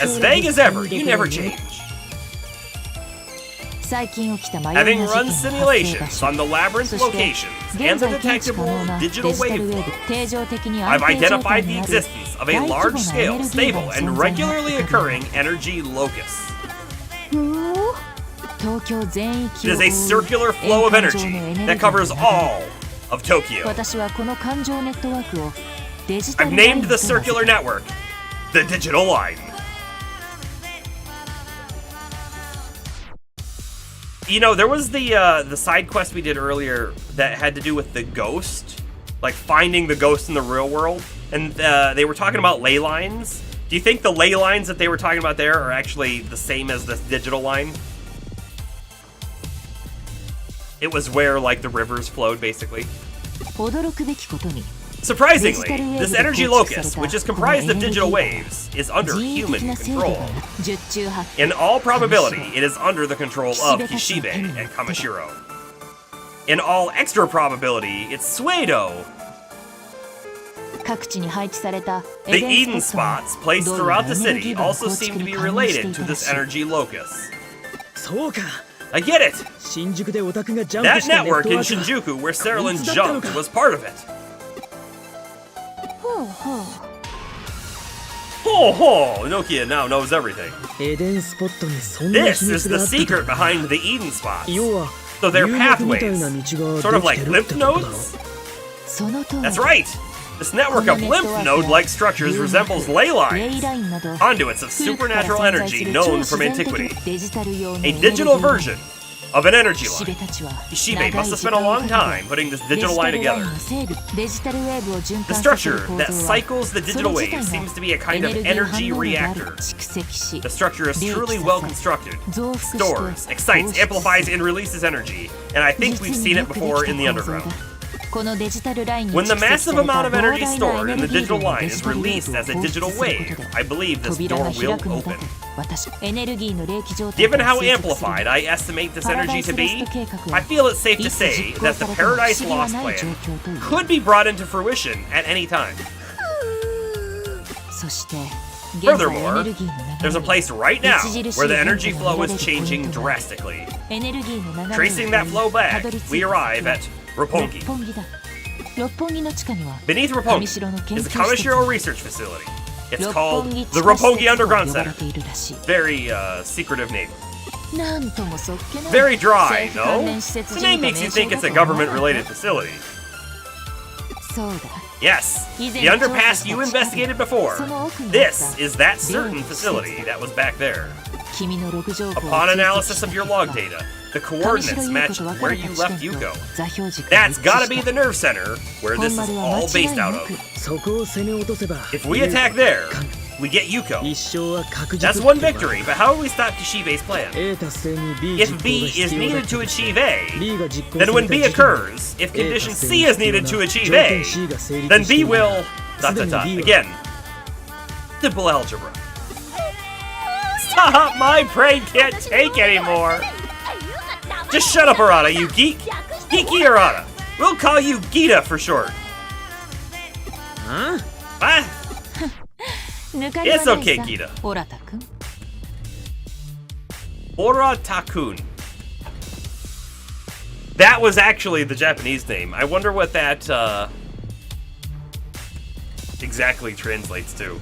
Speaker 1: As vague as ever, you never change. Having run simulations on the labyrinth locations and the detectable digital waveflow, I've identified the existence of a large-scale, stable, and regularly occurring energy locus. It is a circular flow of energy that covers all of Tokyo. I've named the circular network the Digital Line. You know, there was the side quest we did earlier that had to do with the ghost, like finding the ghost in the real world, and they were talking about ley lines. Do you think the ley lines that they were talking about there are actually the same as this digital line? It was where, like, the rivers flowed, basically. Surprisingly, this energy locus, which is comprised of digital waves, is under human control. In all probability, it is under the control of Kishibe and Kamishiro. In all extra probability, it's Suedo. The Eden spots placed throughout the city also seem to be related to this energy locus. I get it! That network in Shinjuku where Cerulean jumped was part of it. Ho ho! Nokia now knows everything. This is the secret behind the Eden spots. So they're pathways, sort of like lymph nodes? That's right! This network of lymph node-like structures resembles ley lines, conduits of supernatural energy known from antiquity. A digital version of an energy
Speaker 2: 岸
Speaker 1: line.
Speaker 2: 辺たちは
Speaker 1: Ishibe must have spent a long time putting this
Speaker 2: デ
Speaker 1: digital
Speaker 2: ジタ
Speaker 1: line
Speaker 2: ルライ
Speaker 1: together.
Speaker 2: ンの制御デジタルウェーブを循
Speaker 1: The
Speaker 2: 環させる
Speaker 1: structure
Speaker 2: 構
Speaker 1: that
Speaker 2: 造は
Speaker 1: cycles the
Speaker 2: そ
Speaker 1: digital
Speaker 2: れ自
Speaker 1: waves
Speaker 2: 体
Speaker 1: seems to be a
Speaker 2: が
Speaker 1: kind
Speaker 2: エネ
Speaker 1: of
Speaker 2: ルギー
Speaker 1: energy
Speaker 2: 反応力がある
Speaker 1: reactor.
Speaker 2: 蓄積し
Speaker 1: The structure is
Speaker 2: 隆
Speaker 1: truly
Speaker 2: 起
Speaker 1: well
Speaker 2: させ
Speaker 1: constructed.
Speaker 2: 増幅して
Speaker 1: Stores, excites,
Speaker 2: 放出
Speaker 1: amplifies,
Speaker 2: する
Speaker 1: and releases energy. And I think
Speaker 2: 実
Speaker 1: we've
Speaker 2: に
Speaker 1: seen
Speaker 2: よ
Speaker 1: it
Speaker 2: くで
Speaker 1: before
Speaker 2: きた
Speaker 1: in the
Speaker 2: 構造
Speaker 1: underground.
Speaker 2: だこのデジタルラインに
Speaker 1: When the
Speaker 2: 蓄積さ
Speaker 1: massive
Speaker 2: れた
Speaker 1: amount of
Speaker 2: 膨
Speaker 1: energy
Speaker 2: 大な
Speaker 1: stored
Speaker 2: エ
Speaker 1: in
Speaker 2: ネ
Speaker 1: the
Speaker 2: ルギー
Speaker 1: digital
Speaker 2: 量を
Speaker 1: line
Speaker 2: デ
Speaker 1: is
Speaker 2: ジタルウェー
Speaker 1: released
Speaker 2: ブを
Speaker 1: as a
Speaker 2: 放出
Speaker 1: digital
Speaker 2: すること
Speaker 1: wave,
Speaker 2: で
Speaker 1: I believe this
Speaker 2: 扉
Speaker 1: door
Speaker 2: が
Speaker 1: will
Speaker 2: 開くのだと
Speaker 1: open.
Speaker 2: 私エネルギーの霊気状態
Speaker 1: Given
Speaker 2: から
Speaker 1: how
Speaker 2: 推測する
Speaker 1: amplified I estimate this
Speaker 2: パラダ
Speaker 1: energy
Speaker 2: イ
Speaker 1: to
Speaker 2: スロス
Speaker 1: be,
Speaker 2: ト計画
Speaker 1: I
Speaker 2: は
Speaker 1: feel it's safe to
Speaker 2: いつ
Speaker 1: say
Speaker 2: 実行
Speaker 1: that
Speaker 2: さ
Speaker 1: the
Speaker 2: れても不
Speaker 1: Paradise
Speaker 2: 思議は
Speaker 1: Lost
Speaker 2: ない状
Speaker 1: plan
Speaker 2: 況という
Speaker 1: could be brought into fruition at any time.
Speaker 2: そして現在エネ
Speaker 1: Furthermore,
Speaker 2: ルギーの
Speaker 1: there's
Speaker 2: 流
Speaker 1: a
Speaker 2: れ
Speaker 1: place right now
Speaker 2: 著しい
Speaker 1: where the
Speaker 2: 変化
Speaker 1: energy
Speaker 2: が
Speaker 1: flow
Speaker 2: 見ら
Speaker 1: is
Speaker 2: れるポイン
Speaker 1: changing
Speaker 2: トがある
Speaker 1: drastically.
Speaker 2: エネルギーの流れを
Speaker 1: Tracing that flow
Speaker 2: た
Speaker 1: back,
Speaker 2: どり着い
Speaker 1: we
Speaker 2: た
Speaker 1: arrive
Speaker 2: 先は
Speaker 1: at Roppongi.
Speaker 2: 六本木だ六本木の地下には
Speaker 1: Beneath
Speaker 2: 上
Speaker 1: Roppongi
Speaker 2: 城の研
Speaker 1: is a
Speaker 2: 究施設
Speaker 1: Kamishiro research facility. It's
Speaker 2: 六
Speaker 1: called
Speaker 2: 本木
Speaker 1: the
Speaker 2: 地下施
Speaker 1: Roppongi
Speaker 2: 設と呼
Speaker 1: Underground
Speaker 2: ば
Speaker 1: Center.
Speaker 2: れているらしい
Speaker 1: Very secretive name.
Speaker 2: なんともそっけない
Speaker 1: Very dry,
Speaker 2: 政府関
Speaker 1: no?
Speaker 2: 連施設
Speaker 1: The
Speaker 2: じ
Speaker 1: name
Speaker 2: みた
Speaker 1: makes you
Speaker 2: 名称
Speaker 1: think
Speaker 2: だ
Speaker 1: it's
Speaker 2: と
Speaker 1: a
Speaker 2: 思わない
Speaker 1: government-related facility.
Speaker 2: そうだ
Speaker 1: Yes,
Speaker 2: 以前
Speaker 1: the
Speaker 2: 調査
Speaker 1: underpass
Speaker 2: した
Speaker 1: you
Speaker 2: 地下
Speaker 1: investigated
Speaker 2: で
Speaker 1: before.
Speaker 2: その奥にあった
Speaker 1: This is that
Speaker 2: 寮
Speaker 1: certain
Speaker 2: の施設
Speaker 1: facility that was back there.
Speaker 2: 君のログ情報を
Speaker 1: Upon
Speaker 2: 追跡
Speaker 1: analysis
Speaker 2: した
Speaker 1: of your
Speaker 2: 結
Speaker 1: log
Speaker 2: 果
Speaker 1: data, the
Speaker 2: 上
Speaker 1: coordinates
Speaker 2: 白
Speaker 1: match
Speaker 2: 優子と別
Speaker 1: where
Speaker 2: れ
Speaker 1: you
Speaker 2: た
Speaker 1: left
Speaker 2: 地点と
Speaker 1: Yuko.
Speaker 2: 座標軸が
Speaker 1: That's
Speaker 2: 一致
Speaker 1: gotta
Speaker 2: し
Speaker 1: be
Speaker 2: た
Speaker 1: the nerve center where
Speaker 2: 本
Speaker 1: this is
Speaker 2: 丸は
Speaker 1: all
Speaker 2: 間違
Speaker 1: based
Speaker 2: い
Speaker 1: out
Speaker 2: な
Speaker 1: of.
Speaker 2: く
Speaker 3: そこを攻め落とせば
Speaker 1: If we attack there, we get
Speaker 3: 一
Speaker 1: Yuko.
Speaker 3: 生は確実
Speaker 1: That's one victory, but how do we stop Kishibe's plan?
Speaker 3: A 達成に B 実
Speaker 1: If
Speaker 3: 行
Speaker 1: B
Speaker 3: が
Speaker 1: is
Speaker 3: 必要だ
Speaker 1: needed
Speaker 3: と
Speaker 1: to achieve A,
Speaker 3: B が実行
Speaker 1: then
Speaker 3: さ
Speaker 1: when
Speaker 3: れた
Speaker 1: B
Speaker 3: 時点
Speaker 1: occurs, if
Speaker 3: A
Speaker 1: condition
Speaker 3: 達成
Speaker 1: C
Speaker 3: に
Speaker 1: is
Speaker 3: 必要
Speaker 1: needed
Speaker 3: な
Speaker 1: to achieve
Speaker 3: 条件
Speaker 1: A,
Speaker 3: C が成立
Speaker 1: then
Speaker 3: してい
Speaker 1: B
Speaker 3: る
Speaker 1: will...
Speaker 3: すでに B は
Speaker 1: Again. Simple algebra. Stop! My brain can't take anymore! Just shut up, Arata, you geek! Geeky Arata! We'll call you Gita for short.
Speaker 3: あ
Speaker 1: Ah,
Speaker 2: 抜かりはないさ
Speaker 1: It's okay, Gita.
Speaker 2: オラタ君
Speaker 1: Oratakun. That was actually the Japanese name. I wonder what that exactly translates to.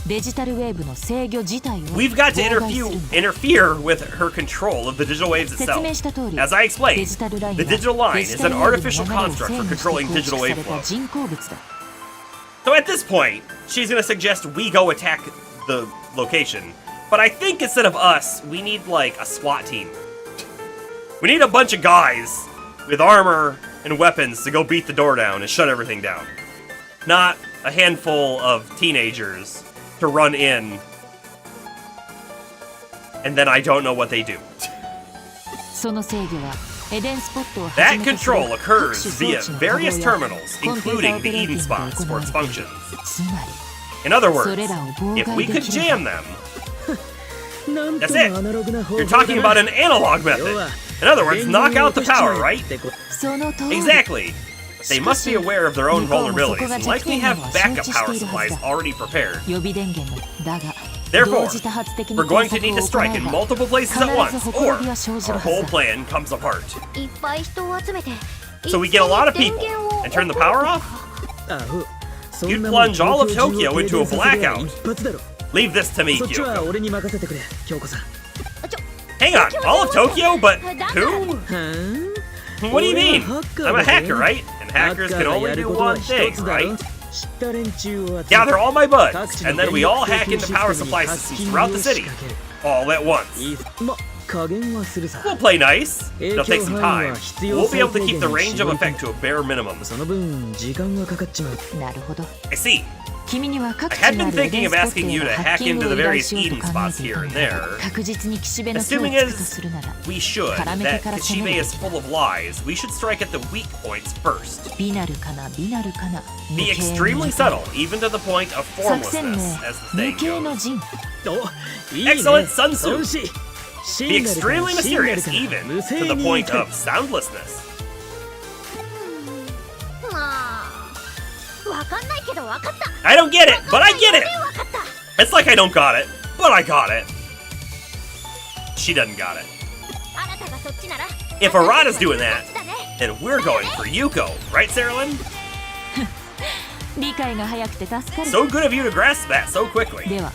Speaker 2: デジタルウェーブの制御自体を
Speaker 1: We've got to
Speaker 2: 妨害するんだ
Speaker 1: interfere with her control of the digital waves
Speaker 2: 説明した
Speaker 1: itself.
Speaker 2: 通り
Speaker 1: As I
Speaker 2: デ
Speaker 1: explained,
Speaker 2: ジタルライン
Speaker 1: the
Speaker 2: は
Speaker 1: digital line
Speaker 2: デ
Speaker 1: is
Speaker 2: ジタ
Speaker 1: an
Speaker 2: ルウェーブの
Speaker 1: artificial
Speaker 2: 流れを
Speaker 1: construct
Speaker 2: 制
Speaker 1: for
Speaker 2: 御して
Speaker 1: controlling
Speaker 2: 構
Speaker 1: digital
Speaker 2: 築さ
Speaker 1: wave
Speaker 2: れた
Speaker 1: flow.
Speaker 2: 人工物だ
Speaker 1: So at this point, she's gonna suggest we go attack the location. But I think instead of us, we need like a SWAT team. We need a bunch of guys with armor and weapons to go beat the door down and shut everything down. Not a handful of teenagers to run in and then I don't know what they do.
Speaker 2: その制御はエデンスポットをはじ
Speaker 1: That
Speaker 2: めとする
Speaker 1: control
Speaker 2: 各
Speaker 1: occurs
Speaker 2: 種
Speaker 1: via
Speaker 2: 装置の
Speaker 1: various
Speaker 2: 稼働や
Speaker 1: terminals,
Speaker 2: コンピューター
Speaker 1: including
Speaker 2: オ
Speaker 1: the
Speaker 2: ペレーティ
Speaker 1: Eden
Speaker 2: ングが
Speaker 1: spots
Speaker 2: 行
Speaker 1: for
Speaker 2: わ
Speaker 1: its
Speaker 2: れている
Speaker 1: functions.
Speaker 2: つま
Speaker 1: In other
Speaker 2: り
Speaker 1: words,
Speaker 2: それらを妨
Speaker 1: if
Speaker 2: 害
Speaker 1: we
Speaker 2: で
Speaker 1: could
Speaker 2: きれ
Speaker 1: jam
Speaker 2: ば
Speaker 1: them,
Speaker 3: なんと
Speaker 1: That's it.
Speaker 3: もアナログな方
Speaker 1: you're
Speaker 3: 法だ
Speaker 1: talking
Speaker 3: な
Speaker 1: about an analog method. In other words, knock out the power, right?
Speaker 2: その通り
Speaker 1: Exactly. They must be aware of their own
Speaker 2: 向こうもそこ
Speaker 1: vulnerabilities
Speaker 2: が
Speaker 1: and
Speaker 2: 弱
Speaker 1: likely
Speaker 2: 点な
Speaker 1: have
Speaker 2: のは
Speaker 1: backup
Speaker 2: 承知して
Speaker 1: power
Speaker 2: いるはず
Speaker 1: supplies
Speaker 2: だ
Speaker 1: already prepared.
Speaker 2: 予備電源のだが
Speaker 1: Therefore,
Speaker 2: 同時多発的に
Speaker 1: We're
Speaker 2: 工
Speaker 1: going
Speaker 2: 作
Speaker 1: to need
Speaker 2: を
Speaker 1: to
Speaker 2: 行
Speaker 1: strike
Speaker 2: え
Speaker 1: in
Speaker 2: ば
Speaker 1: multiple places
Speaker 2: 必
Speaker 1: at
Speaker 2: ず
Speaker 1: once,
Speaker 2: ほころ
Speaker 1: or
Speaker 2: びは生じ
Speaker 1: our
Speaker 2: るは
Speaker 1: whole
Speaker 2: ずだ
Speaker 1: plan comes apart.
Speaker 4: いっぱい人を集めて
Speaker 1: So we get a lot of people and turn the power off?
Speaker 3: アホそ
Speaker 1: You'd
Speaker 3: んなもん
Speaker 1: plunge all of
Speaker 3: 東京
Speaker 1: Tokyo
Speaker 3: 中を
Speaker 1: into a
Speaker 3: 停電させりゃ
Speaker 1: blackout.
Speaker 3: 一発だろ
Speaker 1: Leave this to me,
Speaker 3: そっちは
Speaker 1: Kyoko.
Speaker 3: 俺に任せてくれ京子さん
Speaker 1: Hang on, all of Tokyo, but who?
Speaker 3: はー
Speaker 1: What do you mean?
Speaker 3: 俺はハッカー
Speaker 1: I'm
Speaker 3: だ
Speaker 1: a
Speaker 3: ぜ
Speaker 1: hacker, right? And
Speaker 3: ハッ
Speaker 1: hackers
Speaker 3: カー
Speaker 1: can
Speaker 3: が
Speaker 1: only
Speaker 3: やる
Speaker 1: do
Speaker 3: ことは
Speaker 1: one
Speaker 3: 一
Speaker 1: thing,
Speaker 3: つだろ
Speaker 1: right?
Speaker 3: 知った連中を集め
Speaker 1: Gather all my
Speaker 3: 各
Speaker 1: buds,
Speaker 3: 地の
Speaker 1: and then we
Speaker 3: 電
Speaker 1: all
Speaker 3: 力
Speaker 1: hack
Speaker 3: 供給
Speaker 1: into
Speaker 3: シ
Speaker 1: power
Speaker 3: ステム
Speaker 1: supply
Speaker 3: にハッ
Speaker 1: systems
Speaker 3: キング
Speaker 1: throughout
Speaker 3: を
Speaker 1: the
Speaker 3: 仕
Speaker 1: city,
Speaker 3: 掛ける
Speaker 1: all at once.
Speaker 3: いいま加減はするさ
Speaker 1: We'll play nice.
Speaker 3: 影
Speaker 1: It'll
Speaker 3: 響
Speaker 1: take some
Speaker 3: 範囲
Speaker 1: time.
Speaker 3: は必要
Speaker 1: We'll be able to
Speaker 3: 最
Speaker 1: keep
Speaker 3: 低
Speaker 1: the
Speaker 3: 限に
Speaker 1: range
Speaker 3: 絞
Speaker 1: of
Speaker 3: り込
Speaker 1: effect
Speaker 3: む
Speaker 1: to a bare minimum.
Speaker 3: その分時間がかかっちまう
Speaker 2: なるほど
Speaker 1: I see.
Speaker 2: 君には各
Speaker 1: I
Speaker 2: 地
Speaker 1: had
Speaker 2: のあ
Speaker 1: been
Speaker 2: るエ
Speaker 1: thinking
Speaker 2: デン
Speaker 1: of
Speaker 2: スポット
Speaker 1: asking
Speaker 2: へ
Speaker 1: you
Speaker 2: の
Speaker 1: to
Speaker 2: ハッ
Speaker 1: hack
Speaker 2: キング
Speaker 1: into
Speaker 2: を
Speaker 1: the
Speaker 2: 依頼
Speaker 1: various
Speaker 2: しようと
Speaker 1: Eden
Speaker 2: 考え
Speaker 1: spots
Speaker 2: てい
Speaker 1: here
Speaker 2: た
Speaker 1: and
Speaker 2: んだ
Speaker 1: there.
Speaker 2: 確実に岸辺の巣を
Speaker 1: Assuming
Speaker 2: 突く
Speaker 1: as
Speaker 2: とするなら
Speaker 1: we should,
Speaker 2: 絡めて
Speaker 1: that
Speaker 2: から攻め
Speaker 1: Kishibe
Speaker 2: る
Speaker 1: is full of lies, we should strike at the weak points first.
Speaker 2: 美なるかな美なるかな
Speaker 1: Be
Speaker 2: 無形の
Speaker 1: extremely
Speaker 2: 人
Speaker 1: subtle, even to the point of
Speaker 2: 作戦名
Speaker 1: formlessness, as the
Speaker 2: 無
Speaker 1: saying
Speaker 2: 形の
Speaker 1: goes.
Speaker 2: 陣
Speaker 3: おいいね
Speaker 1: Excellent Sun Tzu.
Speaker 3: 孫子
Speaker 1: Be extremely mysterious, even
Speaker 3: 無
Speaker 1: to
Speaker 3: 声
Speaker 1: the
Speaker 3: に
Speaker 1: point
Speaker 3: 怒る
Speaker 1: of soundlessness.
Speaker 4: まあわかんないけどわかった
Speaker 1: I don't get it, but I get it!
Speaker 4: わかった
Speaker 1: It's like I don't got it, but I got it. She doesn't got it.
Speaker 4: あなたがそっちなら
Speaker 1: If Arata's doing that,
Speaker 4: こっちだね
Speaker 1: then we're going for Yuko, right, Saralyn?
Speaker 2: 理解が早くて助かる
Speaker 1: So good of you to grasp that so quickly.
Speaker 2: では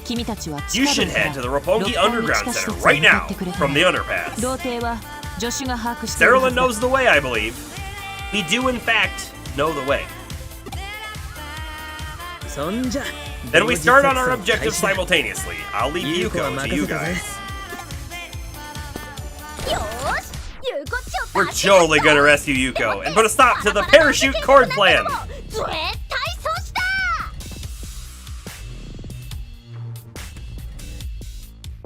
Speaker 2: 君たちは
Speaker 1: You
Speaker 2: 地下
Speaker 1: should
Speaker 2: 道から
Speaker 1: head to the
Speaker 2: 六
Speaker 1: Roppongi
Speaker 2: 本木
Speaker 1: Underground
Speaker 2: 地下施
Speaker 1: Center
Speaker 2: 設
Speaker 1: right
Speaker 2: に向か
Speaker 1: now
Speaker 2: ってくれた
Speaker 1: from the underpass.
Speaker 2: 童貞は助手が把握しているは
Speaker 1: Saralyn
Speaker 2: ずだ
Speaker 1: knows the way, I believe. We do, in fact, know the way.
Speaker 3: そんじゃ
Speaker 1: Then we start on our
Speaker 3: 同時
Speaker 1: objectives
Speaker 3: 作戦開始だ
Speaker 1: simultaneously. I'll leave Yuko to you guys.
Speaker 4: よーし言うこっちを
Speaker 1: We're totally gonna rescue Yuko and put a stop to the parachute cord plan.
Speaker 4: 絶対そうした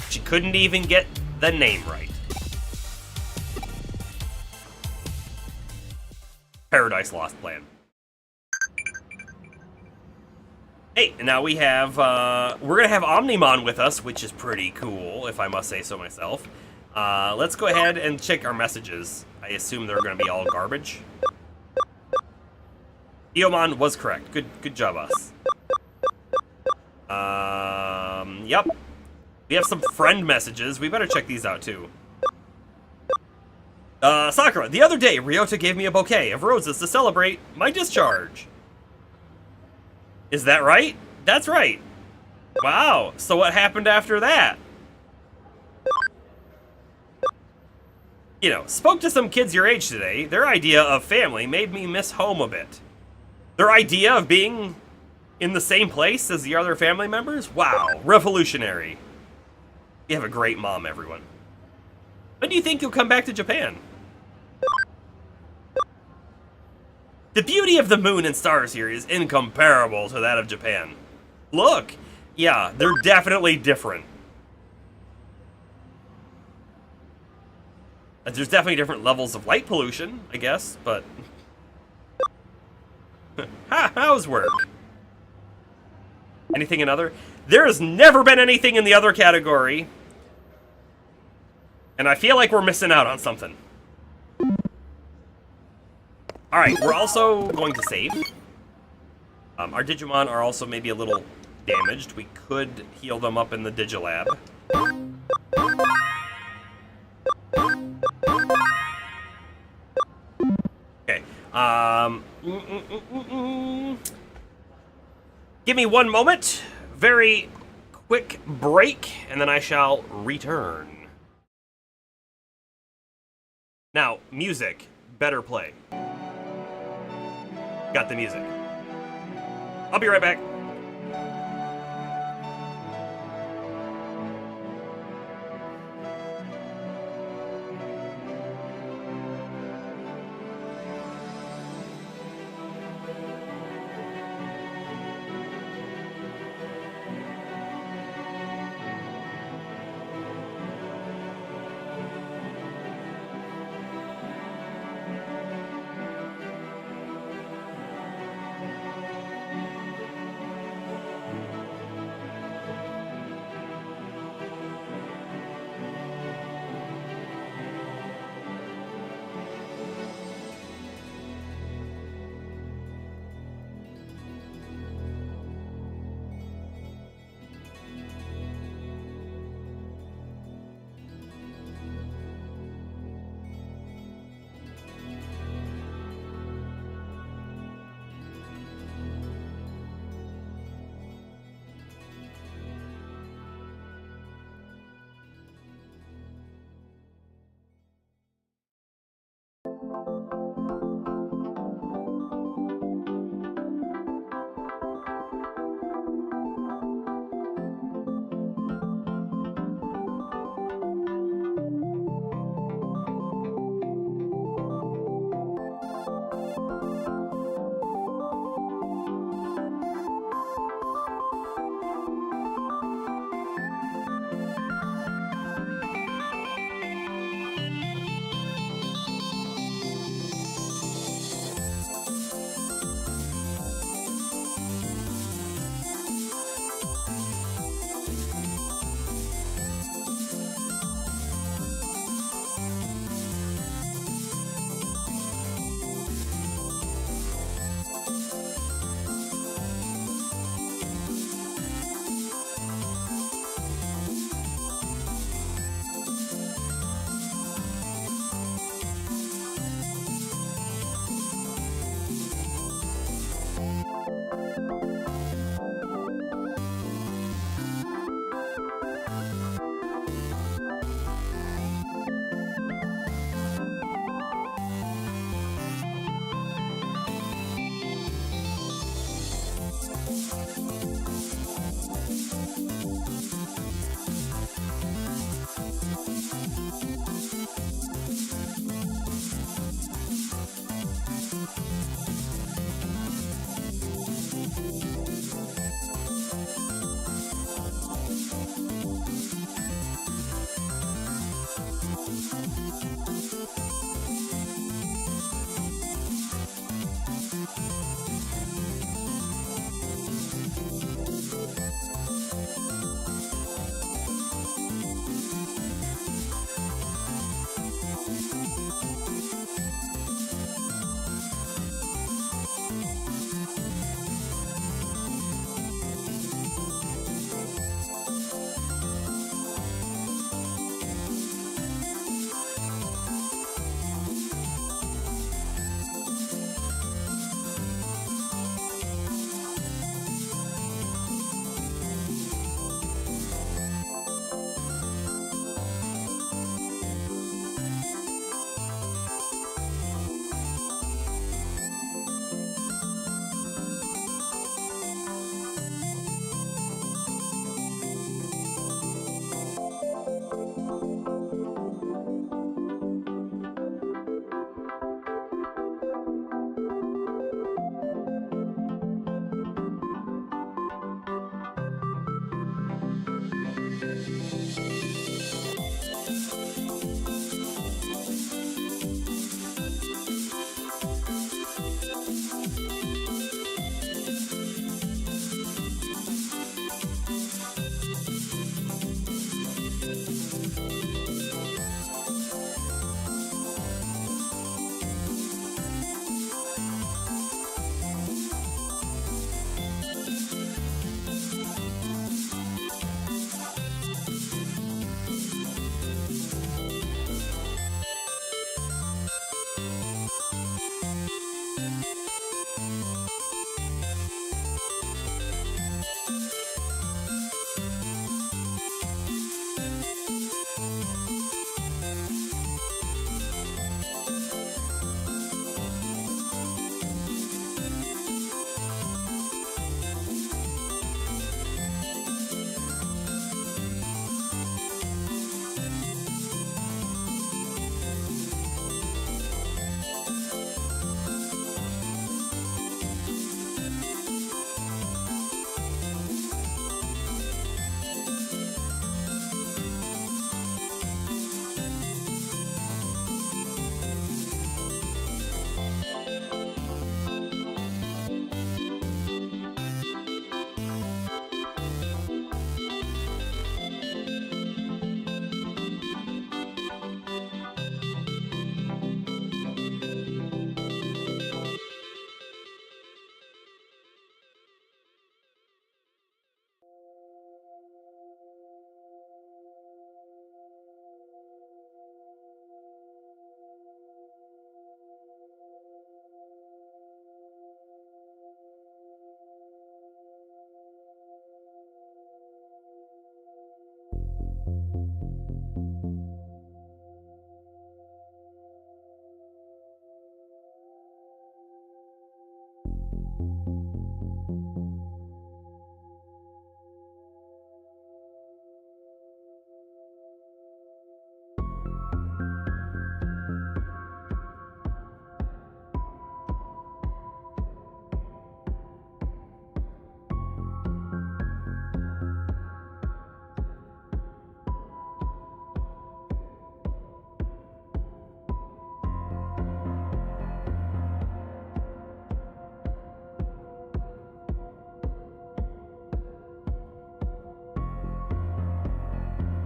Speaker 1: She couldn't even get the name right. Paradise Lost plan. Hey, and now we have, we're gonna have Omnimon with us, which is pretty cool, if I must say so myself. Let's go ahead and check our messages. I assume they're gonna be all garbage. Eomon was correct. Good job, us. Yep. We have some friend messages. We better check these out, too. Sakura, the other day, Ryota gave me a bouquet of roses to celebrate my discharge. Is that right? That's right. Wow, so what happened after that? You know, spoke to some kids your age today. Their idea of family made me miss home a bit. Their idea of being in the same place as the other family members? Wow, revolutionary. You have a great mom, everyone. When do you think you'll come back to Japan? The beauty of the moon and stars here is incomparable to that of Japan. Look! Yeah, they're definitely different. There's definitely different levels of light pollution, I guess, but... How's work? Anything in other? There has never been anything in the other category. And I feel like we're missing out on something. Alright, we're also going to save. Our Digimon are also maybe a little damaged. We could heal them up in the Digilab. Okay. Give me one moment. Very quick break, and then I shall return. Now, music. Better play. Got the music. I'll be right back.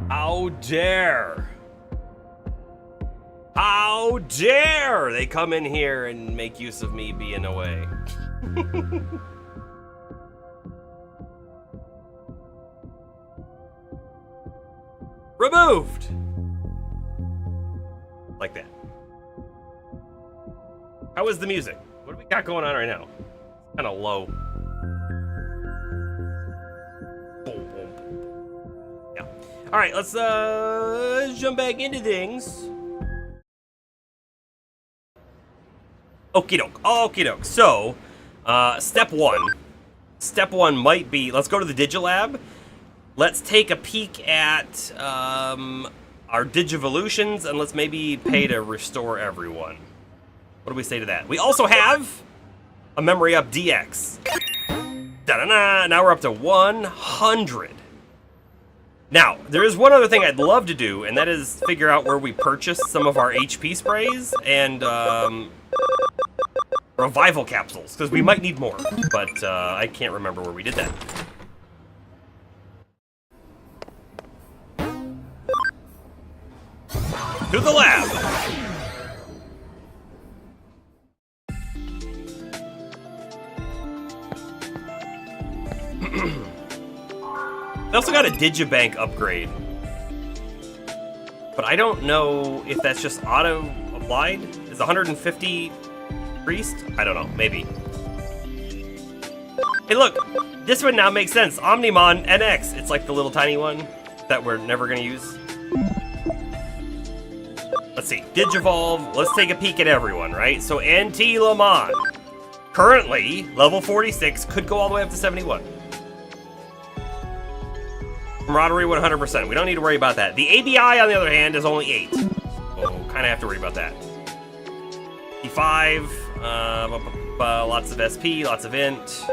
Speaker 1: How dare! How dare they come in here and make use of me being away? Removed! Like that. How is the music? What do we got going on right now? It's kind of low. Yeah. All right, let's jump back into things. Okie doke. Okie doke. So, step one might be, let's go to the Digilab. Let's take a peek at our Digivolutions, and let's maybe pay to restore everyone. What do we say to that? We also have a Memory Up DX. Da-da-da! Now we're up to 100. Now, there is one other thing I'd love to do, and that is figure out where we purchased some of our HP sprays and revival capsules, because we might need more, but I can't remember where we did that. To the lab! I also got a Digibank upgrade, but I don't know if that's just auto-applied. Is 150 increased? I don't know, maybe. Hey look, this one now makes sense. Omnimon NX, it's like the little tiny one that we're never gonna use. Let's see, Digivolve, let's take a peek at everyone, right? So Anti-Lamon, currently, level 46, could go all the way up to 71. Camaraderie 100%, we don't need to worry about that. The ABI, on the other hand, is only 8. So, kind of have to worry about that. E5, lots of SP, lots of int.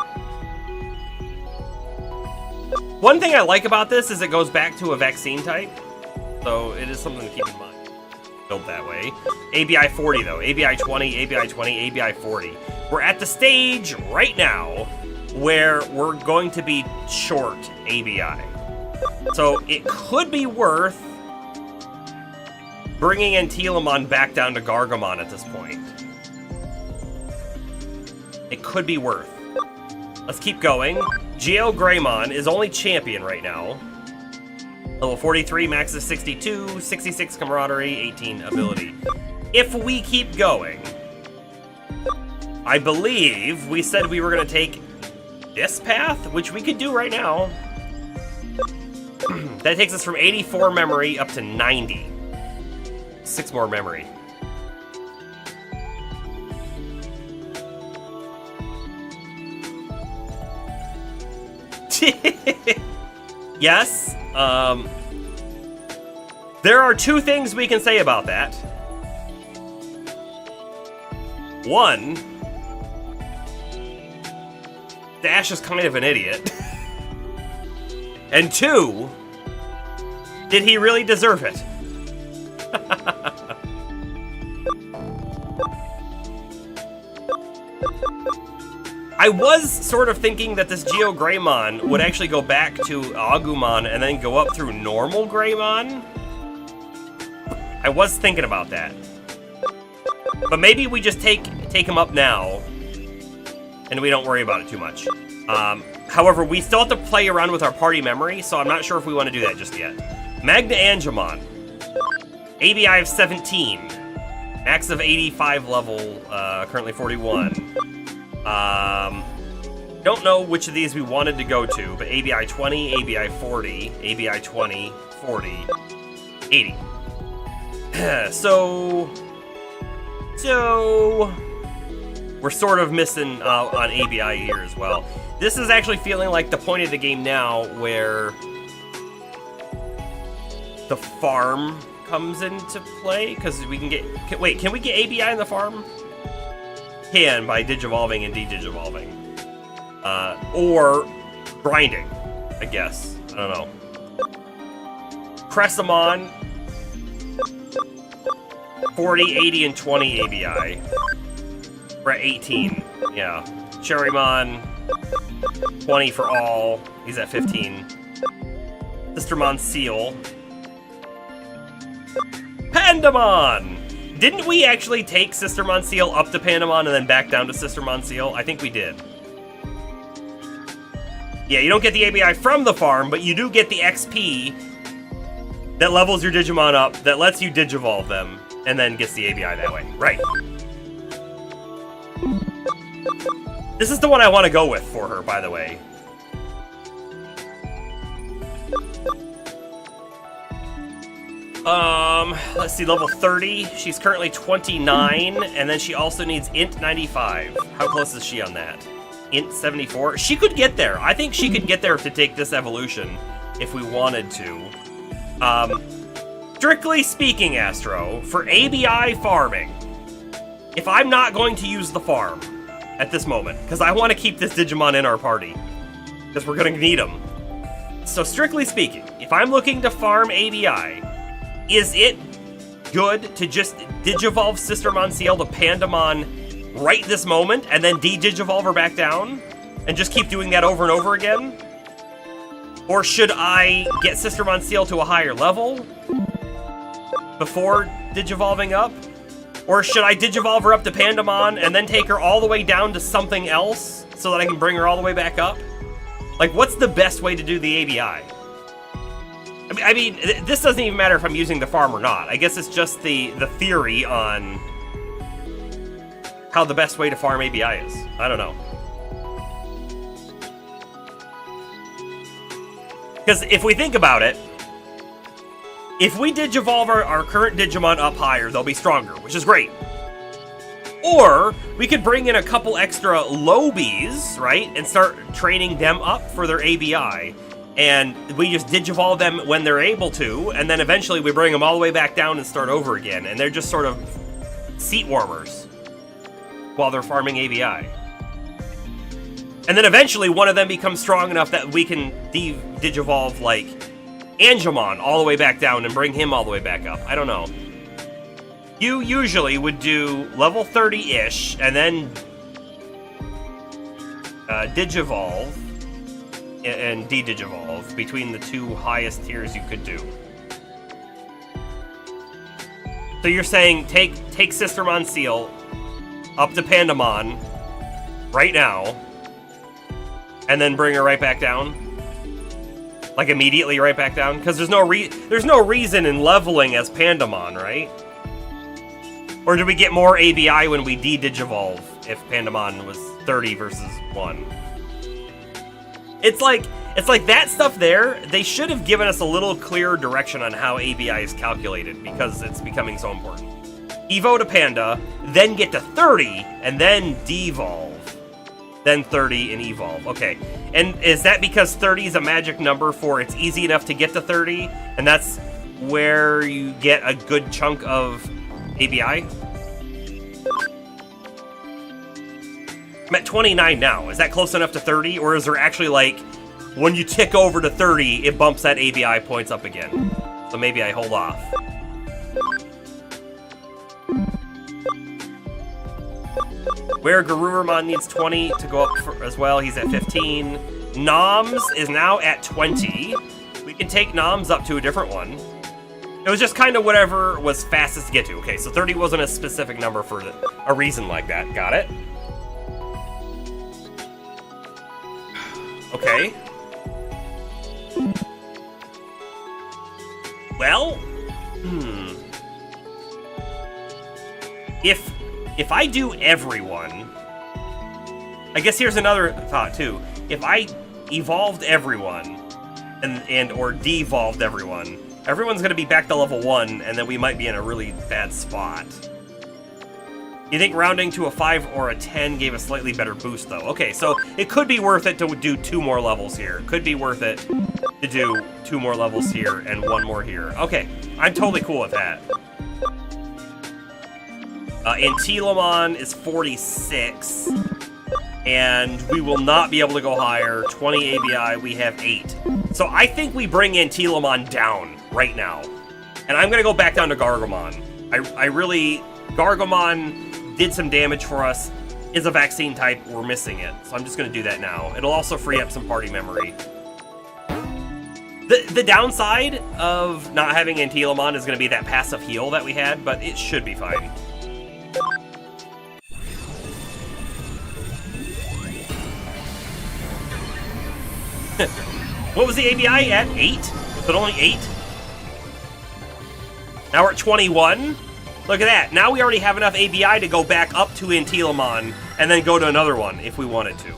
Speaker 1: One thing I like about this is it goes back to a vaccine type, so it is something to keep in mind. Built that way. ABI 40 though, ABI 20, ABI 20, ABI 40. We're at the stage right now where we're going to be short ABI. So it could be worth bringing Antilamon back down to Gargamon at this point. It could be worth. Let's keep going. Geo Greymon is only champion right now. Level 43, max is 62, 66 camaraderie, 18 ability. If we keep going, I believe we said we were going to take this path, which we could do right now. That takes us from 84 memory up to 90. 6 more memory. Yes. There are 2 things we can say about that. One, Dash is kind of an idiot. And 2, did he really deserve it? I was sort of thinking that this Geo Greymon would actually go back to Agumon and then go up through normal Greymon. I was thinking about that. But maybe we just take him up now and we don't worry about it too much. However, we still have to play around with our party memory, so I'm not sure if we want to do that just yet. Magna Angemon. ABI of 17. Max of 85 level, currently 41. Don't know which of these we wanted to go to, but ABI 20, ABI 40, ABI 20, 40, 80. So we're sort of missing on ABI here as well. This is actually feeling like the point of the game now where the farm comes into play, because we can get... Wait, can we get ABI in the farm? Can, by digivolving and de-digivolving. Or grinding, I guess. I don't know. Cressamon, 40, 80, and 20 ABI. We're at 18, yeah. Cherrymon, 20 for all. He's at 15. Sistermon Seal. Pandamon! Didn't we actually take Sistermon Seal up to Pandamon and then back down to Sistermon Seal? I think we did. Yeah, you don't get the ABI from the farm, but you do get the XP that levels your Digimon up, that lets you Digivolve them, and then gets the ABI that way. Right. This is the one I want to go with for her, by the way. Let's see, level 30. She's currently 29, and then she also needs Int 95. How close is she on that? Int 74? She could get there. I think she could get there to take this evolution if we wanted to. Strictly speaking, Astro, for ABI farming, if I'm not going to use the farm at this moment, because I want to keep this Digimon in our party, because we're going to need him. So strictly speaking, if I'm looking to farm ABI, is it good to just Digivolve Sistermon Ciel to Pandamon right this moment, and then de-Digivolve her back down, and just keep doing that over and over again? Or should I get Sistermon Ciel to a higher level before Digivolving up? Or should I Digivolve her up to Pandamon and then take her all the way down to something else so that I can bring her all the way back up? Like, what's the best way to do the ABI? I mean, this doesn't even matter if I'm using the farm or not. I guess it's just the theory on how the best way to farm ABI is. I don't know. Because if we think about it, if we Digivolve our current Digimon up higher, they'll be stronger, which is great. Or we could bring in a couple extra Lobies, right, and start training them up for their ABI. And we just Digivolve them when they're able to, and then eventually we bring them all the way back down and start over again. And they're just sort of seat warmers while they're farming ABI. And then eventually one of them becomes strong enough that we can digivolve, like, Angemon all the way back down and bring him all the way back up. I don't know. You usually would do level 30-ish, and then digivolve and de-digivolve between the two highest tiers you could do. So you're saying take Sistermon Seal up to Pandamon right now, and then bring her right back down? Like immediately right back down? Because there's no reason in leveling as Pandamon, right? Or do we get more ABI when we de-digivolve if Pandamon was 30 versus 1? It's like that stuff there, they should have given us a little clearer direction on how ABI is calculated, because it's becoming so important. Evo to Panda, then get to 30, and then devolve. Then 30 and evolve. Okay. And is that because 30 is a magic number for it's easy enough to get to 30, and that's where you get a good chunk of ABI? I'm at 29 now. Is that close enough to 30, or is there actually, like, when you tick over to 30, it bumps that ABI points up again? So maybe I hold off. Where Garurumon needs 20 to go up as well. He's at 15. Noms is now at 20. We can take Noms up to a different one. It was just kind of whatever was fastest to get to. Okay, so 30 wasn't a specific number for a reason like that. Got it? Okay. Well, If I do everyone, I guess here's another thought too. If I evolved everyone and or devolved everyone, everyone's gonna be back to level 1, and then we might be in a really bad spot. You think rounding to a 5 or a 10 gave a slightly better boost though? Okay, so it could be worth it to do 2 more levels here. Could be worth it to do 2 more levels here and 1 more here. Okay, I'm totally cool with that. Antilamon is 46, and we will not be able to go higher. 20 ABI, we have 8. So I think we bring Antilamon down right now. And I'm going to go back down to Gargomon. Gargomon did some damage for us, is a vaccine type, we're missing it. So I'm just going to do that now. It'll also free up some party memory. The downside of not having Antilamon is going to be that passive heal that we had, but it should be fine. What was the ABI at? 8? Was it only 8? Now we're at 21. Look at that. Now we already have enough ABI to go back up to Antilamon and then go to another one if we wanted to.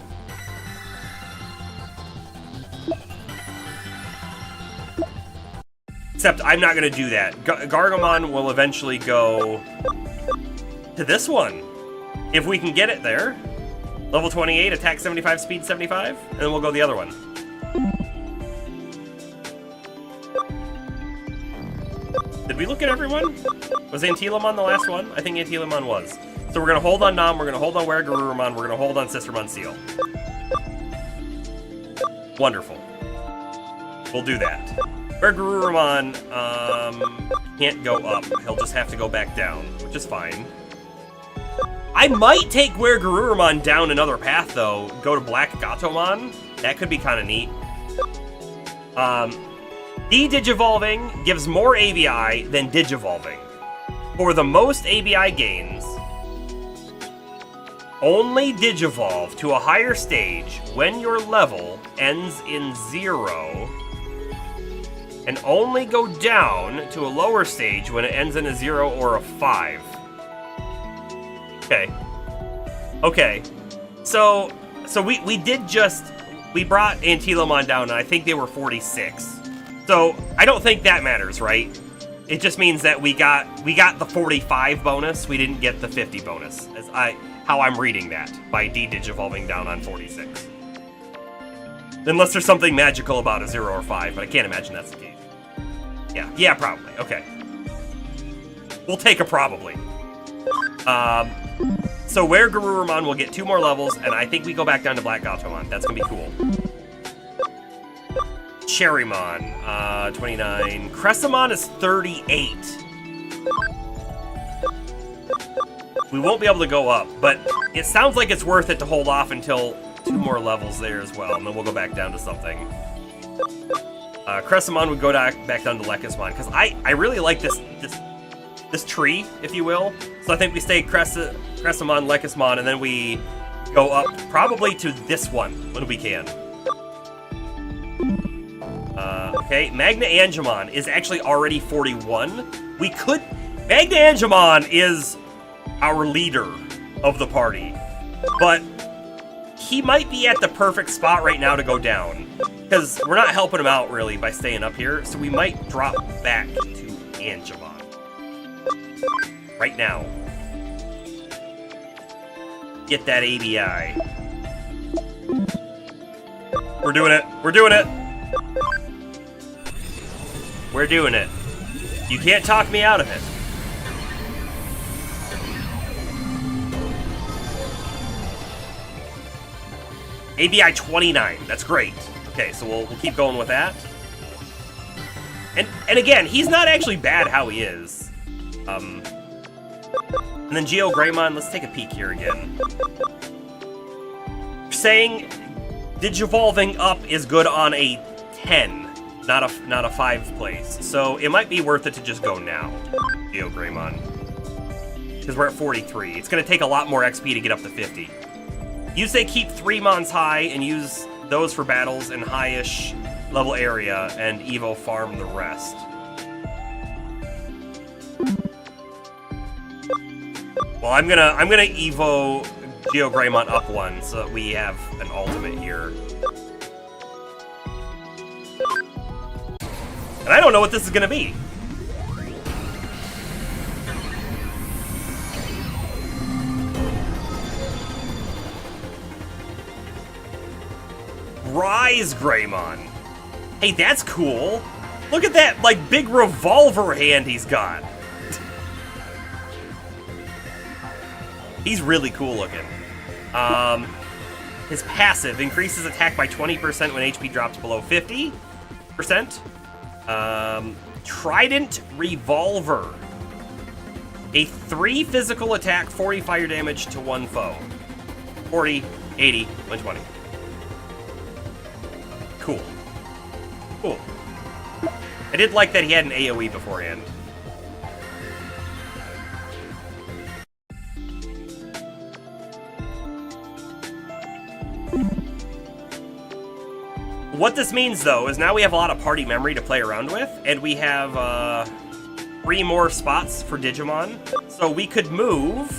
Speaker 1: Except I'm not going to do that. Gargomon will eventually go to this one. If we can get it there. Level 28, attack 75, speed 75, and then we'll go the other one. Did we look at everyone? Was Antilamon the last one? I think Antilamon was. So we're going to hold on Nom, we're going to hold on Weregarurumon, we're going to hold on Sistermon Seal. Wonderful. We'll do that. Weregarurumon can't go up. He'll just have to go back down, which is fine. I might take Weregarurumon down another path, though. Go to Black Gatomon. That could be kind of neat. De-digivolving gives more ABI than digivolving. For the most ABI gains, only digivolve to a higher stage when your level ends in 0, and only go down to a lower stage when it ends in a 0 or a 5. Okay. Okay. So we brought Antilamon down, and I think they were 46. So I don't think that matters, right? It just means that we got the 45 bonus. We didn't get the 50 bonus. How I'm reading that by de-digivolving down on 46. Unless there's something magical about a 0 or 5, but I can't imagine that's the case. Yeah, probably. Okay. We'll take a probably. So Weregarurumon will get 2 more levels, and I think we go back down to Black Gatomon. That's gonna be cool. Cherrymon, 29. Cressamon is 38. We won't be able to go up, but it sounds like it's worth it to hold off until 2 more levels there as well, and then we'll go back down to something. Cressamon would go back down to Lekismon, because I really like this tree, if you will. So I think we stay Cressamon, Lekismon, and then we go up probably to this one when we can. Okay, Magna Angemon is actually already 41. Magna Angemon is our leader of the party, but he might be at the perfect spot right now to go down, because we're not helping him out really by staying up here, so we might drop back to Angemon right now. Get that ABI. We're doing it. We're doing it. We're doing it. You can't talk me out of it. ABI 29. That's great. Okay, so we'll keep going with that. And again, he's not actually bad how he is. And then Geo Greymon, let's take a peek here again. Saying Digivolving up is good on a 10, not a 5 place. So it might be worth it to just go now, Geo Greymon. Because we're at 43. It's going to take a lot more XP to get up to 50. You say keep 3 Mons high and use those for battles in high-ish level area, and Evo farm the rest. Well, I'm gonna Evo Geo Greymon up 1 so that we have an ultimate here. And I don't know what this is gonna be. Rise Greymon. Hey, that's cool. Look at that, like, big revolver hand he's got. He's really cool looking. His passive increases attack by 20% when HP drops below 50%. Trident Revolver. A 3 physical attack, 40 fire damage to 1 foe. 40, 80, 120. Cool. Cool. I did like that he had an AoE beforehand. What this means, though, is now we have a lot of party memory to play around with, and we have 3 more spots for Digimon. So we could move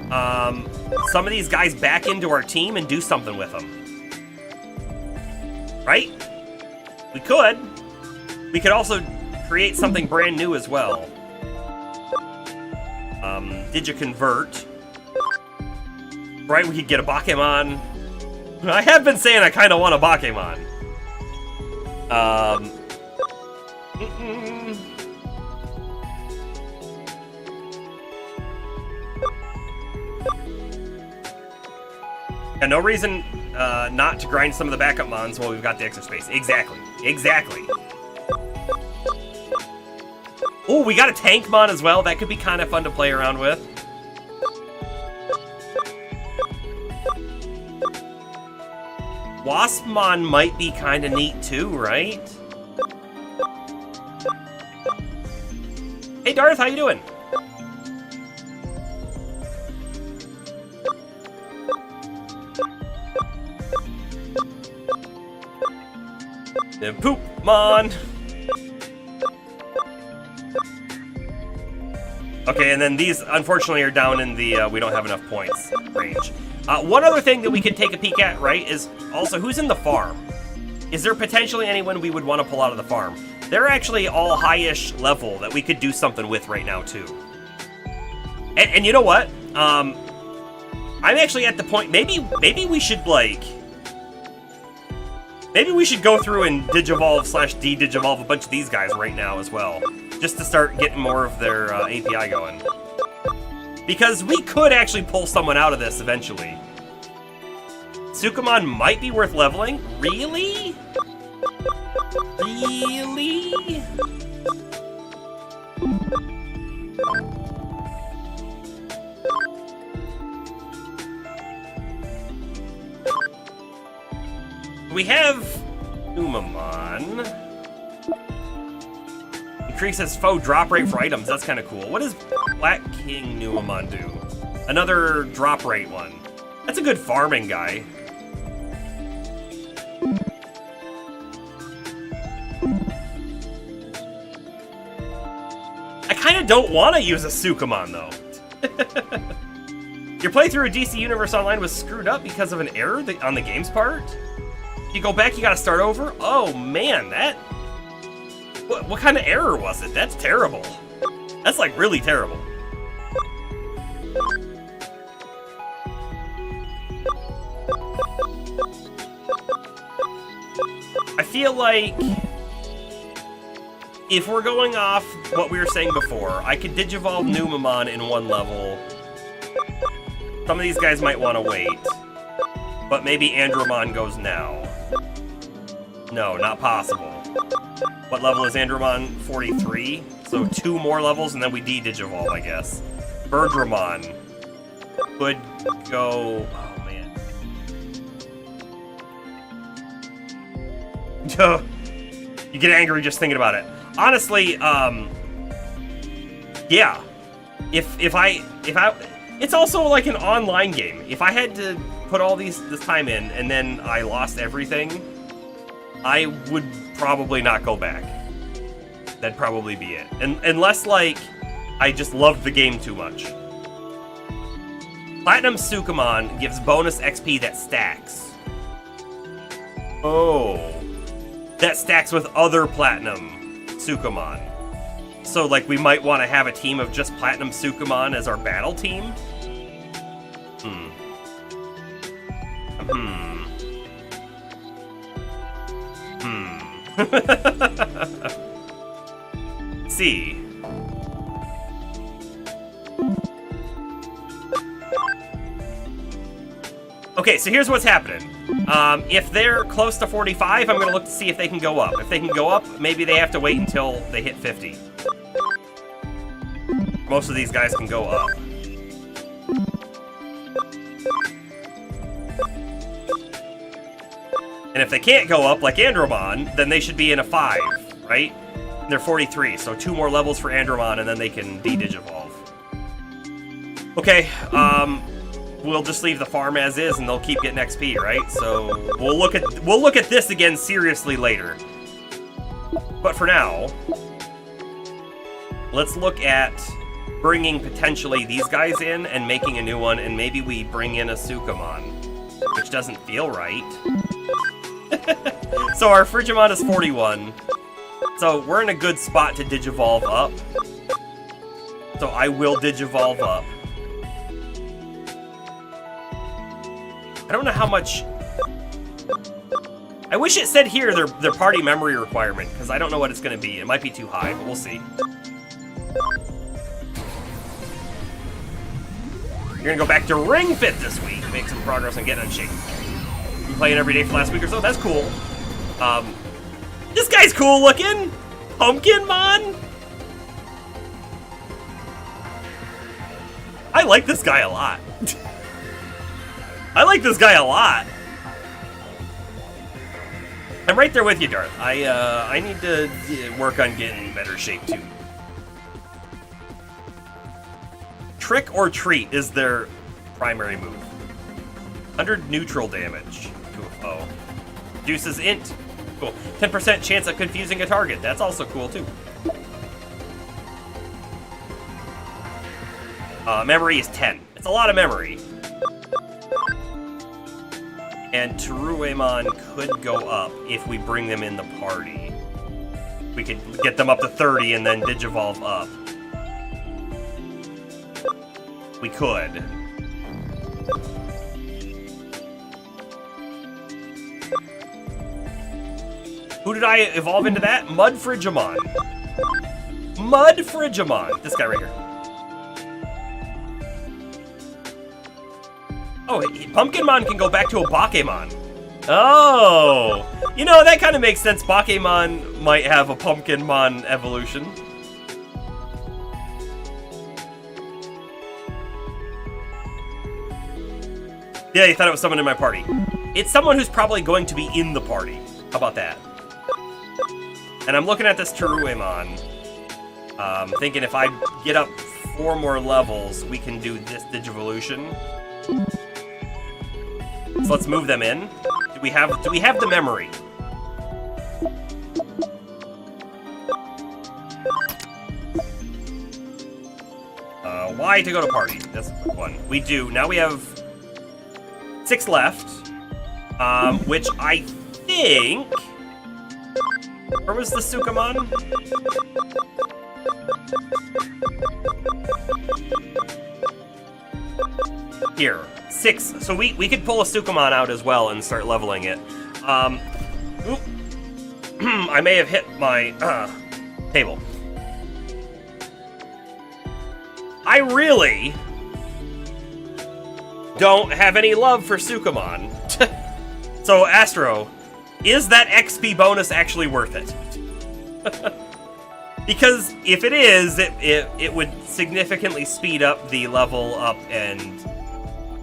Speaker 1: some of these guys back into our team and do something with them. Right? We could. We could also create something brand new as well. Digiconvert. Right, we could get a Bakemon. I have been saying I kind of want a Bakemon. And no reason not to grind some of the backup mons while we've got the extra space. Exactly. Exactly. Oh, we got a Tankmon as well. That could be kind of fun to play around with. Waspmon might be kind of neat too, right? Hey Darth, how you doing? Then Poopmon. Okay, and then these unfortunately are down in the we don't have enough points range. One other thing that we could take a peek at, right, is also who's in the farm. Is there potentially anyone we would want to pull out of the farm? They're actually all high-ish level that we could do something with right now too. And you know what? I'm actually at the point. Maybe we should like. Maybe we should go through and Digivolve / de-Digivolve a bunch of these guys right now as well, just to start getting more of their API going. Because we could actually pull someone out of this eventually. Sukamon might be worth leveling. Really? Really? We have Umamon. Increases foe drop rate for items. That's kind of cool. What does Black King Numamon do? Another drop rate one. That's a good farming guy. I kind of don't want to use a Sukamon, though. Your playthrough of DC Universe Online was screwed up because of an error on the game's part? You go back, you gotta start over? Oh man, that... What kind of error was it? That's terrible. That's like really terrible. I feel like if we're going off what we were saying before, I could Digivolve Numamon in one level. Some of these guys might want to wait. But maybe Andromon goes now. No, not possible. What level is Andromon? 43? So 2 more levels and then we de-Digivolve, I guess. Birdramon could go... Oh, man. You get angry just thinking about it. Honestly, yeah. If I... It's also like an online game. If I had to put all this time in and then I lost everything, I would probably not go back. That'd probably be it. Unless, like, I just loved the game too much. Platinum Sukamon gives bonus XP that stacks. Oh. That stacks with other Platinum Sukamon. So, like, we might want to have a team of just Platinum Sukamon as our battle team? See. Okay, so here's what's happening. If they're close to 45, I'm going to look to see if they can go up. If they can go up, maybe they have to wait until they hit 50. Most of these guys can go up. And if they can't go up, like Andromon, then they should be in a 5, right? And they're 43, so 2 more levels for Andromon, and then they can de-Digivolve. Okay, we'll just leave the farm as is, and they'll keep getting XP, right? So we'll look at this again seriously later. But for now, let's look at bringing potentially these guys in and making a new one, and maybe we bring in a Sukamon, which doesn't feel right. So our Frigimon is 41. So we're in a good spot to Digivolve up. So I will Digivolve up. I don't know how much... I wish it said here their party memory requirement, because I don't know what it's going to be. It might be too high, but we'll see. You're going to go back to Ring Fit this week. Make some progress on getting in shape. Been playing every day for the last week or so. That's cool. This guy's cool looking. Pumpkinmon. I like this guy a lot. I like this guy a lot. I'm right there with you, Darth. I need to work on getting in better shape too. Trick or Treat is their primary move. 100 neutral damage to a foe. Reduces int. Cool. 10% chance of confusing a target. That's also cool too. Memory is 10. It's a lot of memory. And Teruemon could go up if we bring them in the party. We could get them up to 30 and then Digivolve up. We could. Who did I evolve into that? Mud Frigimon. Mud Frigimon. This guy right here. Oh, Pumpkinmon can go back to a Bakemon. Oh! You know, that kind of makes sense. Bakemon might have a Pumpkinmon evolution. Yeah, you thought it was someone in my party. It's someone who's probably going to be in the party. How about that? And I'm looking at this Teruemon. Thinking if I get up 4 more levels, we can do this Digivolution. So let's move them in. Do we have the memory? Why to go to party? That's one. We do. Now we have 6 left. Which I think... Where was the Sukamon? Here. 6. So we could pull a Sukamon out as well and start leveling it. Oop. I may have hit my table. I really don't have any love for Sukamon. So, Astro, is that XP bonus actually worth it? Because if it is, it would significantly speed up the level up and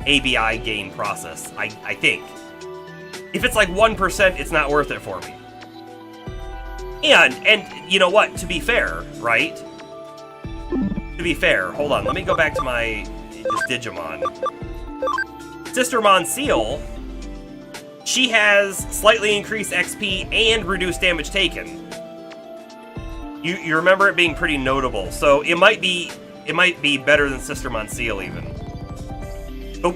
Speaker 1: ABI gain process, I think. If it's like 1%, it's not worth it for me. And you know what? To be fair, right? To be fair, hold on. Let me go back to my Digimon. Sister Seal, she has slightly increased XP and reduced damage taken. You remember it being pretty notable, so it might be better than Sister Seal even. But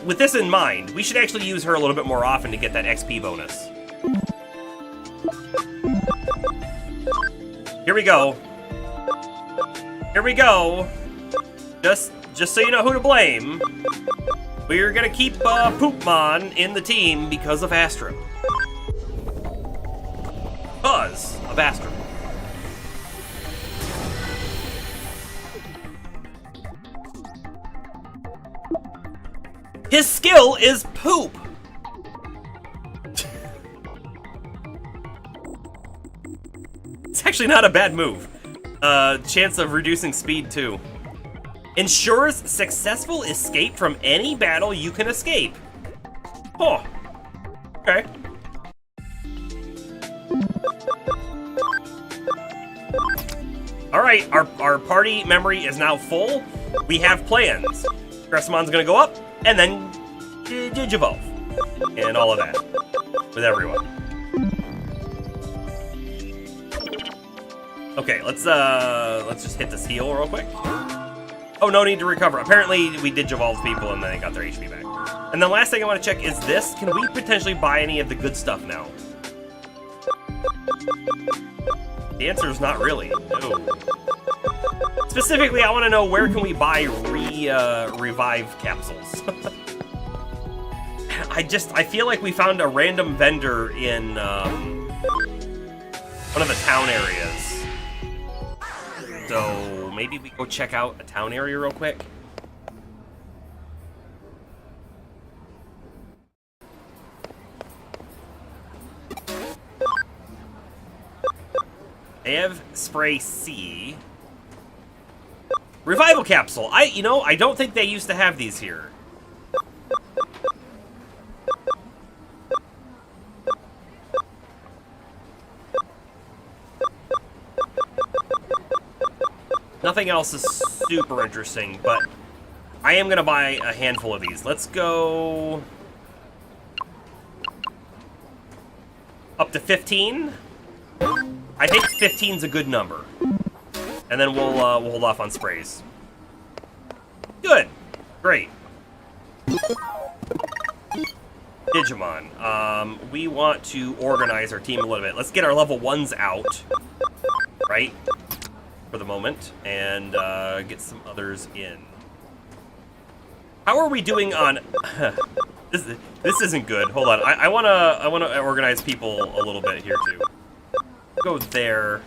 Speaker 1: with this in mind, we should actually use her a little bit more often to get that XP bonus. Here we go. Here we go. Just so you know who to blame, we're gonna keep Poopmon in the team because of Astro. Because of Astro. His skill is poop. It's actually not a bad move. Chance of reducing speed too. Ensures successful escape from any battle you can escape. Oh. Okay. Alright, our party memory is now full. We have plans. Cressamon's gonna go up, and then Digivolve. And all of that. With everyone. Okay, let's just hit this heal real quick. Oh, no need to recover. Apparently, we Digivolve people and then they got their HP back. And the last thing I want to check is this. Can we potentially buy any of the good stuff now? The answer is not really. No. Specifically, I want to know where can we buy revive capsules. I feel like we found a random vendor in one of the town areas. So maybe we go check out a town area real quick. They have spray C. Revival capsule. I don't think they used to have these here. Nothing else is super interesting, but I am going to buy a handful of these. Let's go up to 15. I think 15's a good number. And then we'll hold off on sprays. Good. Great. Digimon. We want to organize our team a little bit. Let's get our level 1s out. Right? For the moment, and get some others in. How are we doing on? This isn't good. Hold on. I wanna organize people a little bit here too. Go there.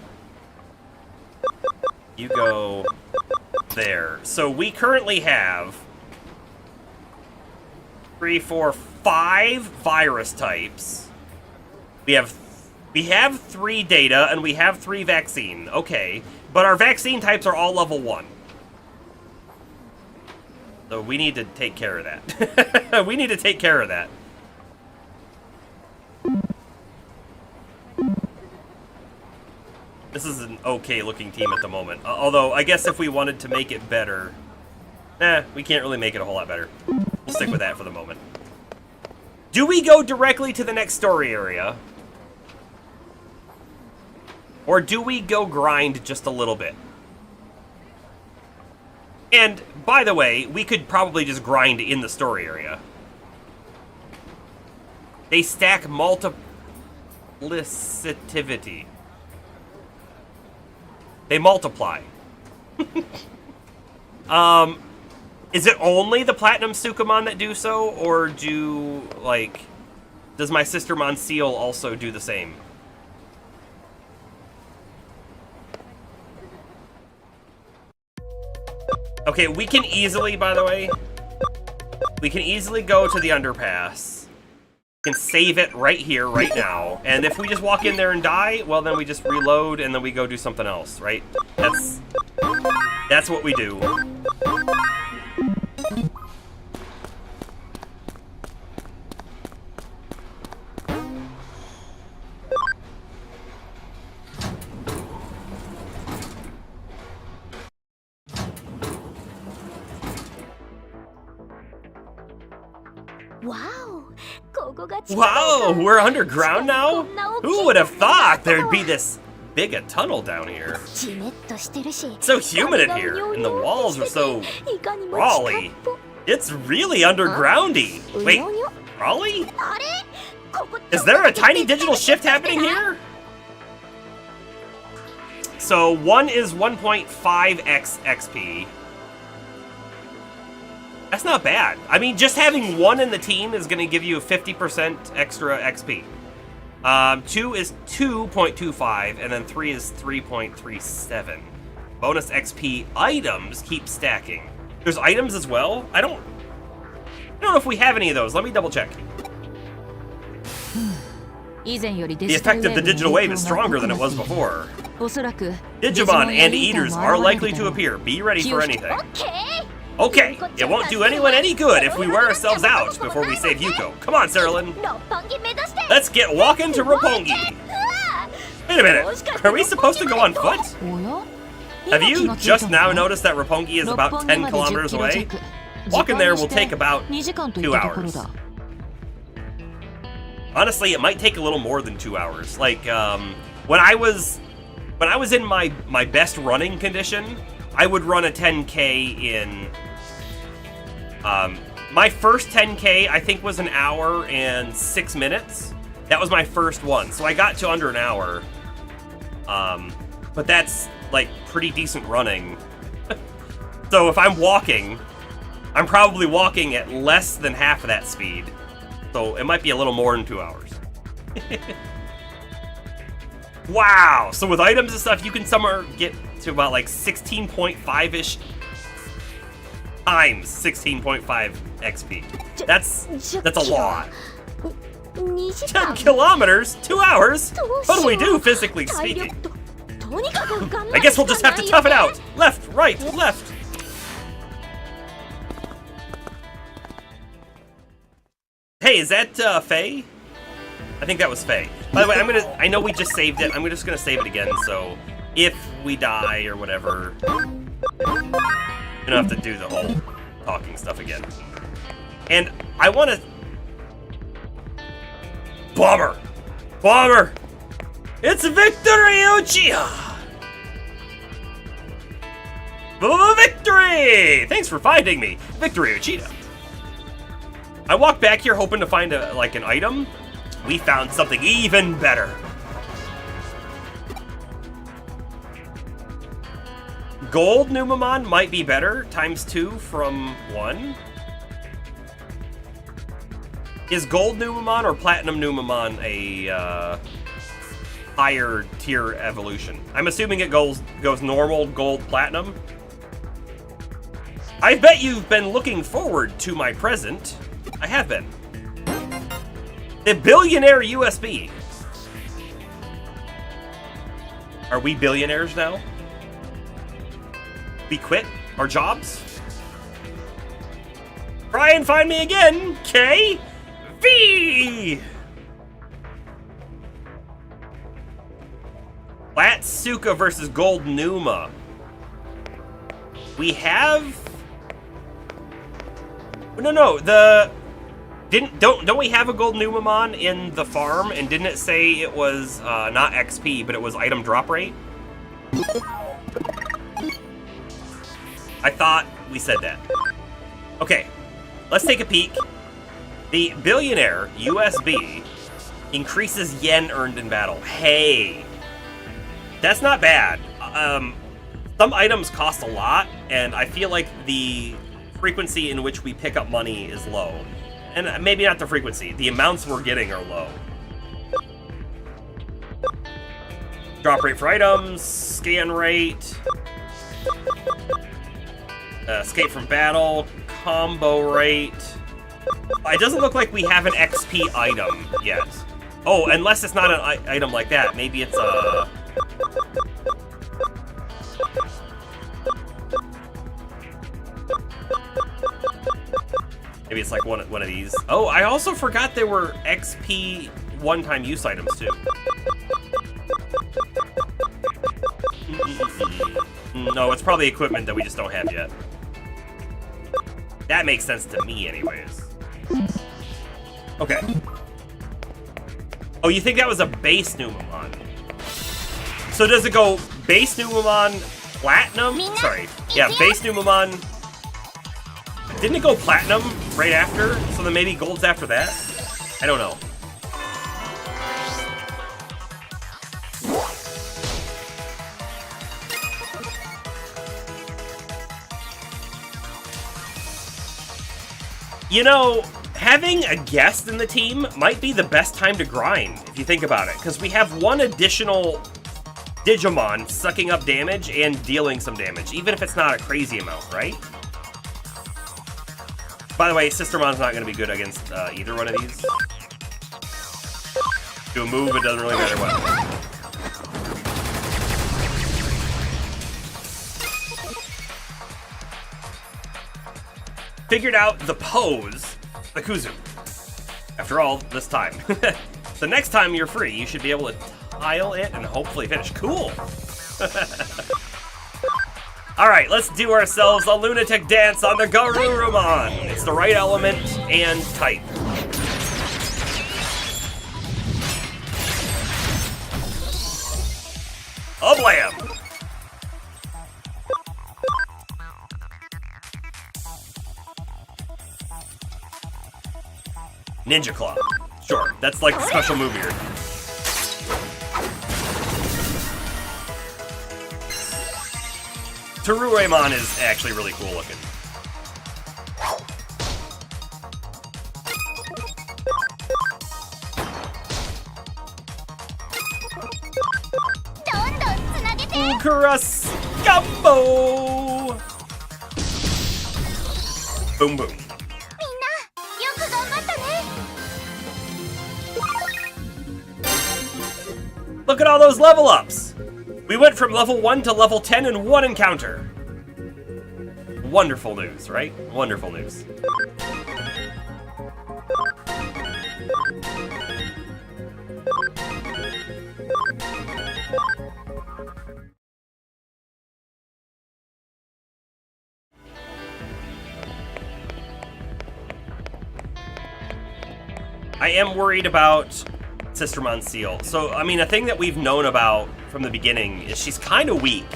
Speaker 1: You go there. So we currently have 3, 4, 5 virus types. We have 3 data and we have 3 vaccine. Okay, but our vaccine types are all level 1. So we need to take care of that. We need to take care of that. This is an okay looking team at the moment. Although, I guess if we wanted to make it better... we can't really make it a whole lot better. We'll stick with that for the moment. Do we go directly to the next story area? Or do we go grind just a little bit? And, by the way, we could probably just grind in the story area. They stack multiplicitivity. They multiply. Is it only the Platinum Sukamon that do so? Or do, like... Does my sister Monsieur also do the same? Okay, we can easily, by the way, we can easily go to the underpass. We can save it right here, right now. And if we just walk in there and die, well, then we just reload and then we go do something else, right? That's what we do. Wow, we're underground now? Who would have thought there'd be this big a tunnel down here? It's so humid in here, and the walls are so crawly. It's really undergroundy. Wait, crawly? Is there a tiny digital shift happening here? So 1 is 1.5x XP. That's not bad. I mean, just having 1 in the team is going to give you 50% extra XP. 2 is 2.25, and then 3 is 3.37. Bonus XP items keep stacking. There's items as well? I don't know if we have any of those. Let me double check. The effect of the digital wave is stronger than it was before. Digimon and eaters are likely to appear. Be ready for anything. Okay, it won't do anyone any good if we wear ourselves out before we save Yuko. Come on, Cerilyn. Let's get walking to Roppongi. Wait a minute, are we supposed to go on foot? Have you just now noticed that Roppongi is about 10 kilometers away? Walking there will take about 2 hours. Honestly, it might take a little more than 2 hours. Like, when I was in my best running condition, I would run a 10K in... my first 10K, I think, was 1 hour and 6 minutes. That was my first one, so I got to under 1 hour. But that's, like, pretty decent running. So if I'm walking, I'm probably walking at less than half of that speed. So it might be a little more than 2 hours. Wow! So with items and stuff, you can somewhere get to about like 16.5-ish times 16.5 XP. That's a lot. 10 kilometers? 2 hours? What do we do, physically speaking? I guess we'll just have to tough it out. Left, right, left. Hey, is that Faye? I think that was Faye. By the way, I know we just saved it. I'm just gonna save it again, so if we die or whatever, we don't have to do the whole talking stuff again. And I wanna... Bomber! Bomber! It's Victory Uchiha! Victory! Thanks for finding me, Victory Uchiha. I walked back here hoping to find an item. We found something even better. Gold Numamon might be better, ×2 from 1. Is Gold Numamon or Platinum Numamon a higher tier evolution? I'm assuming it goes normal, gold, platinum. I bet you've been looking forward to my present. I have been. The billionaire USB. Are we billionaires now? We quit our jobs? Try and find me again, K V. Latsuka versus Gold Numa. We have. No. Don't we have a Gold Numamon in the farm? And didn't it say it was not XP, but it was item drop rate? I thought we said that. Okay, let's take a peek. The billionaire USB increases yen earned in battle. Hey, that's not bad. Some items cost a lot, and I feel like the frequency in which we pick up money is low. And maybe not the frequency, the amounts we're getting are low. Drop rate for items, scan rate, escape from battle, combo rate. It doesn't look like we have an XP item yet. Oh, unless it's not an item like that. Maybe it's a... Maybe it's like one of these. Oh, I also forgot there were XP one-time use items too. No, it's probably equipment that we just don't have yet. That makes sense to me anyways. Okay. Oh, you think that was a base Numamon? So does it go base Numamon Platinum? Sorry. Yeah, base Numamon. Didn't it go Platinum right after? So then maybe Gold's after that? I don't know. You know, having a guest in the team might be the best time to grind, if you think about it, because we have one additional Digimon sucking up damage and dealing some damage, even if it's not a crazy amount, right? By the way, Sistermon's not going to be good against either one of these. Do a move, it doesn't really matter what. Figured out the pose, the Kuzu. After all, this time. So next time you're free, you should be able to tile it and hopefully finish. Cool. All right, let's do ourselves a lunatic dance on the Garurumon. It's the right element and type. Blam! Ninja Claw. Sure, that's like the special move here. Teruemon is actually really cool looking. Ukuras Gumbo! Boom boom. Look at all those level ups! We went from level 1 to level 10 in one encounter. Wonderful news, right? Wonderful news. I am worried about Sistermon Seal. So, I mean, a thing that we've known about from the beginning is she's kind of weak.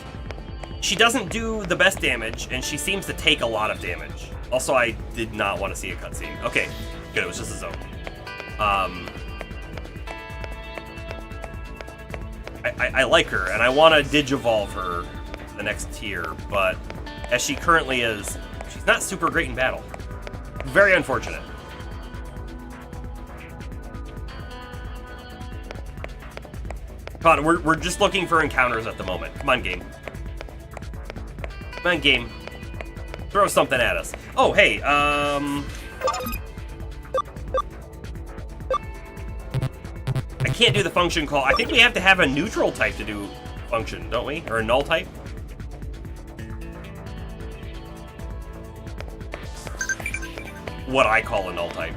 Speaker 1: She doesn't do the best damage, and she seems to take a lot of damage. Also, I did not want to see a cutscene. Okay, good, it was just a zone. I like her, and I want to Digivolve her the next tier, but as she currently is, she's not super great in battle. Very unfortunate. Come on, we're just looking for encounters at the moment. Come on, game. Come on, game. Throw something at us. Oh, hey, can't do the function call. I think we have to have a neutral type to do function, don't we? Or a null type? What I call a null type.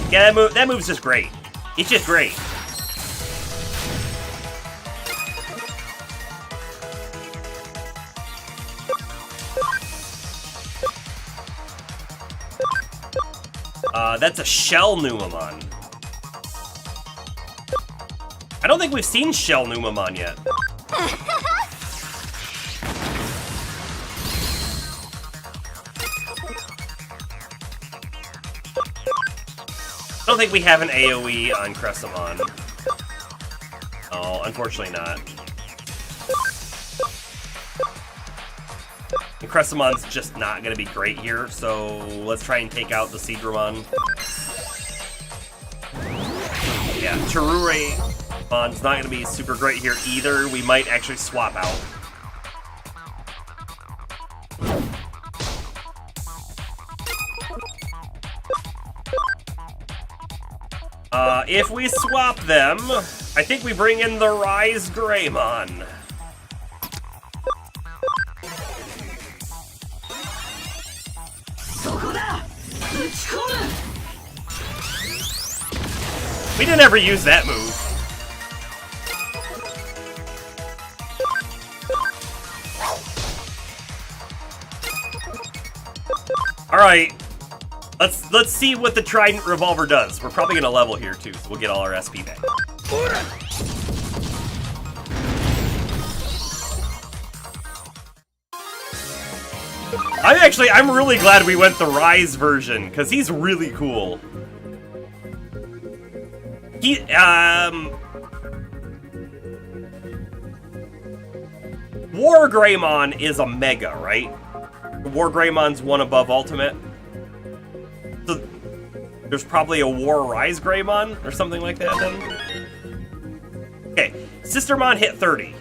Speaker 1: Yeah, that move's just great. It's just great. That's a Shell Numamon. I don't think we've seen Shell Numamon yet. I don't think we have an AoE on Cressamon. Oh, unfortunately not. And Cressamon's just not going to be great here, so let's try and take out the Seadramon. Yeah, Teruremon's not going to be super great here either. We might actually swap out. If we swap them, I think we bring in the Rise Greymon. We didn't ever use that move. Alright. Let's see what the Trident Revolver does. We're probably gonna level here too, so we'll get all our SP back. I'm really glad we went the Rise version, because he's really cool. War Greymon is a Mega, right? War Greymon's one above Ultimate. So there's probably a War Rise Greymon or something like that then. Okay, Sistermon hit 30.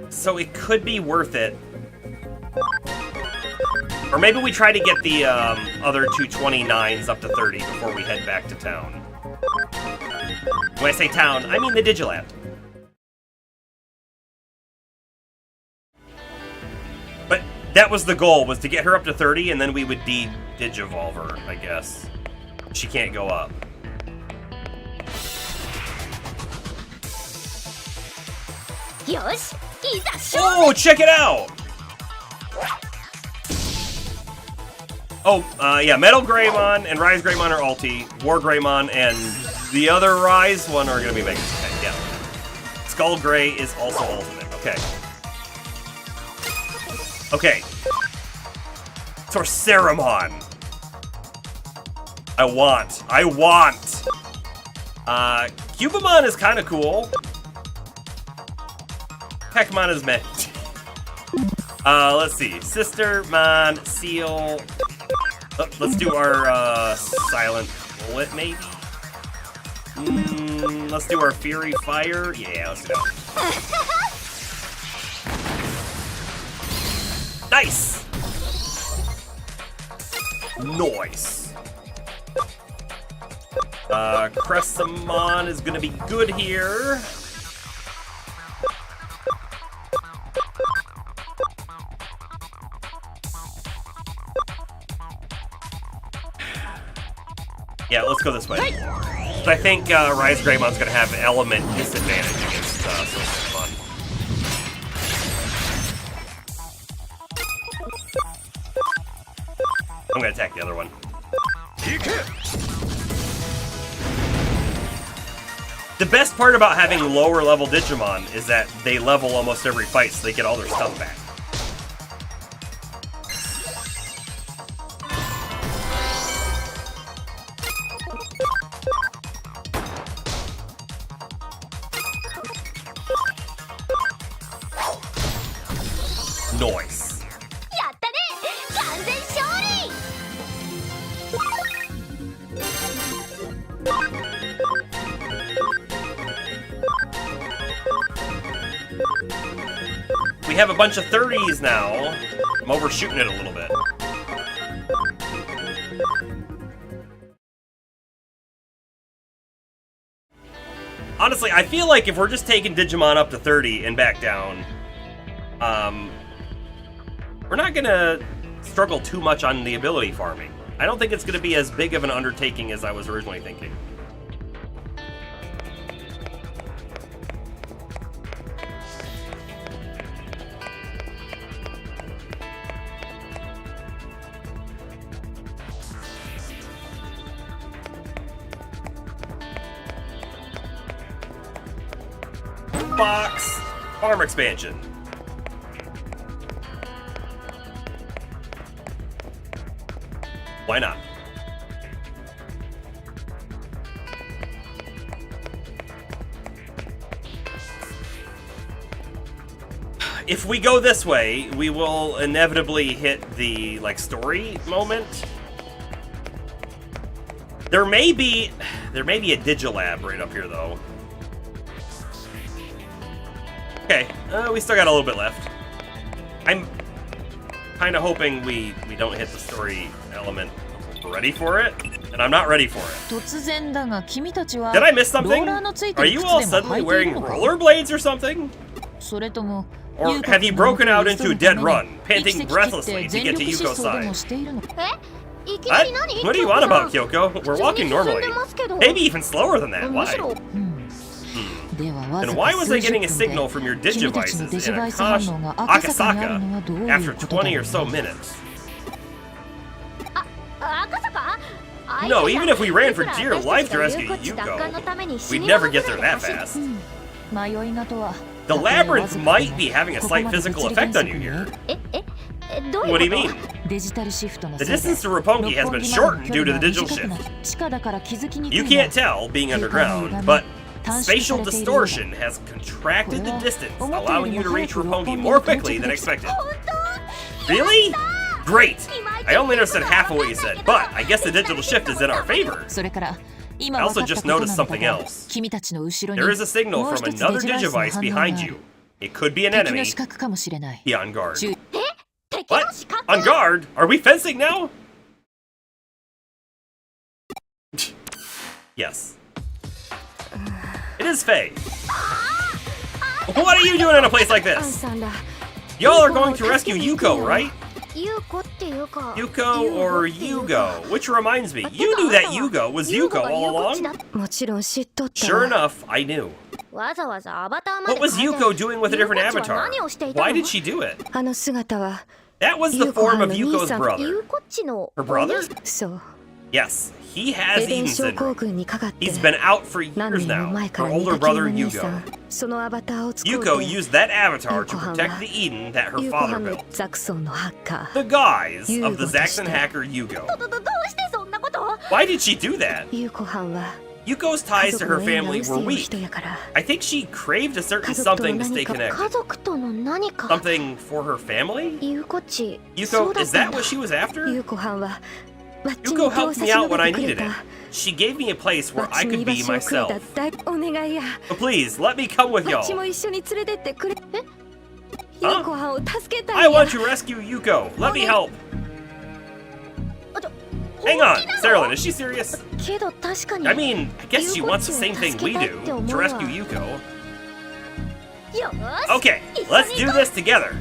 Speaker 1: So it could be worth it. Or maybe we try to get the other two 29s up to 30 before we head back to town. When I say town, I mean the Digilab. But that was the goal, was to get her up to 30, and then we would Digivolve her, I guess. She can't go up. Oh, check it out! Oh, yeah, Metal Greymon and Rise Greymon are ulti. War Greymon and the other Rise one are gonna be Mega. Okay, yeah. Skull Grey is also ultimate. Okay. Okay. Torceramon. I want. Cubamon is kind of cool. Heckmon is meh. Let's see. Sistermon, Seal. Oh, let's do our Silent Bullet, maybe? Let's do our Fury Fire. Yeah, let's do it. Nice! Nice. Cressamon is gonna be good here. Yeah, let's go this way. So I think Rise Greymon's gonna have element disadvantage against Silvermon. I'm gonna attack the other one. The best part about having lower level Digimon is that they level almost every fight, so they get all their stuff back. Nice. have a bunch of 30s now. I'm overshooting it a little bit. Honestly, I feel like if we're just taking Digimon up to 30 and back down, we're not gonna struggle too much on the ability farming. I don't think it's gonna be as big of an undertaking as I was originally thinking. Box farm expansion. Why not? If we go this way, we will inevitably hit the story moment. There may be a Digilab right up here though. Okay, we still got a little bit left. I'm kind of hoping we don't hit the story element. We're ready for it, and I'm not ready for it. Did I miss something? Are you all suddenly wearing rollerblades or something? Or have you broken out into a dead run, panting breathlessly to get to Yuko's side? What do you want about Kyoko? We're walking normally. Maybe even slower than that. Why? And why was I getting a signal from your Digivices in Akasaka after 20 or so minutes? No, even if we ran for dear life to rescue Yuko, we'd never get there that fast. The labyrinth might be having a slight physical effect on you here. What do you mean? The distance to Roppongi has been shortened due to the digital shift. You can't tell, being underground, but spatial distortion has contracted the distance, allowing you to reach Roppongi more quickly than expected. Really? Great! I only understood half of what you said, but I guess the digital shift is in our favor. I also just noticed something else. There is a signal from another Digivice behind you. It could be an enemy. Be on guard. What? On guard? Are we fencing now? Yes. It is Faye. What are you doing in a place like this? Y'all are going to rescue Yuko, right? Yuko or Yugo? Which reminds me, you knew that Yugo was Yuko all along? Sure enough, I knew. What was Yuko doing with a different avatar? Why did she do it? That was the form of Yuko's brother. Her brother? Yes, he has Eden syndrome. He's been out for years now. Her older brother, Yugo. Yuko used that avatar to protect the Eden that her father built. The guise of the Zaxxon hacker, Yugo. Why did she do that? Yuko's ties to her family were weak. I think she craved a certain something to stay connected. Something for her family? Yuko, is that what she was after? Yuko helped me out when I needed it. She gave me a place where I could be myself. But please, let me come with y'all. Huh? I want to rescue Yuko. Let me help. Hang on, Saralyn, is she serious? I mean, I guess she wants the same thing we do, to rescue Yuko. Okay, let's do this together.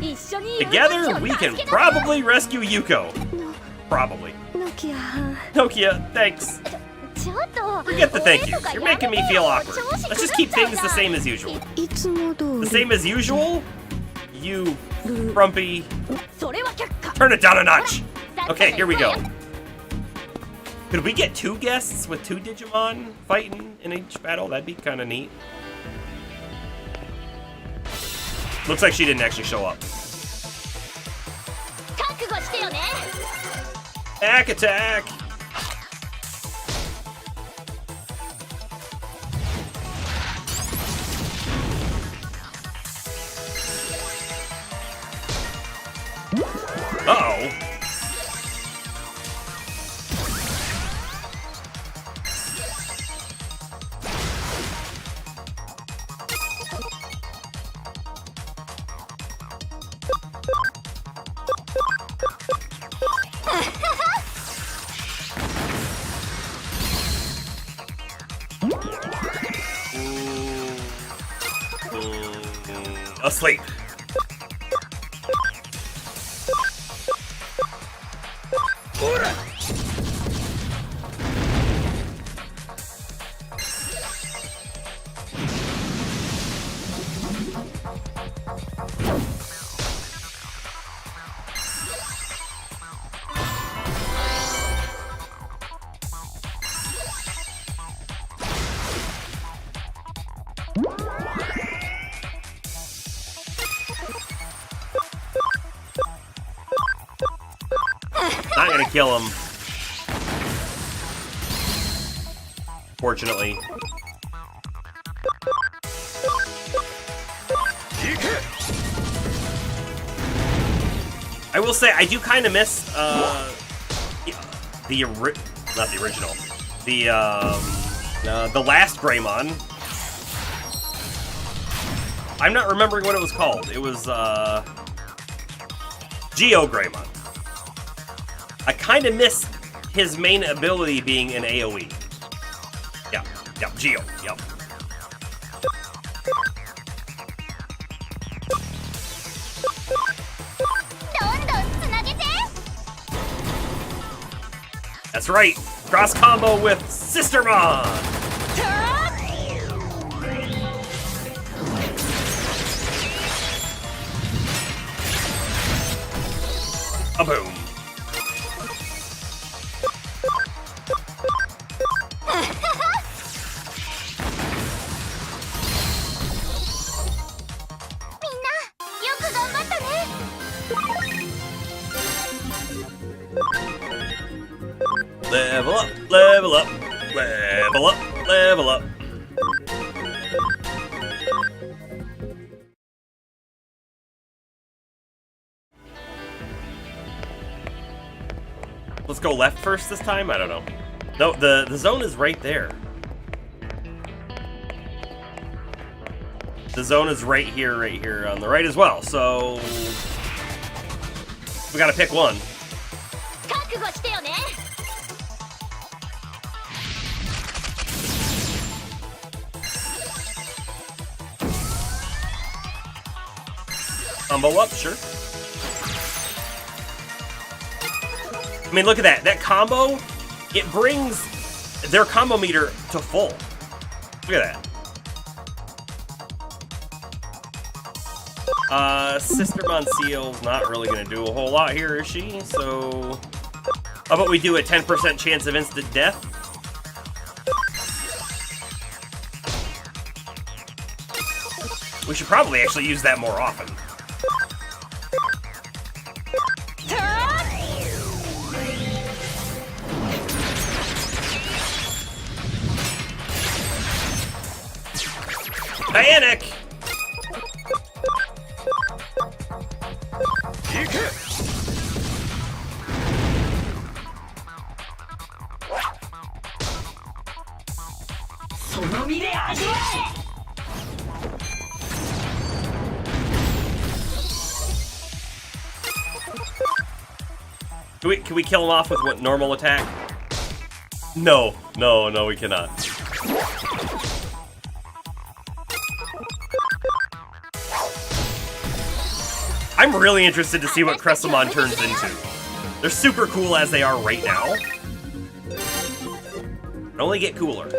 Speaker 1: Together, we can probably rescue Yuko. Probably. Nokia, thanks. Forget the thank yous. You're making me feel awkward. Let's just keep things the same as usual. The same as usual? You frumpy. Turn it down a notch. Okay, here we go. Could we get 2 guests with 2 Digimon fighting in each battle? That'd be kind of neat. Looks like she didn't actually show up. Attack, attack! Uh-oh. sleep. Not gonna kill him. Fortunately. I will say, I do kind of miss, not the original. The last Greymon. I'm not remembering what it was called. It was, Geo Greymon. I kind of miss his main ability being an AoE. Yep, Geo, yep. That's right, cross combo with Sistermon! A boom. Level up, level up, level up, level up. Let's go left first this time? I don't know. No, the zone is right there. The zone is right here on the right as well, so we gotta pick one. Combo up, sure. I mean, look at that. That combo, it brings their combo meter to full. Look at that. Sistermon Seal's not really going to do a whole lot here, is she? So, how about we do a 10% chance of instant death? We should probably actually use that more often. Panic! Can we kill him off with what normal attack? No, we cannot. I'm really interested to see what Cressamon turns into. They're super cool as they are right now. They only get cooler.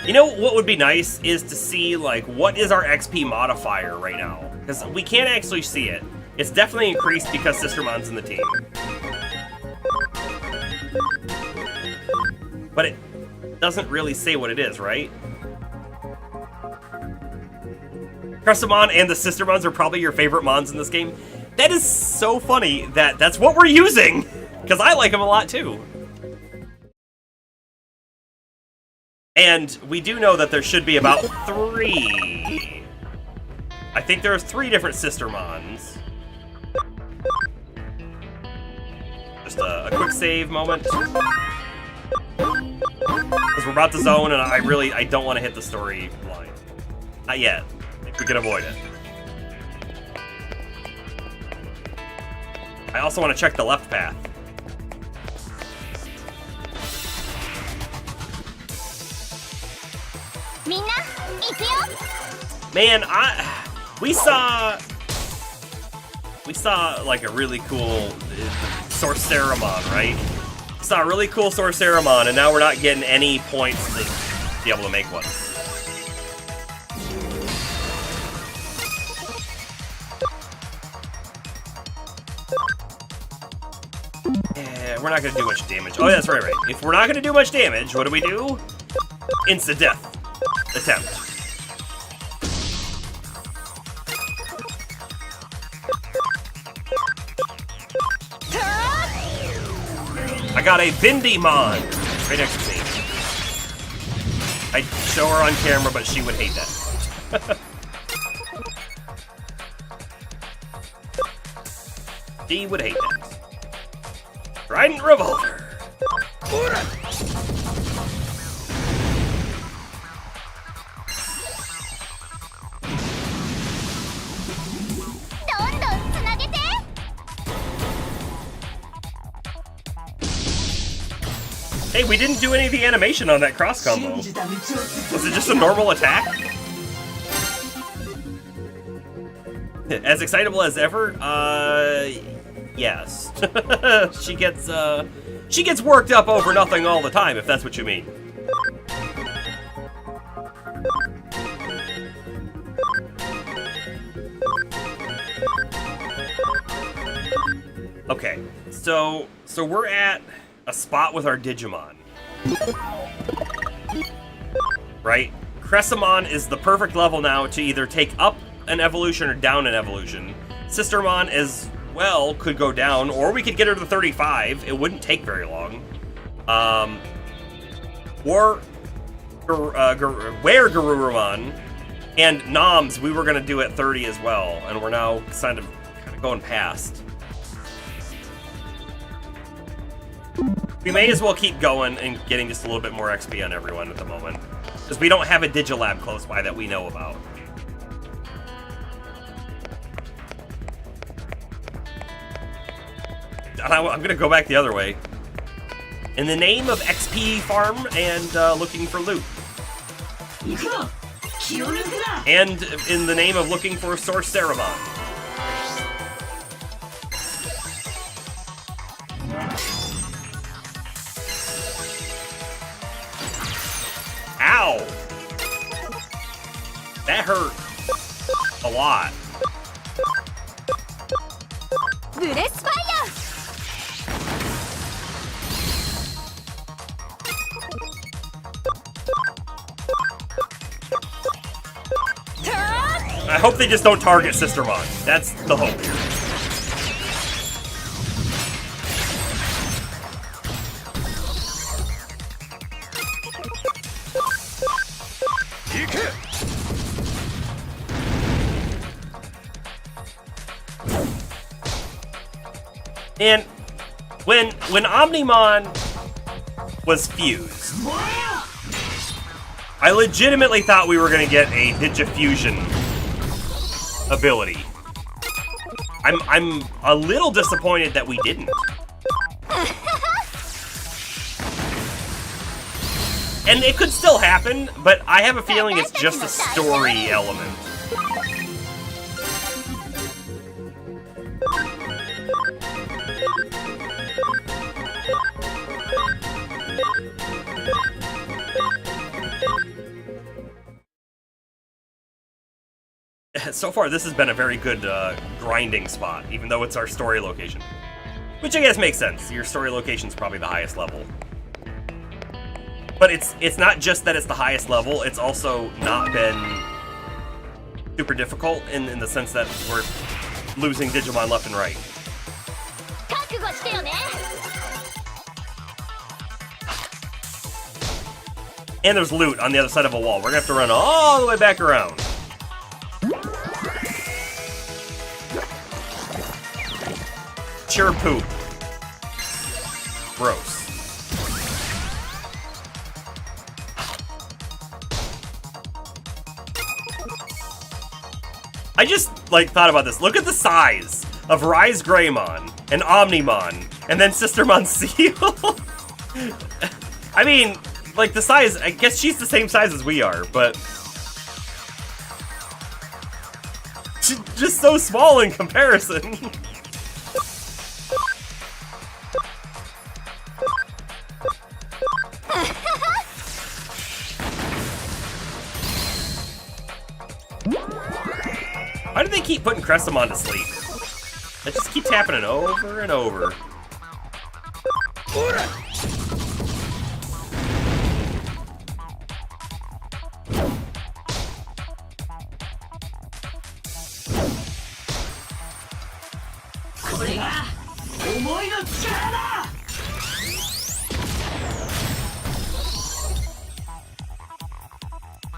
Speaker 1: You know what would be nice is to see, like, what is our XP modifier right now? Because we can't actually see it. It's definitely increased because Sistermon's in the team. But it doesn't really say what it is, right? Cressamon and the Sistermons are probably your favorite mons in this game. That is so funny that that's what we're using! Because I like them a lot too. And we do know that there should be about 3. I think there's 3 different Sistermons. Just a quick save moment. Because we're about to zone and I don't want to hit the story line. Not yet. If we can avoid it. I also want to check the left path. Man, we saw like a really cool Sorceramon, right? Saw a really cool Sorceramon, and now we're not getting any points to be able to make one. Yeah, we're not gonna do much damage. Oh, that's right. If we're not gonna do much damage, what do we do? Insta-death attempt. I got a Digimon right next to me. I'd show her on camera, but she would hate that. She would hate that. Trident Revolver. Hey, we didn't do any of the animation on that cross combo. Was it just a normal attack? As excitable as ever? Yes. She gets worked up over nothing all the time, if that's what you mean. Okay, so we're at a spot with our Digimon. Right? Cressamon is the perfect level now to either take up an evolution or down an evolution. Sistermon as well could go down, or we could get her to 35. It wouldn't take very long. Garurumon and Noms we were going to do at 30 as well, and we're now kind of going past. We may as well keep going and getting just a little bit more XP on everyone at the moment, because we don't have a Digilab close by that we know about. I'm gonna go back the other way. In the name of XP farm and looking for loot. And in the name of looking for Sorceramon. Ow! That hurt a lot. I hope they just don't target Sistermon. That's the hope here. And when Omnimon was fused, I legitimately thought we were going to get a Digifusion ability. I'm a little disappointed that we didn't. And it could still happen, but I have a feeling it's just a story element. So far, this has been a very good grinding spot, even though it's our story location. Which I guess makes sense. Your story location's probably the highest level. But it's not just that it's the highest level, it's also not been super difficult in the sense that we're losing Digimon left and right. And there's loot on the other side of a wall. We're gonna have to run all the way back around. Sure poop. Gross. I just, thought about this. Look at the size of Rise Greymon and Omnimon, and then Sistermon Seal. I mean, the size, I guess she's the same size as we are, but just so small in comparison. Why do they keep putting Cressamon to sleep? I just keep tapping it over and over.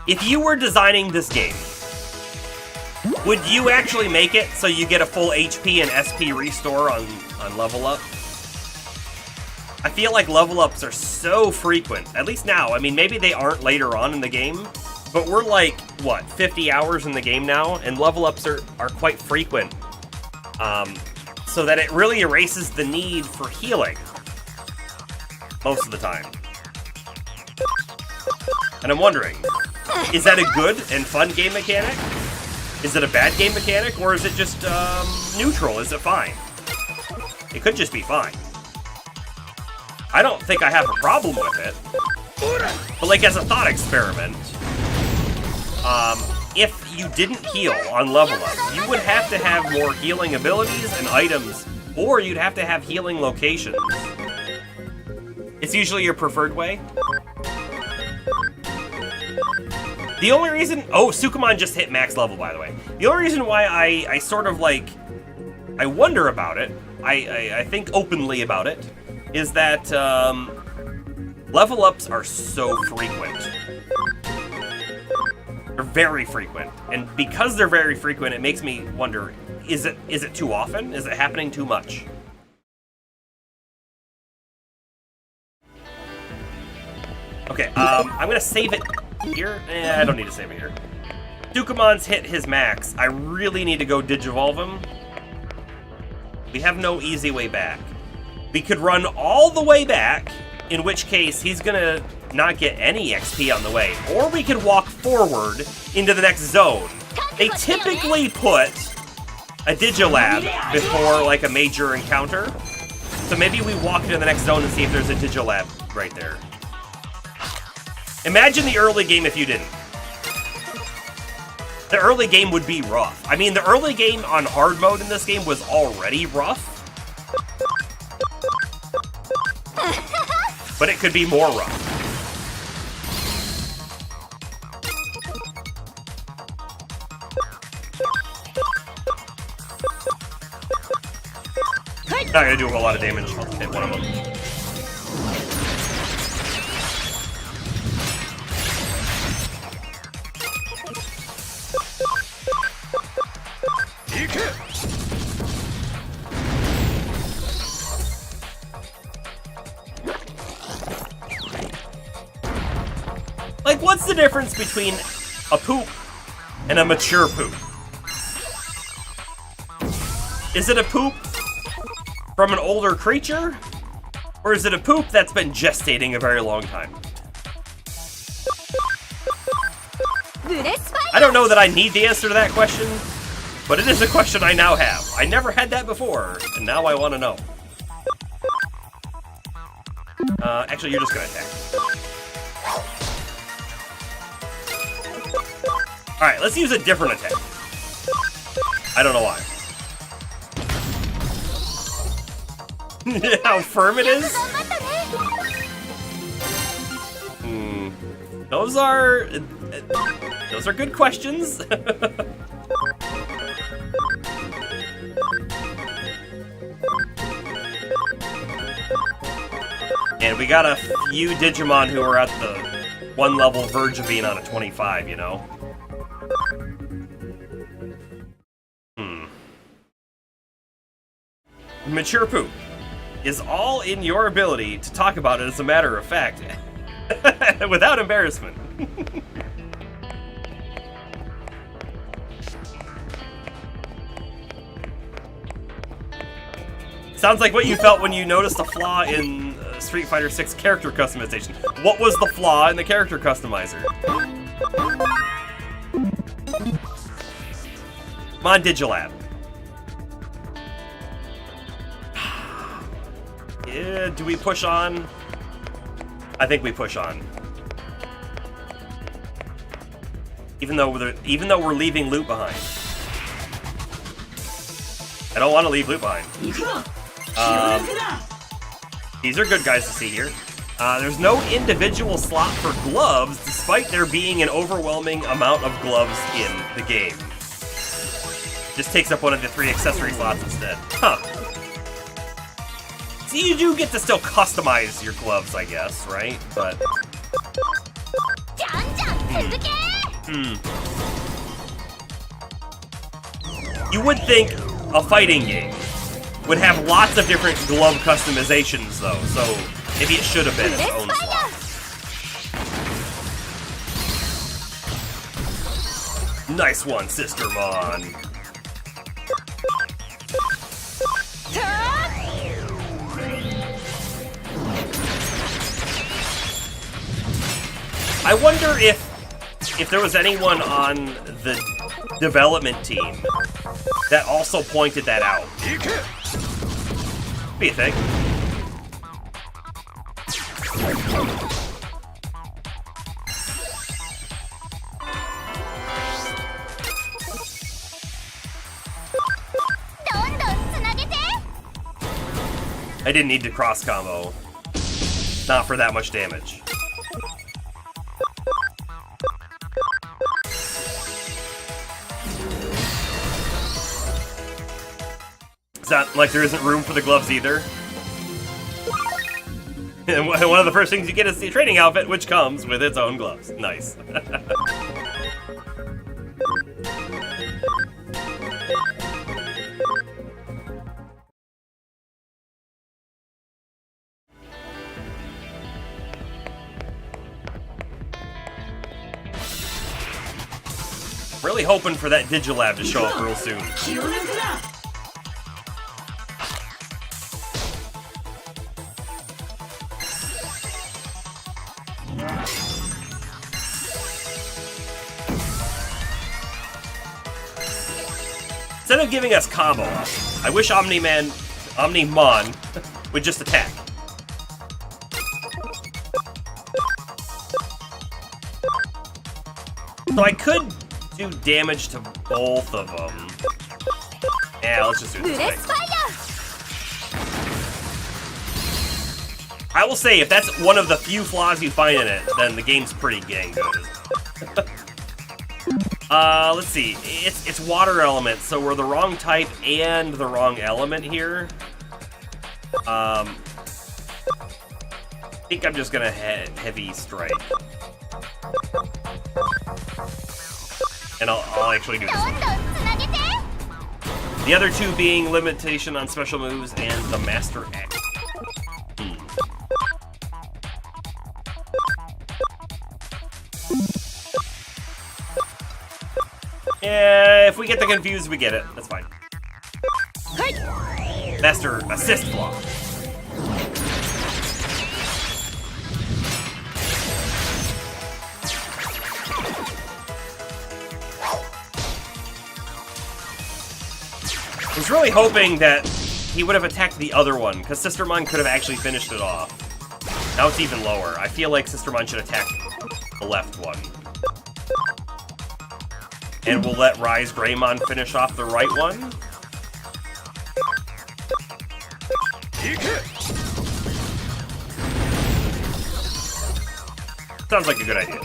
Speaker 1: If you were designing this game, would you actually make it so you get a full HP and SP restore on level up? I feel like level ups are so frequent, at least now. I mean, maybe they aren't later on in the game, but we're like, what, 50 hours in the game now? And level ups are quite frequent. So that it really erases the need for healing most of the time. And I'm wondering, is that a good and fun game mechanic? Is it a bad game mechanic, or is it just neutral? Is it fine? It could just be fine. I don't think I have a problem with it. But like as a thought experiment, if you didn't heal on level up, you would have to have more healing abilities and items, or you'd have to have healing locations. It's usually your preferred way. The only reason... Oh, Sukamon just hit max level, by the way. The only reason why I sort of, like... I wonder about it, I think openly about it, is that level ups are so frequent. They're very frequent. And because they're very frequent, it makes me wonder, is it too often? Is it happening too much? Okay, I'm gonna save it here. I don't need to save it here. Sukamon's hit his max. I really need to go Digivolve him. We have no easy way back. We could run all the way back, in which case he's gonna not get any XP on the way. Or we could walk forward into the next zone. They typically put a Digilab before like a major encounter. So maybe we walk into the next zone and see if there's a Digilab right there. Imagine the early game if you didn't. The early game would be rough. I mean, the early game on hard mode in this game was already rough. But it could be more rough. Not gonna do a whole lot of damage. I'll hit one of them. Like, what's the difference between a poop and a mature poop? Is it a poop from an older creature? Or is it a poop that's been gestating a very long time? I don't know that I need the answer to that question, but it is a question I now have. I never had that before, and now I want to know. Actually, you're just gonna attack. Alright, let's use a different attack. I don't know why. How firm it is? Those are good questions. And we got a few Digimon who are at the one level verge of being on a 25, you know? Mature poop is all in your ability to talk about it as a matter of fact, without embarrassment. Sounds like what you felt when you noticed a flaw in Street Fighter 6 character customization. What was the flaw in the character customizer? Come on, Digilab. Yeah, do we push on? I think we push on. Even though we're leaving loot behind. I don't want to leave loot behind. These are good guys to see here. There's no individual slot for gloves, despite there being an overwhelming amount of gloves in the game. Just takes up one of the 3 accessory slots instead. Huh. So you do get to still customize your gloves, I guess, right? But... You would think a fighting game would have lots of different glove customizations, though, so maybe it should have been its own slot. Nice one, Sister Mon. I wonder if there was anyone on the development team that also pointed that out. What do you think? I didn't need to cross combo. Not for that much damage. It's not like there isn't room for the gloves either. And one of the first things you get is the training outfit, which comes with its own gloves. Nice. Really hoping for that Digilab to show up real soon. Instead of giving us combo up, I wish Omni-Mon would just attack. So I could do damage to both of them. Yeah, let's just do this thing. I will say, if that's one of the few flaws you find in it, then the game's pretty dang good. Let's see. It's water element, so we're the wrong type and the wrong element here. I think I'm just gonna heavy strike. And I'll actually do this one. The other two being limitation on special moves and the Master X. Yeah, if we get the confused, we get it. That's fine. Master assist block. I was really hoping that he would have attacked the other one, because Sister Mon could have actually finished it off. Now it's even lower. I feel like Sister Mon should attack the left one. And we'll let Rise Greymon finish off the right one. Sounds like a good idea.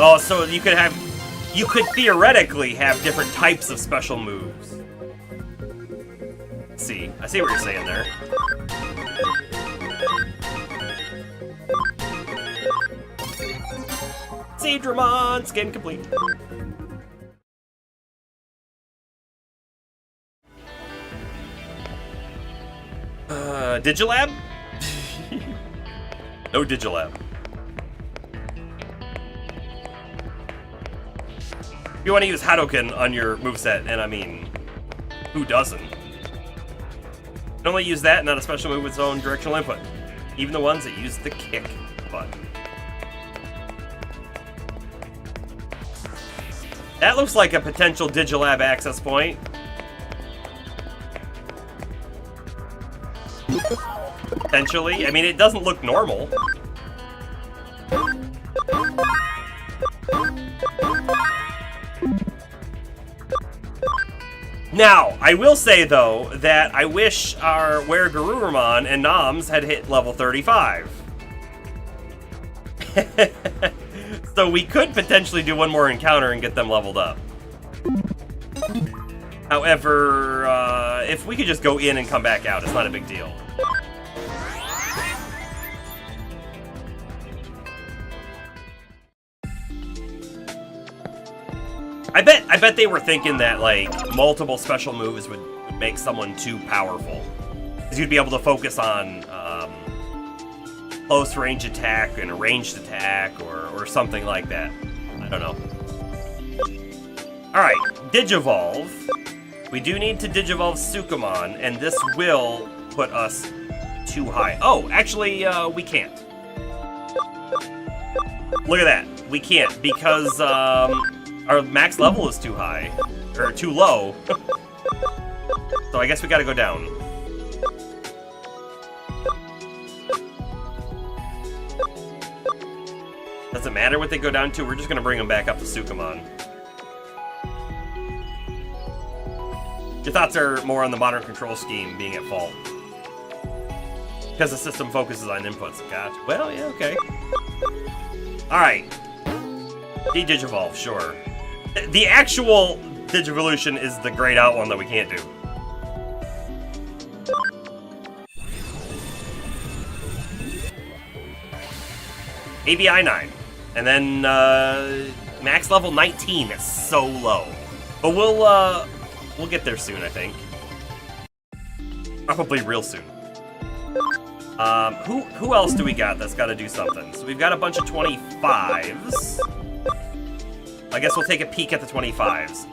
Speaker 1: Oh, so you could theoretically have different types of special moves. Let's see, I see what you're saying there. Seedramon, skin complete. Digilab? No Digilab. you want to use Hadouken on your moveset, and I mean, who doesn't? You can only use that, not a special move with its own directional input. Even the ones that use the kick button. That looks like a potential Digilab access point. Potentially. I mean, it doesn't look normal. Now, I will say, though, that I wish our Were-Garurumon and Noms had hit level 35. So we could potentially do one more encounter and get them leveled up. However, if we could just go in and come back out, it's not a big deal. I bet they were thinking that, like, multiple special moves would make someone too powerful. Because you'd be able to focus on close range attack and a ranged attack or something like that. I don't know. Alright, Digivolve. We do need to Digivolve Sukamon, and this will put us too high. Oh, actually, we can't. Look at that. We can't, because our max level is too high. Or too low. So I guess we gotta go down. Doesn't matter what they go down to, we're just gonna bring them back up to Sukamon. Your thoughts are more on the modern control scheme being at fault. Because the system focuses on inputs. Gotcha. Well, yeah, okay. Alright. De-Digivolve, sure. The actual Digivolution is the grayed out one that we can't do. ABI 9. And then, max level 19. That's so low. But we'll get there soon, I think. Probably real soon. Who else do we got that's got to do something? So we've got a bunch of 25s. I guess we'll take a peek at the 25s.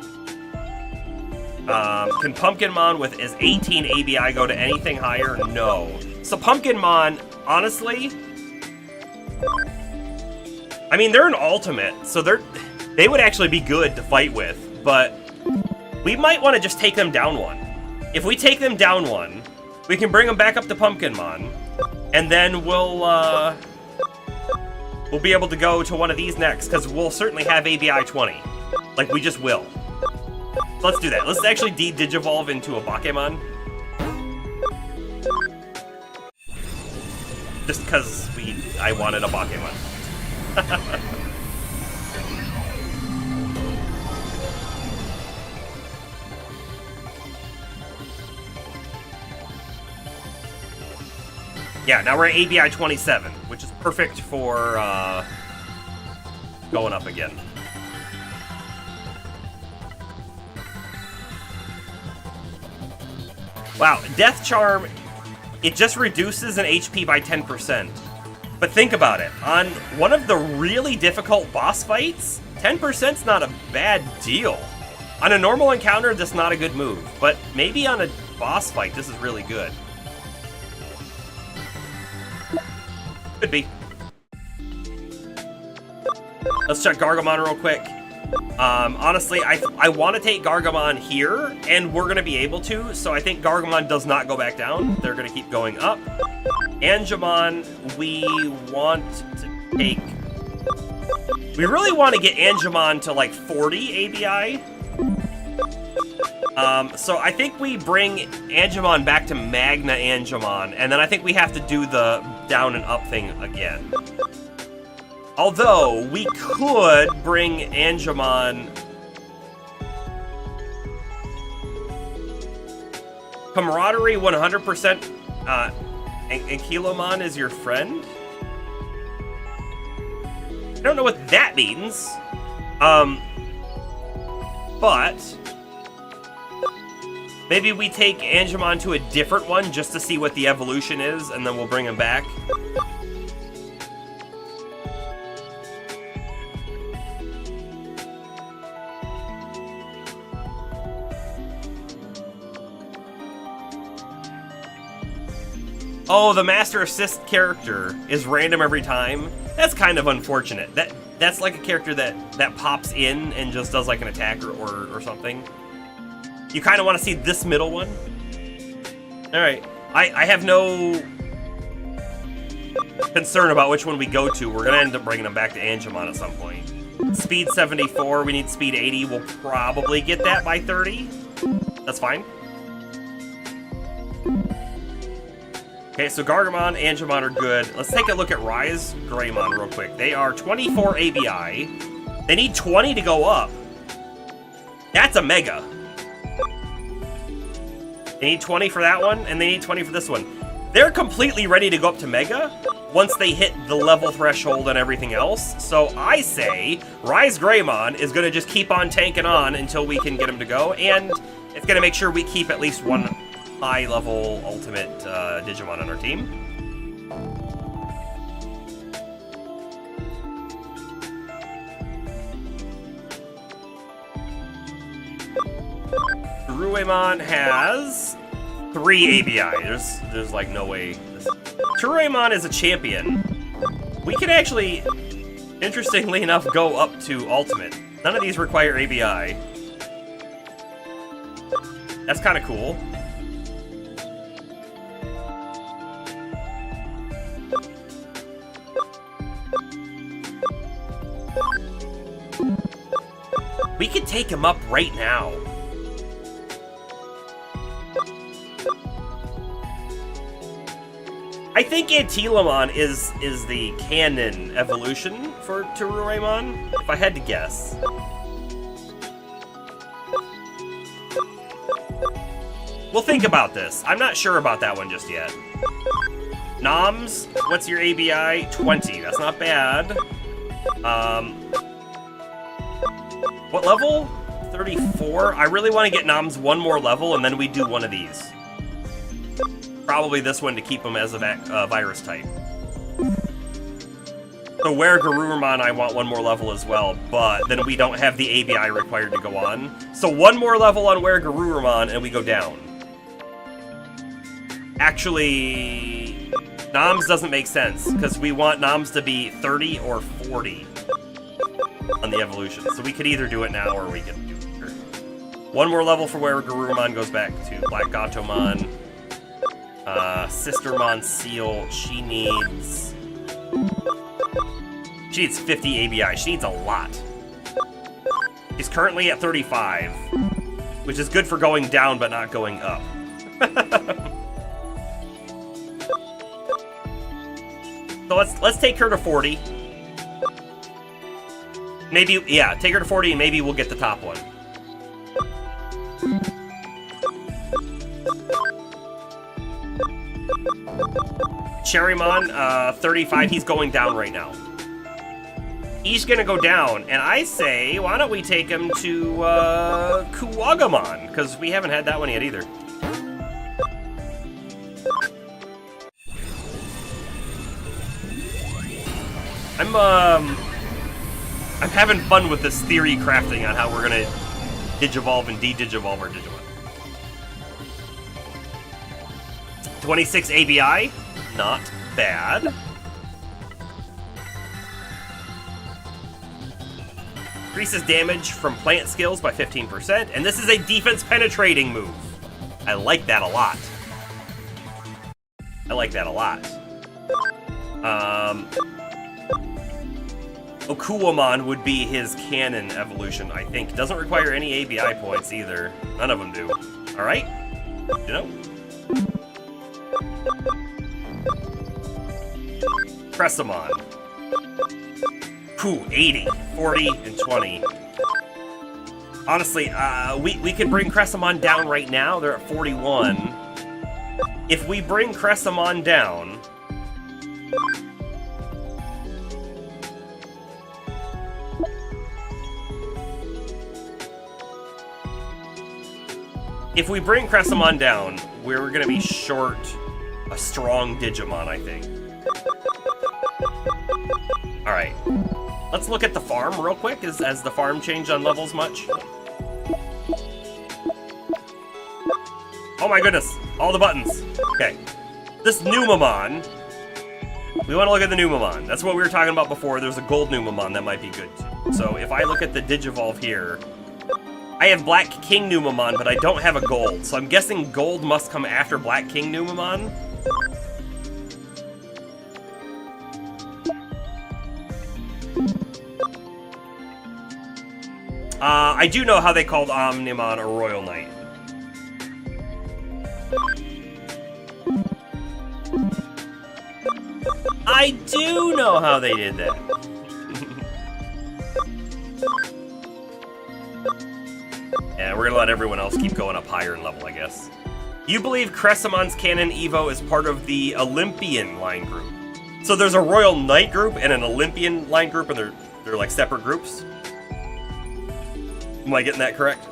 Speaker 1: Can Pumpkinmon with his 18 ABI go to anything higher? No. So Pumpkinmon, honestly, I mean, they're an ultimate, so they would actually be good to fight with, but we might want to just take them down one. If we take them down one, we can bring them back up to Pumpkinmon, and then we'll be able to go to one of these next, because we'll certainly have ABI 20. Like, we just will. So let's do that. Let's actually de-Digivolve into a Bakemon. Just because I wanted a Bakemon. Yeah, now we're at ABI 27, which is perfect for going up again. Wow, Death Charm, it just reduces an HP by 10%. But think about it, on one of the really difficult boss fights, 10%'s not a bad deal. On a normal encounter, that's not a good move, but maybe on a boss fight, this is really good. Could be. Let's check Gargomon real quick. Honestly, I want to take Gargomon here, and we're going to be able to, so I think Gargomon does not go back down. They're going to keep going up. Angemon, we want to take... We really want to get Angemon to, like, 40 ABI. So I think we bring Angemon back to Magna Angemon, and then I think we have to do the down and up thing again. Although, we could bring Angemon... Camaraderie 100%, Ankylomon is your friend? I don't know what that means. But... maybe we take Angemon to a different one just to see what the evolution is, and then we'll bring him back. Oh, the Master Assist character is random every time. That's kind of unfortunate. That's like a character that pops in and just does like an attack or something. You kind of want to see this middle one. All right, I have no concern about which one we go to. We're gonna end up bringing them back to Angemon at some point. Speed 74, we need speed 80. We'll probably get that by 30. That's fine. Okay, so Gargamon, Angemon are good. Let's take a look at Rise Greymon real quick. They are 24 ABI. They need 20 to go up. That's a Mega. They need 20 for that one, and they need 20 for this one. They're completely ready to go up to Mega once they hit the level threshold and everything else. So I say Rise Greymon is going to just keep on tanking on until we can get him to go, and it's going to make sure we keep at least one high-level ultimate Digimon on our team. Teruemon has 3 ABI. There's like no way. Teruemon is a champion. We can actually, interestingly enough, go up to ultimate. None of these require ABI. That's kind of cool. We could take him up right now. I think Antilamon is the canon evolution for Teruemon, if I had to guess. We'll think about this. I'm not sure about that one just yet. Noms, what's your ABI? 20. That's not bad. What level? 34? I really want to get Noms one more level, and then we do one of these. Probably this one to keep him as a virus type. So where Garurumon, I want one more level as well, but then we don't have the ABI required to go on. So one more level on where Garurumon, and we go down. Actually, Noms doesn't make sense, because we want Noms to be 30 or 40 on the evolution. So we could either do it now, or we could do it later. One more level for where Garurumon goes back to Black Gatomon. Sistermon Seal, she needs 50 ABI. She needs a lot. She's currently at 35, which is good for going down but not going up. So let's take her to 40. Maybe, yeah, take her to 40 and maybe we'll get the top one. Cherrymon, 35, he's going down right now. He's gonna go down, and I say, why don't we take him to Kuwagamon, because we haven't had that one yet either. I'm having fun with this theory crafting on how we're gonna digivolve and de-digivolve our Digimon. 26 ABI, not bad. Increases damage from plant skills by 15%, and this is a defense penetrating move. I like that a lot. I like that a lot. Okuwamon would be his canon evolution, I think. Doesn't require any ABI points either. None of them do. Alright? You know? Cressamon. Ooh, 80, 40, and 20. Honestly, we could bring Cressamon down right now. They're at 41. If we bring Cressamon down... If we bring Cressamon down, we're going to be short a strong Digimon, I think. Alright. Let's look at the farm real quick. Has the farm changed on levels much? Oh my goodness. All the buttons. Okay. this Numamon. We want to look at the Numamon. That's what we were talking about before. There's a gold Numamon that might be good too. So if I look at the Digivolve here, I have Black King Numamon, but I don't have a gold. So I'm guessing gold must come after Black King Numamon. I do know how they called Omnimon a Royal Knight. I do know how they did that. Yeah, we're gonna let everyone else keep going up higher in level, I guess. You believe Cressimon's Canon Evo is part of the Olympian line group. So there's a Royal Knight group and an Olympian line group, and they're like separate groups? Am I getting that correct?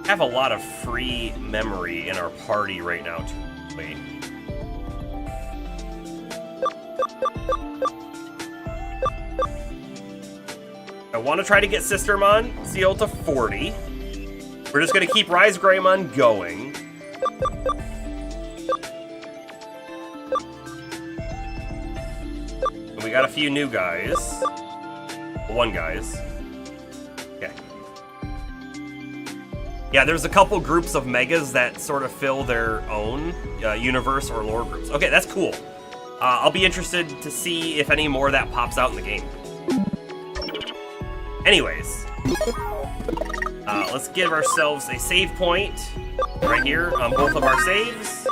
Speaker 1: Have a lot of free memory in our party right now too. Wait. I want to try to get Sistermon Seal to 40. We're just going to keep Rise Greymon going. And we got a few new guys. One guys. Okay. Yeah, there's a couple groups of megas that sort of fill their own universe or lore groups. Okay, that's cool. I'll be interested to see if any more of that pops out in the game. Anyways, let's give ourselves a save point right here on both of our saves.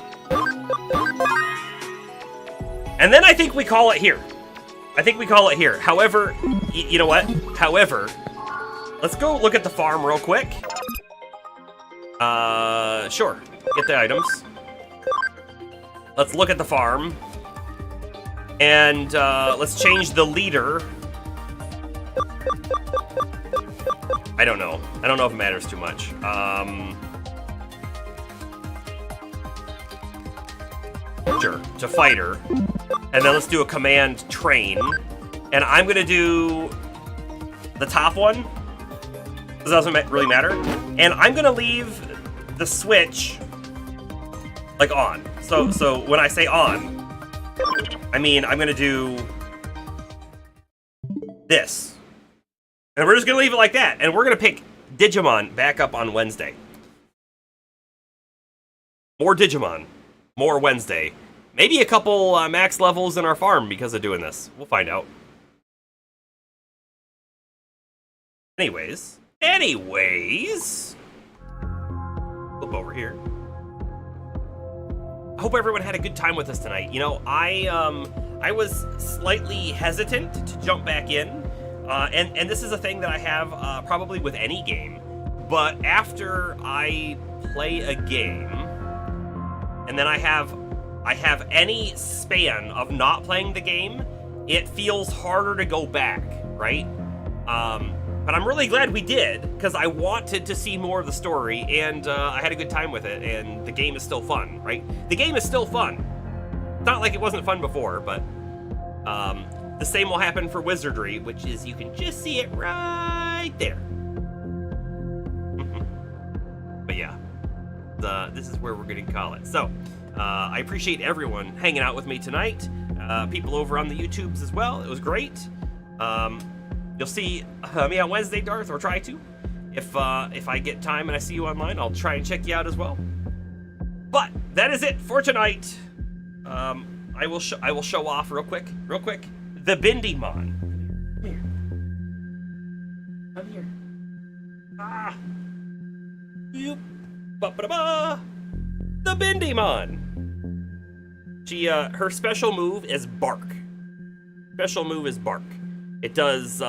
Speaker 1: And then I think we call it here. However, you know what? However, let's go look at the farm real quick. Sure. Get the items. Let's look at the farm. And, let's change the leader. I don't know. I don't know if it matters too much. Sure. To fighter. And then let's do a command train. And I'm gonna do the top one. This doesn't really matter. And I'm gonna leave the switch like on. So when I say on, I mean I'm gonna do this. And we're just gonna leave it like that. And we're gonna pick Digimon back up on Wednesday. More Digimon. More Wednesday. Maybe a couple max levels in our farm because of doing this. We'll find out. Anyways. Flip over here. I hope everyone had a good time with us tonight. You know, I was slightly hesitant to jump back in. And this is a thing that I have probably with any game. But after I play a game, and then I have any span of not playing the game, it feels harder to go back, right? But I'm really glad we did, because I wanted to see more of the story, and I had a good time with it, and the game is still fun, right? The game is still fun. It's not like it wasn't fun before, but the same will happen for Wizardry, which is you can just see it right there. But yeah, this is where we're going to call it. So, I appreciate everyone hanging out with me tonight. People over on the YouTubes as well. It was great. You'll see me on Wednesday, Darth, or try to. If I get time and I see you online, I'll try and check you out as well. But that is it for tonight. I will show off real quick. The Bindymon. Come here. Ah. Yoop. Ba-ba-da-ba. The Bindymon. She her special move is bark. It does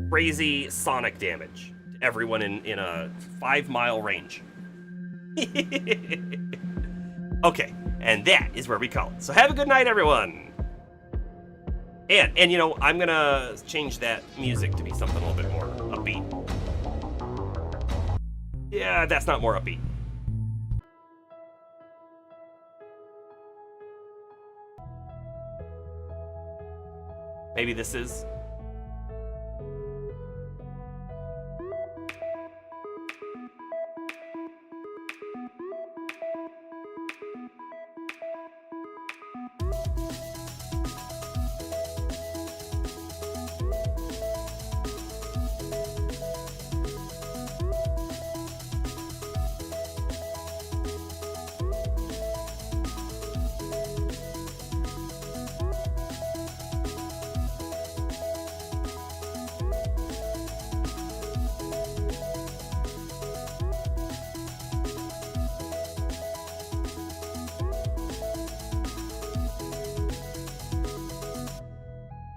Speaker 1: crazy sonic damage to everyone in a 5-mile range. Okay, and that is where we call it. So have a good night, everyone. And you know, I'm gonna change that music to be something a little bit more upbeat. Yeah, that's not more upbeat. Maybe this is.